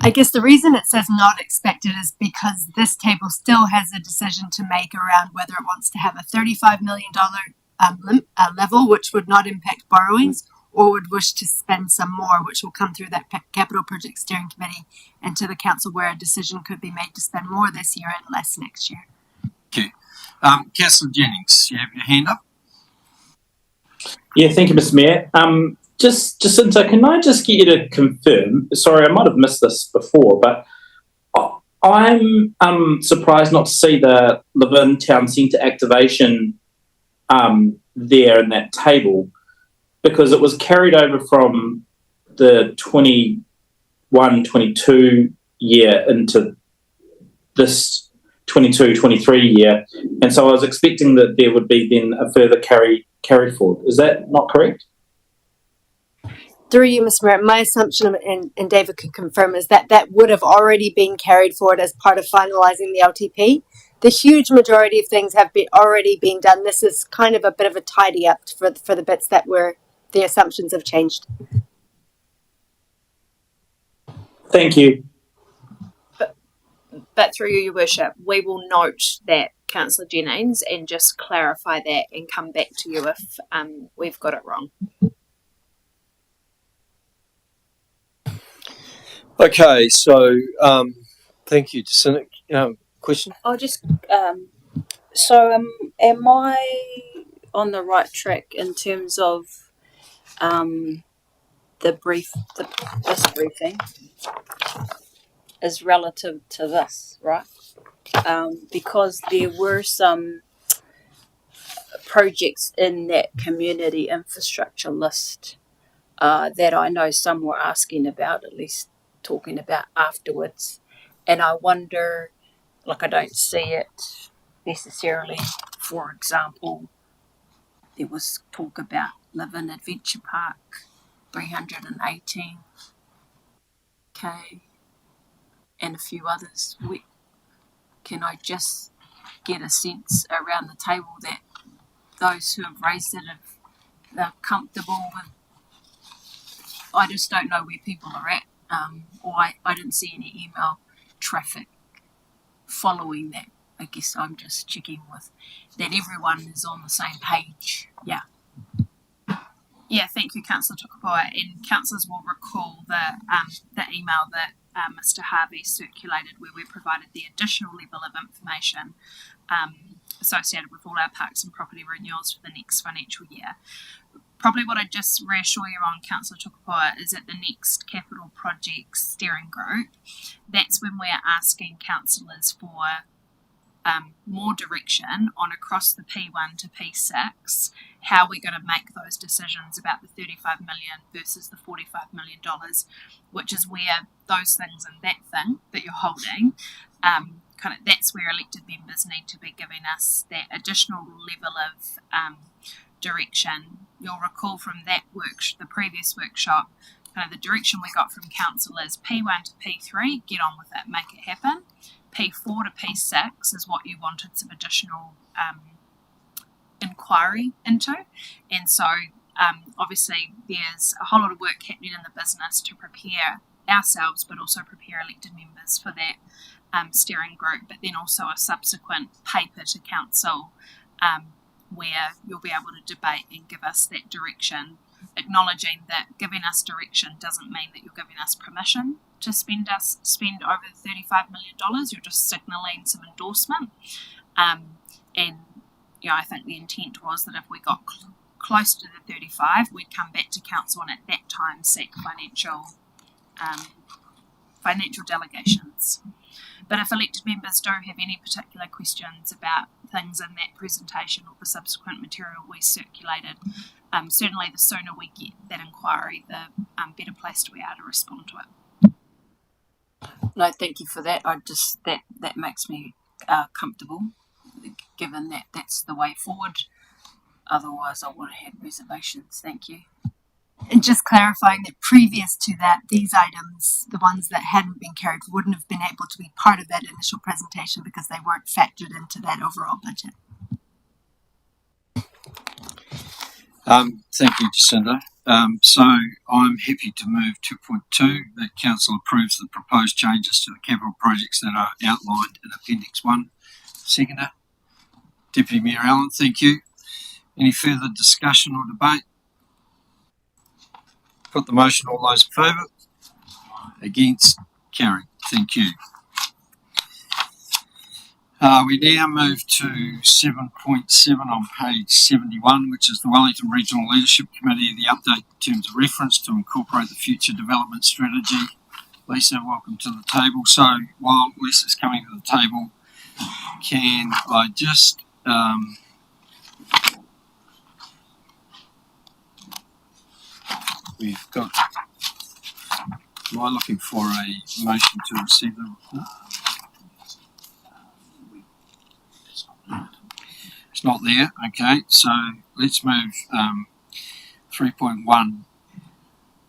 I guess the reason it says not expected is because this table still has a decision to make around whether it wants to have a $35 million level, which would not impact borrowings, or would wish to spend some more, which will come through that capital project steering committee and to the council, where a decision could be made to spend more this year and less next year. Thank you. Councillor Jennings, you have your hand up. Yeah, thank you, Mr. Mayor. Jacinta, can I just get you to confirm? Sorry, I might have missed this before, but I'm surprised not to see the Levin Town Centre activation there in that table, because it was carried over from the 21-22 year into this 22-23 year, and so I was expecting that there would be then a further carry forward. Is that not correct? Through you, Mr. Mayor, my assumption, and David can confirm, is that that would have already been carried forward as part of finalising the LTP. The huge majority of things have already been done. This is kind of a bit of a tidy up for the bits that the assumptions have changed. Thank you. But through you, Your Worship, we will note that, Councillor Jennings, and just clarify that and come back to you if we've got it wrong. Okay, so thank you, Jacinta. Question? I'll just so am I on the right track in terms of this briefing is relative to this, right? Because there were some projects in that community infrastructure list that I know some were asking about, at least talking about afterwards, and I wonder, like, I don't see it necessarily. For example, there was talk about Live-In Adventure Park, 318k, and a few others. Can I just get a sense around the table that those who have raised it they're comfortable with? I just don't know where people are at, or I didn't see any email traffic following that. I guess I'm just checking with that everyone is on the same page. Yeah. Yeah, thank you, Councillor Tukapoa. And councillors will recall the email that Mr. Harvey circulated, where we provided the additional level of information associated with all our parks and property renewals for the next financial year. Probably what I'd just reassure you on, Councillor Tukapoa, is that the next capital projects steering group, that's when we're asking councillors for more direction on across the P1 to P6, how we're going to make those decisions about the $35 million versus the $45 million, which is where those things and that thing that you're holding, that's where elected members need to be giving us that additional level of direction. You'll recall from that the previous workshop, the direction we got from council is P1 to P3, get on with it, make it happen. P4 to P6 is what you wanted some additional inquiry into, and so obviously there's a whole lot of work happening in the business to prepare ourselves, but also prepare elected members for that steering group, but then also a subsequent paper to council where you'll be able to debate and give us that direction, acknowledging that giving us direction doesn't mean that you're giving us permission to spend over $35 million. You're just signalling some endorsement. And I think the intent was that if we got close to the 35, we'd come back to council and at that time seek financial delegations. But if elected members don't have any particular questions about things in that presentation or the subsequent material we circulated, certainly the sooner we get that inquiry, the better placed we are to respond to it. No, thank you for that. That makes me comfortable, given that that's the way forward. Otherwise, I would have had reservations. Thank you. And just clarifying that previous to that, these items, the ones that hadn't been carried, wouldn't have been able to be part of that initial presentation because they weren't factored into that overall budget. Thank you, Jacinta. So I'm happy to move 2.2, that council approves the proposed changes to the capital projects that are outlined in Appendix 1. Seconder, Deputy Mayor Allen, thank you. Any further discussion or debate? Put the motion. All those in favour? Against? Carried. Thank you. We now move to 7.7 on page 71, which is the Wellington Regional Leadership Committee, the update in terms of reference to incorporate the future development strategy. Lisa, welcome to the table. So while Lisa's coming to the table, can I just we've got, am I looking for a motion to receive the report? It's not there. Okay, so let's move 3.1,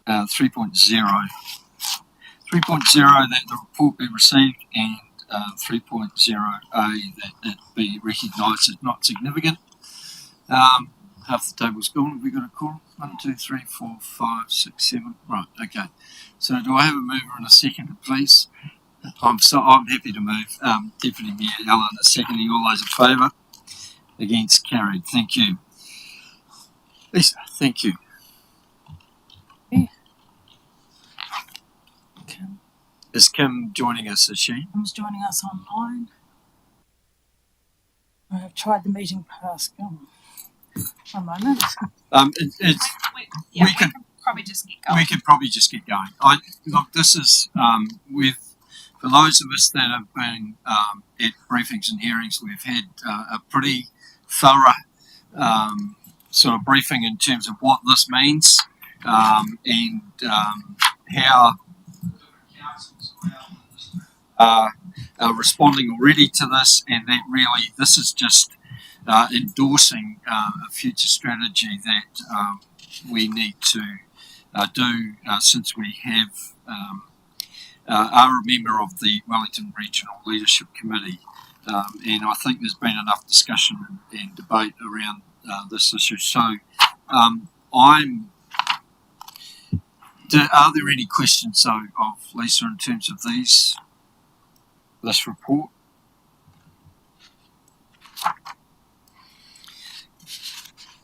3.0. 3.0 that the report be received, and 3.0a that it be recognised as not significant. Half the table's gone. Have we got a call? 1, 2, 3, 4, 5, 6, 7. Right. Okay. So do I have a mover and a seconder, please? I'm happy to move. Deputy Mayor Allen is seconding. All those in favour? Against? Carried. Thank you. Lisa, thank you. Is Kim joining us, is she? Kim's joining us online. I have tried the meeting pass. One moment. We could probably just get going. We could probably just get going. Look, this is for those of us that have been at briefings and hearings, we've had a pretty thorough sort of briefing in terms of what this means and how are responding already to this, and that really this is just endorsing a future strategy that we need to do since we have are a member of the Wellington Regional Leadership Committee, and I think there's been enough discussion and debate around this issue. So are there any questions of Lisa in terms of this report?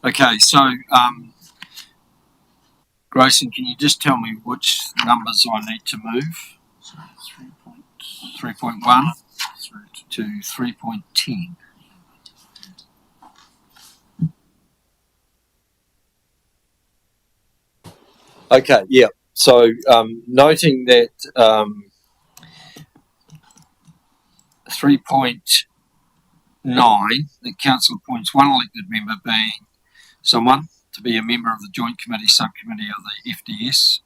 Okay, so Grayson, can you just tell me which numbers I need to move? 3.1 to 3.10. Okay, yeah. So noting that 3.9, the council appoints one elected member, being someone to be a member of the Joint Committee Subcommittee of the FDS,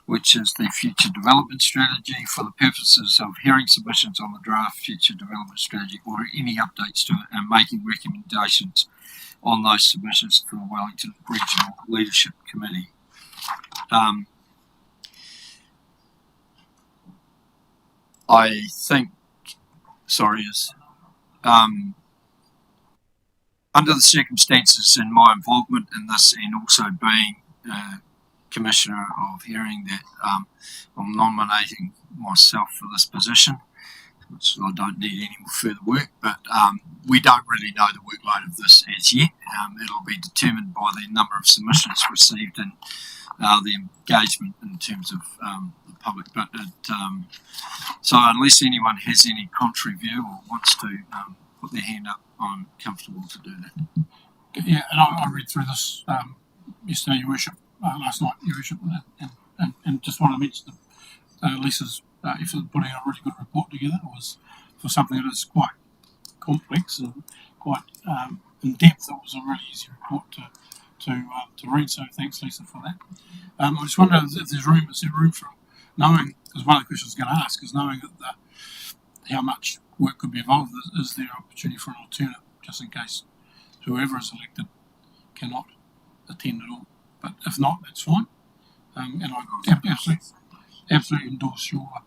which is the Future Development Strategy, for the purposes of hearing submissions on the draft Future Development Strategy or any updates to it, and making recommendations on those submissions for the Wellington Regional Leadership Committee. I think, under the circumstances and my involvement in this, and also being Commissioner of Hearing, that I'm nominating myself for this position, which I don't need any more further work, but we don't really know the workload of this as yet. It'll be determined by the number of submissions received and the engagement in terms of the public. But so unless anyone has any contrary view or wants to put their hand up, I'm comfortable to do that. Yeah, and I read through this yesterday, Your Worship, last night, Your Worship, and just want to mention that Lisa's effort in putting a really good report together was for something that is quite complex and quite in depth. It was a really easy report to read, so thanks, Lisa, for that. I just wonder if there's room for knowing, because one of the questions I was going to ask is knowing that how much work could be involved. Is there opportunity for an alternate, just in case whoever is elected cannot attend at all? But if not, that's fine. And I absolutely endorse your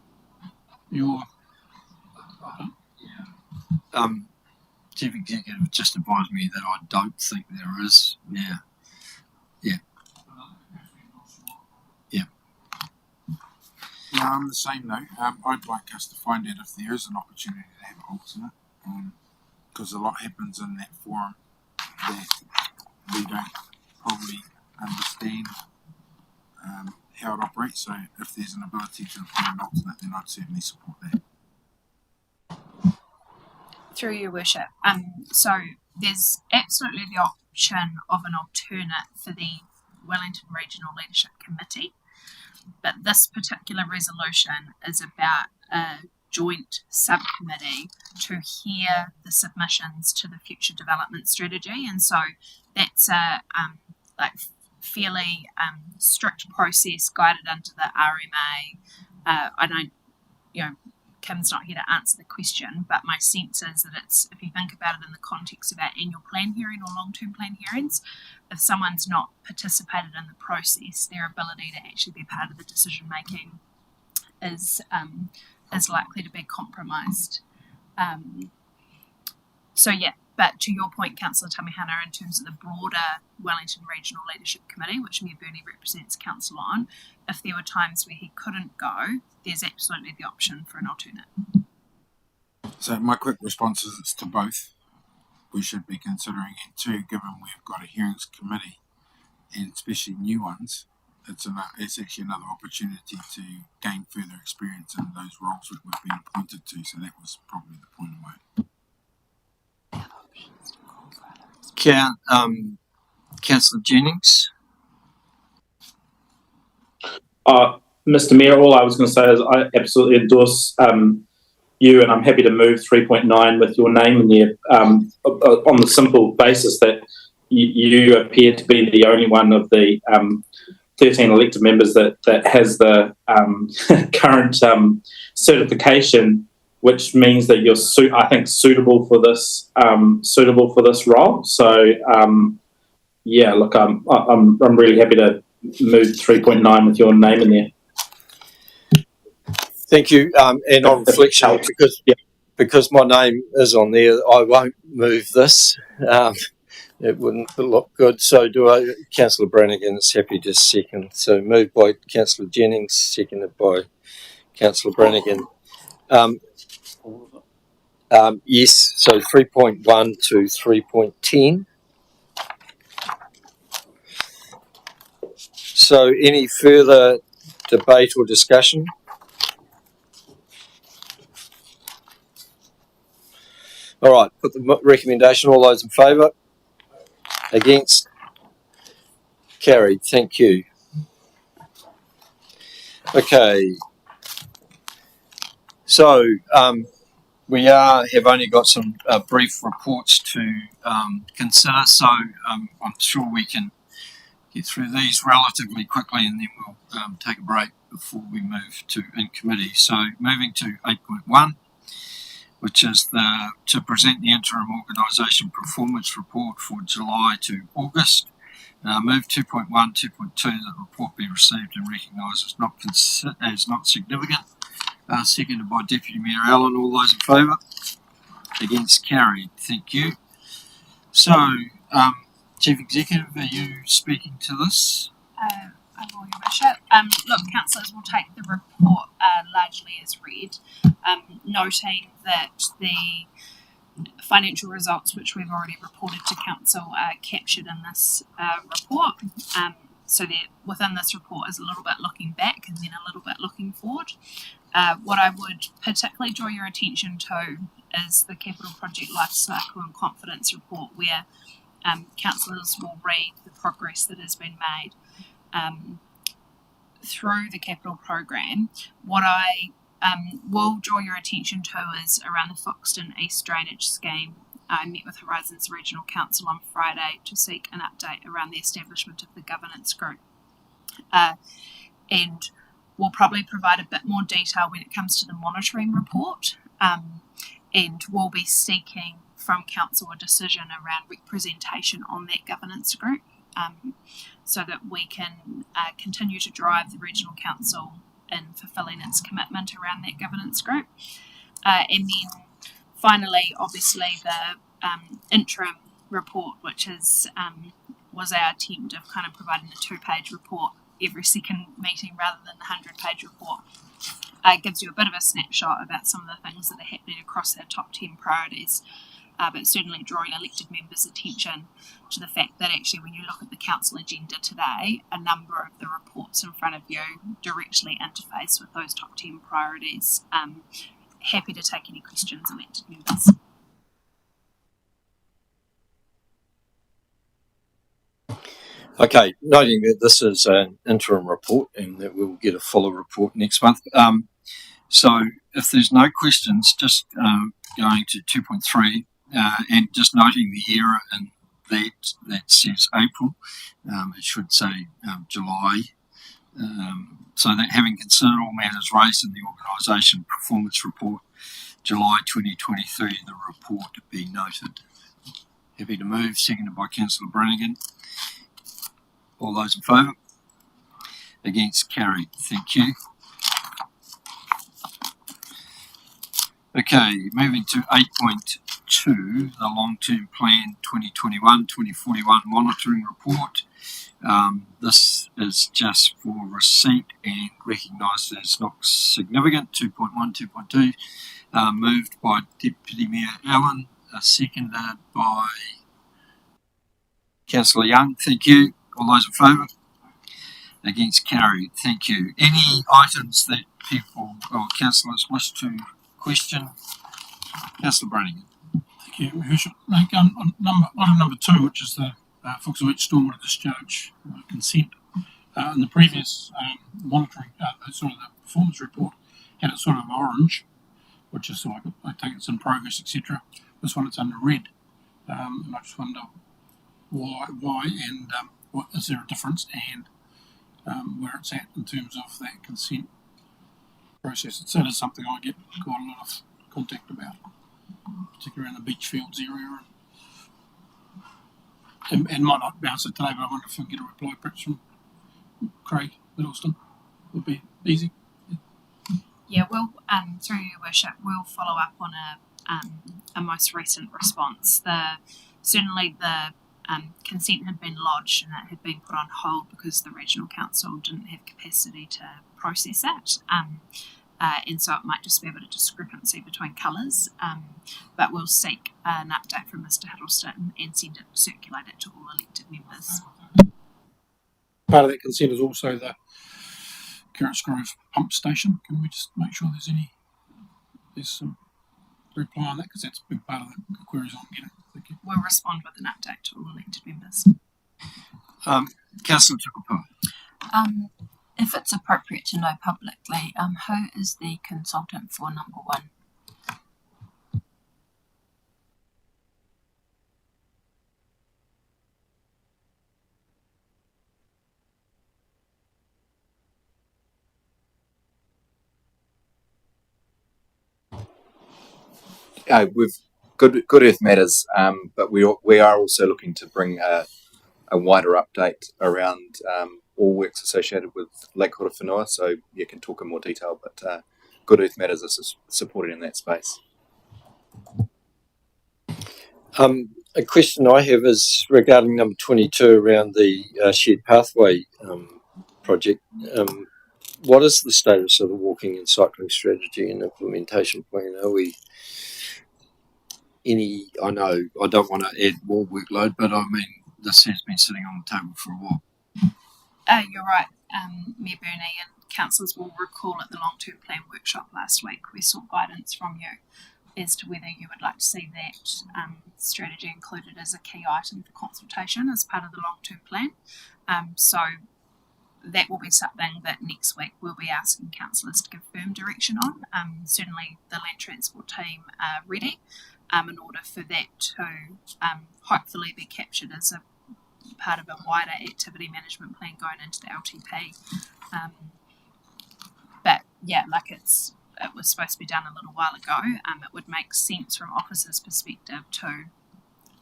Chief Executive just advised me that I don't think there is. Yeah. Yeah, on the same note, I'd like us to find out if there is an opportunity to have an alternate, because a lot happens in that forum that we don't probably understand how it operates. So if there's an ability to appoint an alternate, then I'd certainly support that. Through your worship. So there's absolutely the option of an alternate for the Wellington Regional Leadership Committee, but this particular resolution is about a joint subcommittee to hear the submissions to the future development strategy, and so that's a fairly strict process guided under the RMA. I don't, Kim's not here to answer the question, but my sense is that it's, if you think about it in the context of our annual plan hearing or long-term plan hearings, if someone's not participated in the process, their ability to actually be part of the decision making is likely to be compromised. But to your point, Councillor Tamihana, in terms of the broader Wellington Regional Leadership Committee, which Mayor Burney represents council on, if there were times where he couldn't go, there's absolutely the option for an alternate. So my quick response is it's to both. We should be considering it too, given we've got a hearings committee, and especially new ones. It's actually another opportunity to gain further experience in those roles that we've been appointed to. So that was probably the point of my. Councillor Jennings. Mr. Mayor, all I was going to say is I absolutely endorse you, and I'm happy to move 3.9 with your name in there on the simple basis that you appear to be the only one of the 13 elected members that has the current certification, which means that you're suitable for this role. So look, I'm really happy to move 3.9 with your name in there. Thank you. And on reflection, because my name is on there, I won't move this. It wouldn't look good. So Councillor Brannigan is happy to second. So moved by Councillor Jennings, seconded by Councillor Brannigan. Yes, so 3.1 to 3.10. So any further debate or discussion? All right, put the recommendation. All those in favour? Against? Carried. Thank you. Okay. So we have only got some brief reports to consider. So I'm sure we can get through these relatively quickly, and then we'll take a break before we move to in committee. So moving to 8.1. Which is to present the interim organisation performance report for July to August. Move 2.1, 2.2, that the report be received and recognised as not significant. Seconded by Deputy Mayor Allen. All those in favour? Against? Carried. Thank you. So, Chief Executive, are you speaking to this? I will, Your Worship. Look, councillors will take the report largely as read, noting that the financial results which we've already reported to council are captured in this report. So that within this report is a little bit looking back and then a little bit looking forward. What I would particularly draw your attention to is the capital project lifecycle and confidence report, where councillors will read the progress that has been made through the capital program. What I will draw your attention to is around the Foxton East Drainage Scheme. I met with Horizons Regional Council on Friday to seek an update around the establishment of the governance group. And we'll probably provide a bit more detail when it comes to the monitoring report. And we'll be seeking from council a decision around representation on that governance group, so that we can continue to drive the regional council in fulfilling its commitment around that governance group. And then finally, obviously, the interim report, which is was our attempt of kind of providing a 2-page report every second meeting rather than the 100-page report. Gives you a bit of a snapshot about some of the things that are happening across our top 10 priorities. but certainly drawing elected members' attention to the fact that actually when you look at the council agenda today, a number of the reports in front of you directly interface with those top 10 priorities. Happy to take any questions, elected members. Okay, noting that this is an interim report and that we'll get a fuller report next month. So if there's no questions, just going to 2.3 and just noting the error in that says April, it should say July. So that having considered all matters raised in the organisation performance report, July 2023, the report be noted. Happy to move, seconded by Councillor Brannigan. All those in favour? Against? Carried. Thank you. Okay, moving to 8.2, the Long-Term Plan 2021-2041 Monitoring Report. This is just for receipt and recognised as not significant, 2.1, 2.2. Moved by Deputy Mayor Allen, seconded by Councillor Young. Thank you. All those in favour? Against? Carried. Thank you. Any items that people or councillors wish to question? Councillor Brannigan. Thank you, Your Worship. Like, on item number 2, which is the Foxville stormwater discharge consent, in the previous monitoring, the performance report had it sort of orange, which is like I take it's in progress, etc. This one it's under red, and I just wonder why, and what is there a difference, and where it's at in terms of that consent process. It's certainly something I get quite a lot of contact about, particularly around the Beachfields area, and might not bounce it today, but I wonder if I can get a reply perhaps from Craig Middleston. Would be easy. Yeah, we'll, through Your Worship, we'll follow up on a most recent response. Certainly the consent had been lodged and it had been put on hold because the regional council didn't have capacity to process it. And so it might just be a bit of discrepancy between colours, but we'll seek an update from Mr Hiddleston and circulate it to all elected members. Part of that consent is also the Carrots Grove pump station. Can we just make sure there's some reply on that, because that's a big part of the queries I'm getting. Thank you. We'll respond with an update to all elected members. Councillor Tukupa. If it's appropriate to know publicly, who is the consultant for number 1? We've Good Earth Matters, but we are also looking to bring a wider update around all works associated with Lake Horowhenua, so you can talk in more detail, but Good Earth Matters is supported in that space. A question I have is regarding number 22 around the shared pathway project. What is the status of the walking and cycling strategy and implementation plan? Are we I know I don't want to add more workload, but I mean, this has been sitting on the table for a while. You're right, Mayor Burney, and councillors will recall at the long-term plan workshop last week, we sought guidance from you as to whether you would like to see that strategy included as a key item for consultation as part of the long-term plan. So that will be something that next week we'll be asking councillors to give firm direction on. Certainly the land transport team are ready in order for that to hopefully be captured as a part of a wider activity management plan going into the LTP. But yeah, like it was supposed to be done a little while ago. It would make sense from officers' perspective to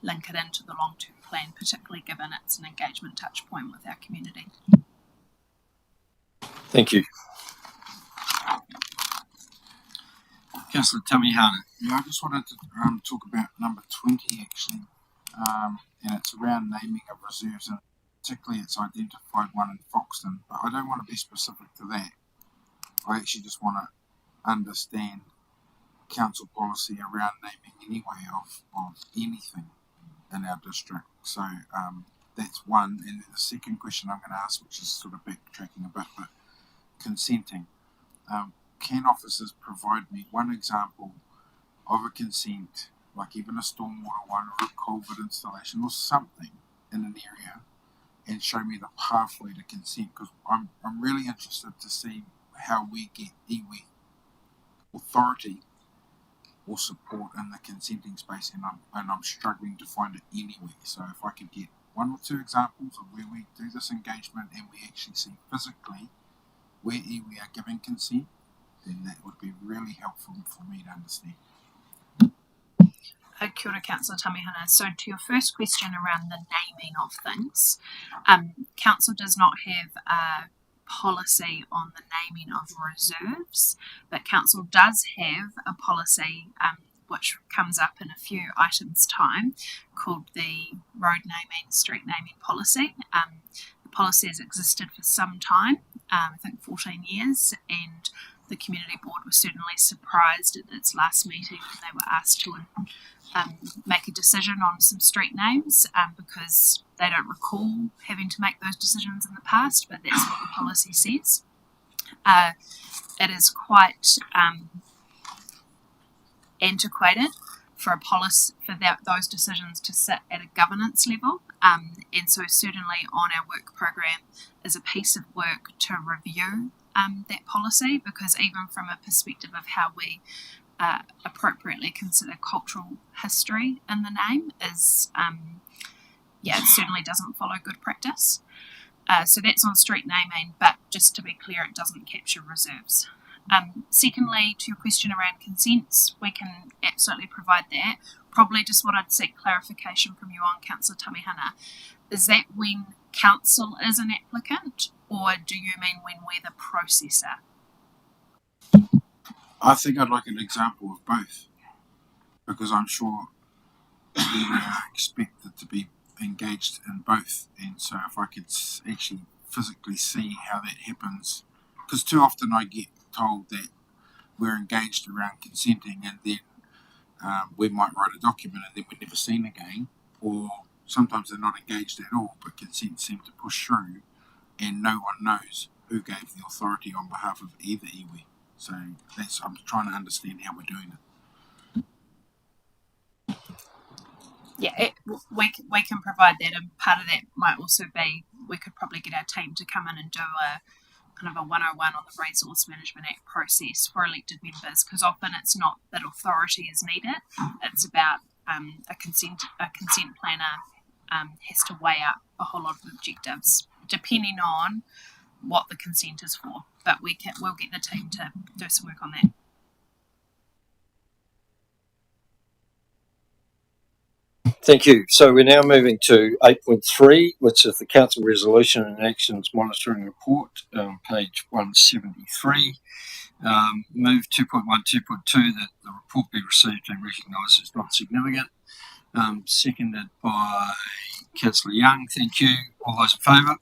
link it into the long-term plan, particularly given it's an engagement touch point with our community. Thank you. Councillor Tamihana. Yeah, I just wanted to talk about number 20 actually, and it's around naming of reserves, and particularly it's identified one in Foxton, but I don't want to be specific to that. I actually just want to understand council policy around naming anyway of anything in our district. So that's one. And then the second question I'm going to ask, which is sort of backtracking a bit, but consenting. Can officers provide me one example of a consent, like even a stormwater one or a culvert installation or something in an area, and show me the pathway to consent? Because I'm really interested to see how we get iwi authority or support in the consenting space, and I'm struggling to find it anywhere. So if I could get one or two examples of where we do this engagement and we actually see physically where iwi are giving consent, then that would be really helpful for me to understand. Kia ora, Councillor Tamihana. So to your first question around the naming of things, Council does not have a policy on the naming of reserves, but Council does have a policy which comes up in a few items' time, called the road naming, street naming policy. The policy has existed for some time, I think 14 years, and the community board was certainly surprised at its last meeting when they were asked to make a decision on some street names, because they don't recall having to make those decisions in the past, but that's what the policy says. It is quite antiquated for a policy for those decisions to sit at a governance level, and so certainly on our work program is a piece of work to review that policy, because even from a perspective of how we appropriately consider cultural history in the name is, it certainly doesn't follow good practice. So that's on street naming, but just to be clear, it doesn't capture reserves. Secondly, to your question around consents, we can absolutely provide that. Probably just what I'd seek clarification from you on, Councillor Tamihana, is that when council is an applicant, or do you mean when we're the processor? I think I'd like an example of both, because I'm sure we are expected to be engaged in both, and so if I could actually physically see how that happens, because too often I get told that we're engaged around consenting, and then we might write a document and then we're never seen again, or sometimes they're not engaged at all, but consent seems to push through and no one knows who gave the authority on behalf of either iwi. So I'm trying to understand how we're doing it. Yeah, we can provide that, and part of that might also be we could probably get our team to come in and do a kind of a 101 on the Resource Management Act process for elected members, because often it's not that authority is needed, it's about a consent planner has to weigh up a whole lot of objectives depending on what the consent is for, but we'll get the team to do some work on that. Thank you. So we're now moving to 8.3, which is the Council Resolution and Actions Monitoring Report, page 173. Move 2.1, 2.2 that the report be received and recognised as not significant. Seconded by Councillor Young. Thank you. All those in favour?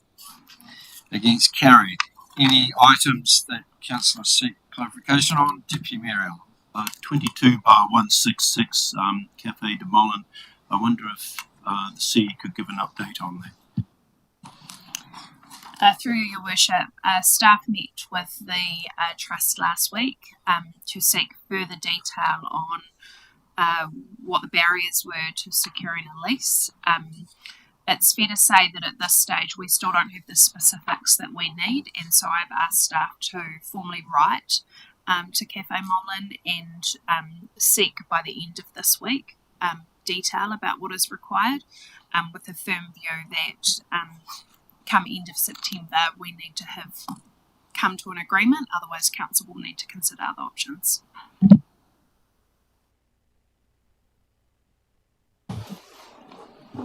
Against? Carried. Any items that councillors seek clarification on? Deputy Mayor Allen. 22/166 Cafe de Molin. I wonder if the CEO could give an update on that. Through your worship, staff met with the trust last week to seek further detail on what the barriers were to securing a lease. It's fair to say that at this stage we still don't have the specifics that we need, and so I've asked staff to formally write to Cafe Molin and seek by the end of this week detail about what is required, with a firm view that come end of September we need to have come to an agreement, otherwise council will need to consider other options.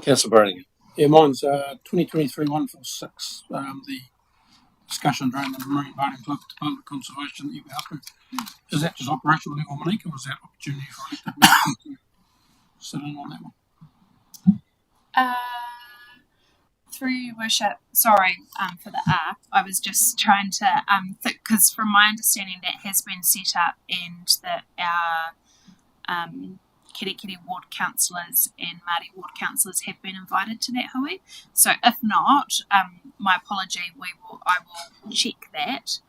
Councillor Brannigan. Yeah, mine's 2023-146. The discussion around the Marine Boating Club Department Conservation that you were after. Is that just operational level, Monique, or is that opportunity for elected members to sit in on that one? Through your worship, sorry for the I was just trying to because from my understanding that has been set up, and that our Kirikiri ward councillors and Māori ward councillors have been invited to that hui. So if not, my apology, I will check that.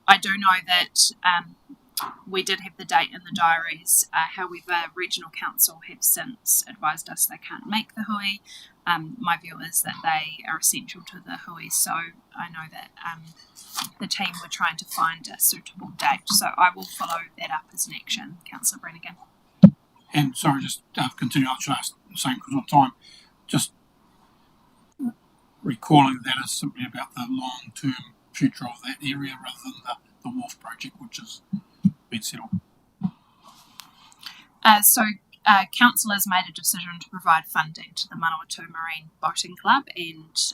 I do know that we did have the date in the diaries. However, Regional Council have since advised us they can't make the hui. My view is that they are essential to the hui, so I know that the team were trying to find a suitable date. So I will follow that up as an action, Councillor Brannigan. And sorry, just continue. I should ask the same because of time. Just recalling that is simply about the long-term future of that area rather than the wharf project, which has been settled. Council has made a decision to provide funding to the Manawatu Marine Boating Club, and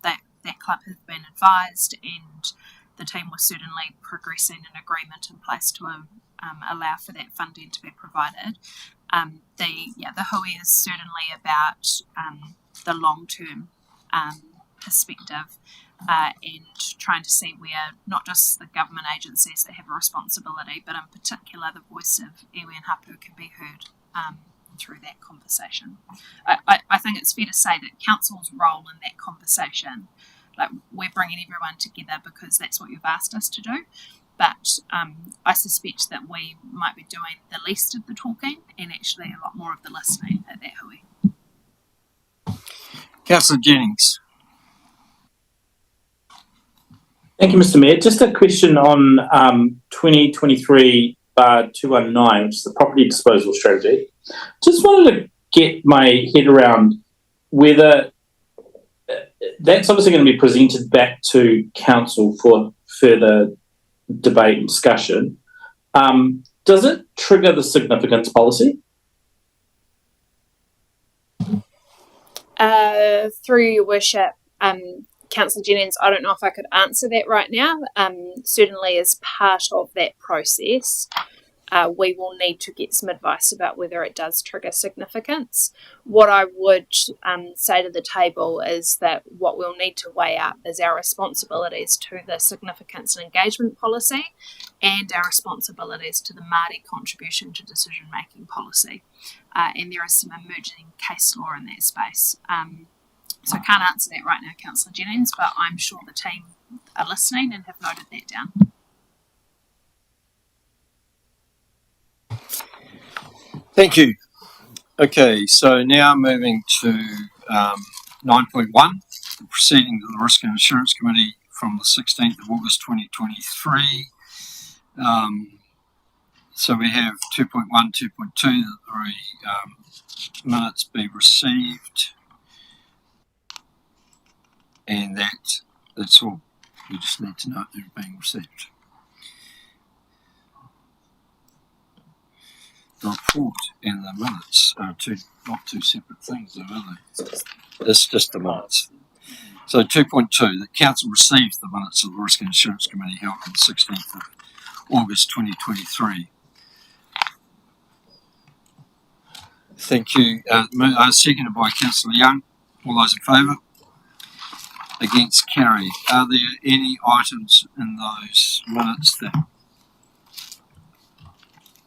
that club has been advised, and the team was certainly progressing an agreement in place to allow for that funding to be provided. The hui is certainly about the long-term perspective and trying to see where not just the government agencies that have a responsibility, but in particular the voice of iwi and hapu can be heard through that conversation. I think it's fair to say that council's role in that conversation, like we're bringing everyone together because that's what you've asked us to do, but I suspect that we might be doing the least of the talking and actually a lot more of the listening at that hui. Councillor Jennings. Thank you, Mr. Mayor. Just a question on 2023/219, which is the property disposal strategy. Just wanted to get my head around whether that's obviously going to be presented back to council for further debate and discussion. Does it trigger the significance policy? Through your worship, Councillor Jennings, I don't know if I could answer that right now. Certainly as part of that process, we will need to get some advice about whether it does trigger significance. What I would say to the table is that what we'll need to weigh up is our responsibilities to the significance and engagement policy and our responsibilities to the Māori contribution to decision-making policy. And there is some emerging case law in that space. So I can't answer that right now, Councillor Jennings, but I'm sure the team are listening and have noted that down. Thank you. Okay, so now moving to 9.1, the proceeding to the Risk and Insurance Committee from the 16th of August 2023. So we have 2.1, 2.2, that the minutes be received. And that's all. We just need to know they're being received. The report and the minutes are not two separate things, though, are they? It's just the minutes. So 2.2, the council receives the minutes of the Risk and Insurance Committee held on the 16th of August 2023. Thank you. Seconded by Councillor Young. All those in favour? Against, carry. Are there any items in those minutes that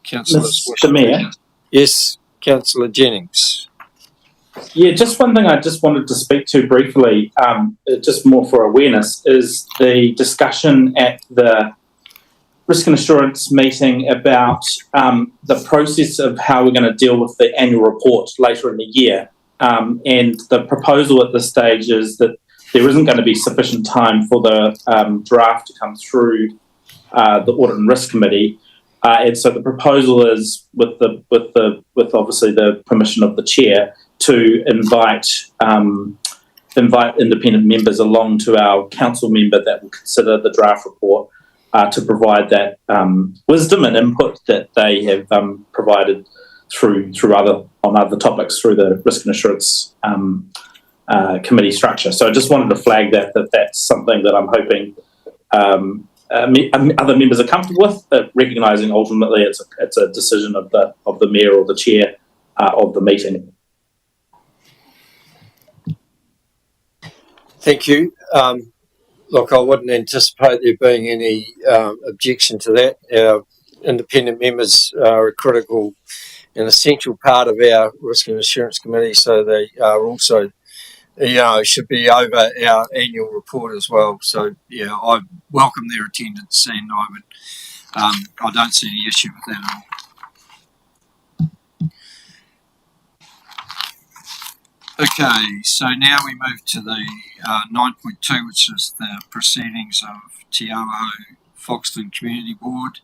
councillors wish Mr. Mayor? Yes, Councillor Jennings. Yeah, just one thing I just wanted to speak to briefly, just more for awareness, is the discussion at the Risk and Assurance meeting about the process of how we're going to deal with the annual report later in the year. And the proposal at this stage is that there isn't going to be sufficient time for the draft to come through the Audit and Risk Committee, and so the proposal is, with obviously the permission of the chair, to invite independent members along to our council member that will consider the draft report to provide that wisdom and input that they have provided through other topics through the Risk and Assurance committee structure. So I just wanted to flag that's something that I'm hoping other members are comfortable with, recognising ultimately it's a decision of the mayor or the chair of the meeting. Thank you. Look, I wouldn't anticipate there being any objection to that. Our independent members are a critical and essential part of our risk and assurance committee, so they are also, should be over our annual report as well. So yeah, I welcome their attendance, and I don't see any issue with that at all. Okay, so now we move to the 9.2, which is the proceedings of Te Awaho Foxton Community Board.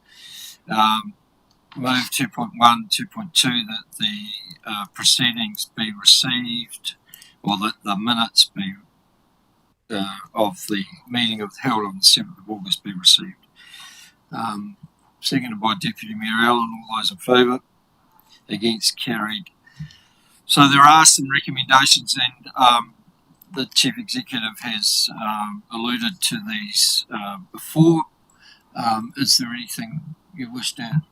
Move 2.1, 2.2 that the proceedings be received, or that the minutes be of the meeting held on the 7th of August be received. Seconded by Deputy Mayor Allen. All those in favour? Against? Carried. So there are some recommendations, and the Chief Executive has alluded to these before. Is there anything you wish to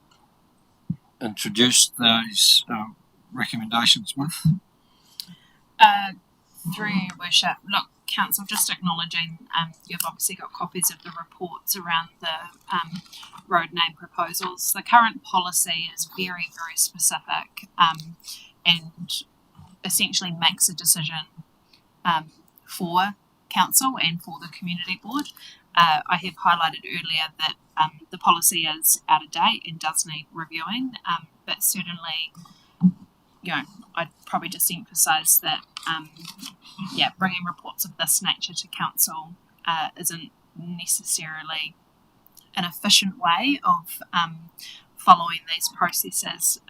introduce those recommendations with? Through your worship, look, Council, just acknowledging you've obviously got copies of the reports around the road name proposals. The current policy is very, very specific and essentially makes a decision for Council and for the Community Board. I have highlighted earlier that the policy is out of date and does need reviewing, but certainly, I'd probably just emphasise that, bringing reports of this nature to Council isn't necessarily an efficient way of following these processes,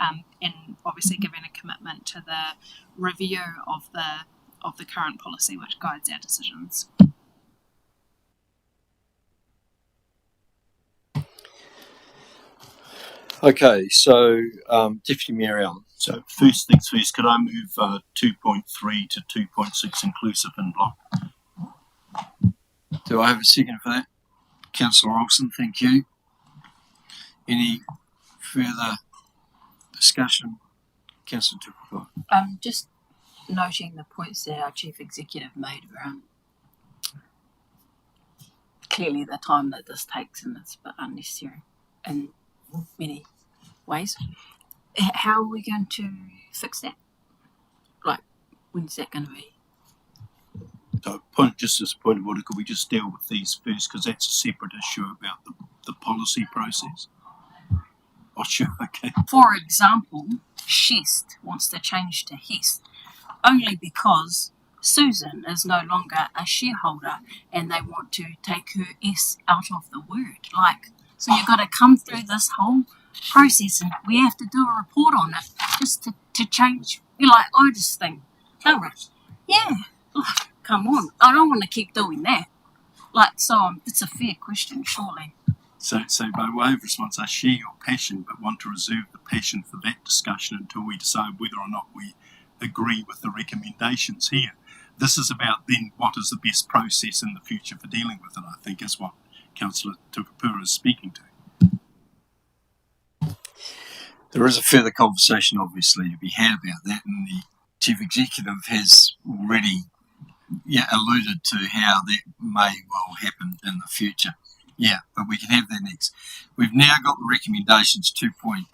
and obviously giving a commitment to the review of the current policy which guides our decisions. Okay, so Deputy Mayor Allen. So first things first, could I move 2.3 to 2.6 inclusive in block? Do I have a second for that? Councillor Olsen, thank you. Any further discussion? Councillor Tupukoa. Just noting the points that our Chief Executive made around clearly the time that this takes, and it's a bit unnecessary in many ways. How are we going to fix that? Like, when's that going to be? So, just as a point of order, could we just deal with these first, because that's a separate issue about the policy process? Oh, sure, okay. For example, Shest wants to change to Hest only because Susan is no longer a shareholder and they want to take her S out of the word. Like, so you've got to come through this whole process and we have to do a report on it just to change. You're like, I just think, oh, yeah, come on. I don't want to keep doing that. Like, so it's a fair question, surely. So by way of response, I share your passion, but want to reserve the passion for that discussion until we decide whether or not we agree with the recommendations here. This is about then what is the best process in the future for dealing with it, I think, is what Councillor Tukapura is speaking to. There is a further conversation, obviously, to be had about that, and the Chief Executive has already alluded to how that may well happen in the future. Yeah, but we can have that next. We've now got the recommendations 2 point.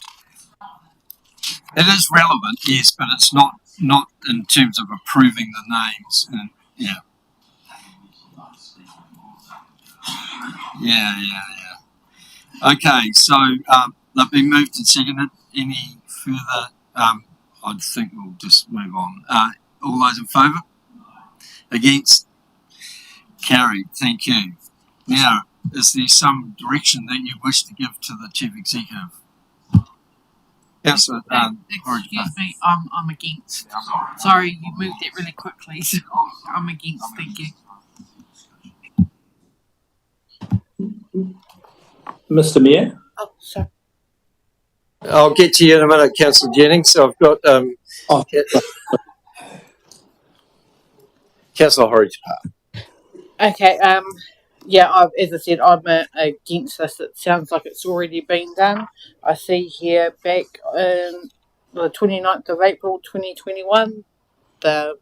It is relevant, yes, but it's not in terms of approving the names. And yeah. Okay, so they've been moved and seconded. Any further? I think we'll just move on. All those in favour? Against? Carried. Thank you. Now, is there some direction that you wish to give to the Chief Executive? Yes, excuse me, I'm against. Sorry, you moved it really quickly. So I'm against. Thank you. Mr. Mayor? Oh, sorry. I'll get to you in a minute, Councillor Jennings. So I've got Councillor Horowhenua. Okay, as I said, I'm against this. It sounds like it's already been done. I see here back in the 29th of April 2021, the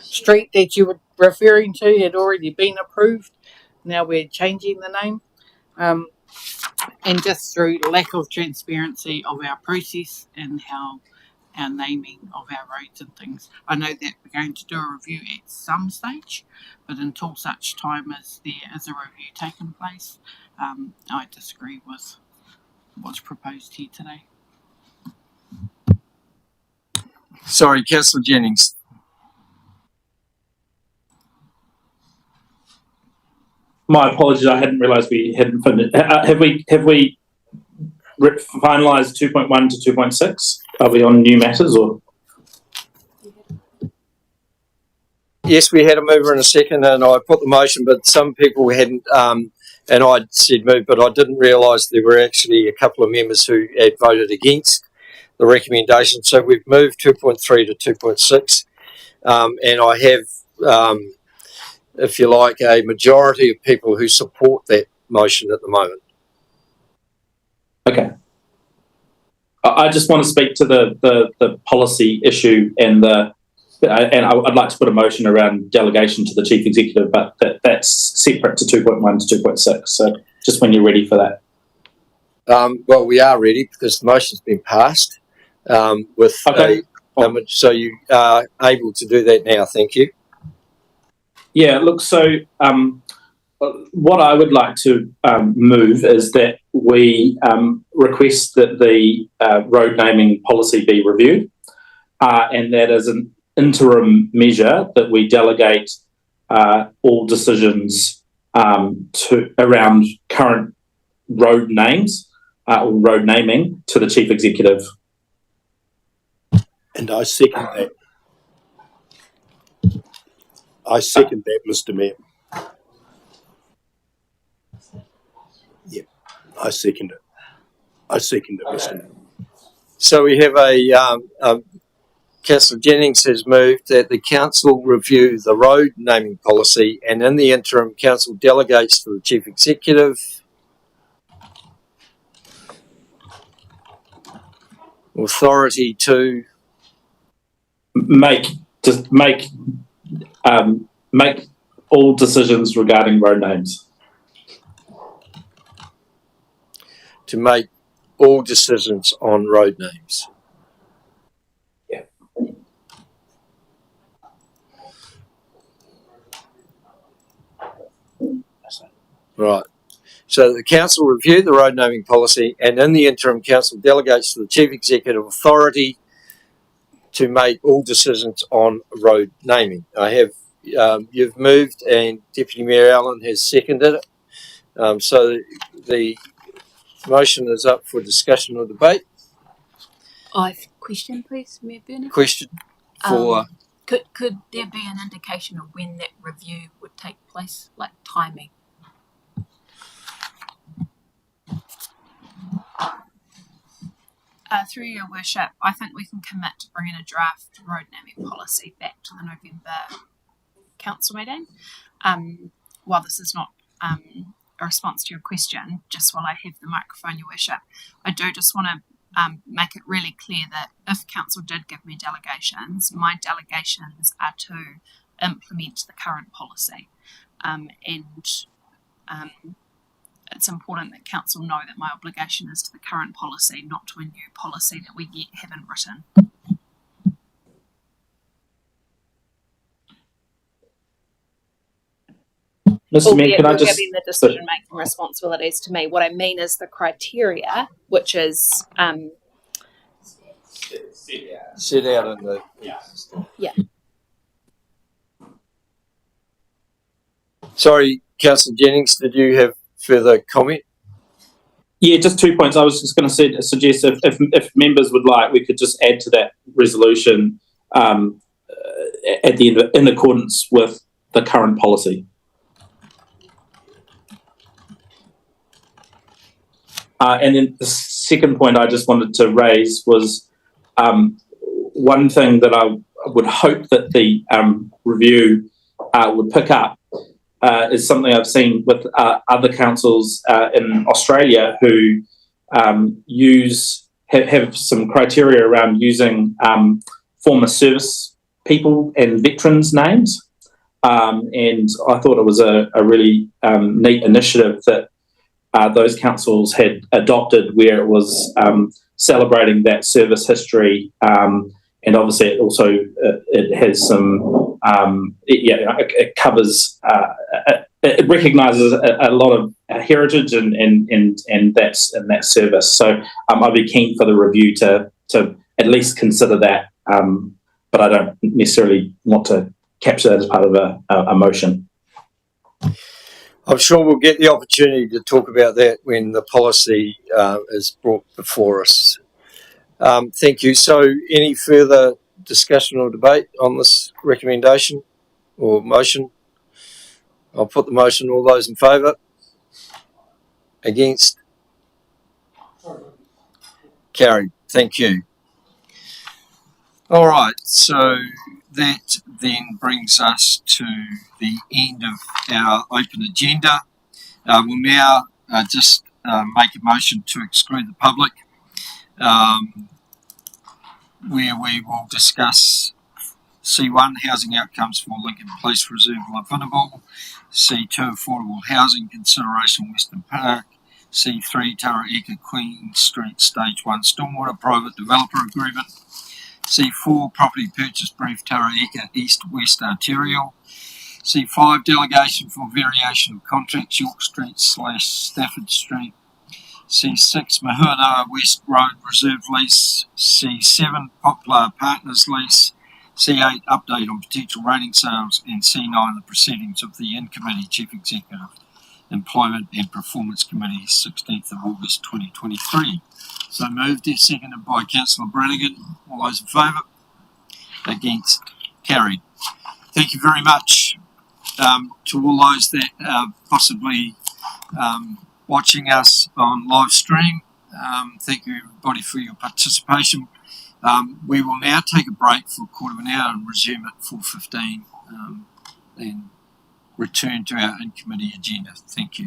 street that you were referring to had already been approved. Now we're changing the name. and just through lack of transparency of our process and how our naming of our roads and things. I know that we're going to do a review at some stage, but until such time as there is a review taking place, I disagree with what's proposed here today. Sorry, Councillor Jennings. My apologies. I hadn't realised we hadn't finished. Have we finalised 2.1 to 2.6? Are we on new matters or? Yes, we had a mover and a second, and I put the motion, but some people hadn't, and I said move, but I didn't realise there were actually a couple of members who had voted against the recommendation. So we've moved 2.3 to 2.6, and I have, if you like, a majority of people who support that motion at the moment. Okay. I just want to speak to the policy issue and I'd like to put a motion around delegation to the chief executive, but that's separate to 2.1 to 2.6. So just when you're ready for that. Well, we are ready because the motion's been passed with so you are able to do that now. Thank you. Yeah, look, so what I would like to move is that we request that the road naming policy be reviewed, and that as an interim measure that we delegate all decisions around current road names or road naming to the chief executive. And I second that. I second that, Mr. Mayor. Yep, I second it. I second it, Mr. Mayor. So we have Councillor Jennings has moved that the council review the road naming policy, and in the interim, council delegates to the chief executive authority to make all decisions regarding road names. To make all decisions on road names. Yeah. Right. So the council review the road naming policy, and in the interim, council delegates to the chief executive authority to make all decisions on road naming. I have you've moved, and Deputy Mayor Allen has seconded it. So the motion is up for discussion or debate. I have a question, please, Mayor Burney. Question for could there be an indication of when that review would take place, like timing? Through your worship, I think we can commit to bringing a draft road naming policy back to the November council meeting. While this is not a response to your question, just while I have the microphone, your worship, I do just want to make it really clear that if council did give me delegations, my delegations are to implement the current policy, and it's important that council know that my obligation is to the current policy, not to a new policy that we yet haven't written. Mr. Mayor, can I just giving the decision-making responsibilities to me. What I mean is the criteria, which is set out in the yeah. Sorry, Councillor Jennings, did you have further comment? Yeah, just 2 points. I was just going to suggest if members would like, we could just add to that resolution at the end in accordance with the current policy. And then the second point I just wanted to raise was one thing that I would hope that the review would pick up is something I've seen with other councils in Australia who have some criteria around using former service people and veterans' names. And I thought it was a really neat initiative that those councils had adopted, where it was celebrating that service history, and obviously it also it has some it covers it recognises a lot of heritage and that's in that service. So I'd be keen for the review to at least consider that, but I don't necessarily want to capture that as part of a motion. I'm sure we'll get the opportunity to talk about that when the policy is brought before us. Thank you. So any further discussion or debate on this recommendation or motion? I'll put the motion. All those in favour? Against? Carried. Thank you. All right, so that then brings us to the end of our open agenda. We'll now just make a motion to exclude the public, where we will discuss C1, housing outcomes for Lincoln Police Reserve Horowhenua, C2, affordable housing consideration Western Park, C3, Tara Eka Queen Street Stage 1 Stormwater Private Developer Agreement, C4, property purchase brief Tara Eka East West Arterial, C5, delegation for variation of contracts York Street / Stafford Street, C6, Horowhenua West Road Reserve Lease, C7, Poplar Partners Lease, C8, update on potential rating sales, and C9, the proceedings of the In-Committee Chief Executive Employment and Performance Committee, 16th of August 2023. So moved, seconded by Councillor Brannigan. All those in favour? Against? Carried. Thank you very much to all those that are possibly watching us on live stream. Thank you everybody for your participation. We will now take a break for a quarter of an hour and resume at 4:15 and return to our in-committee agenda. Thank you.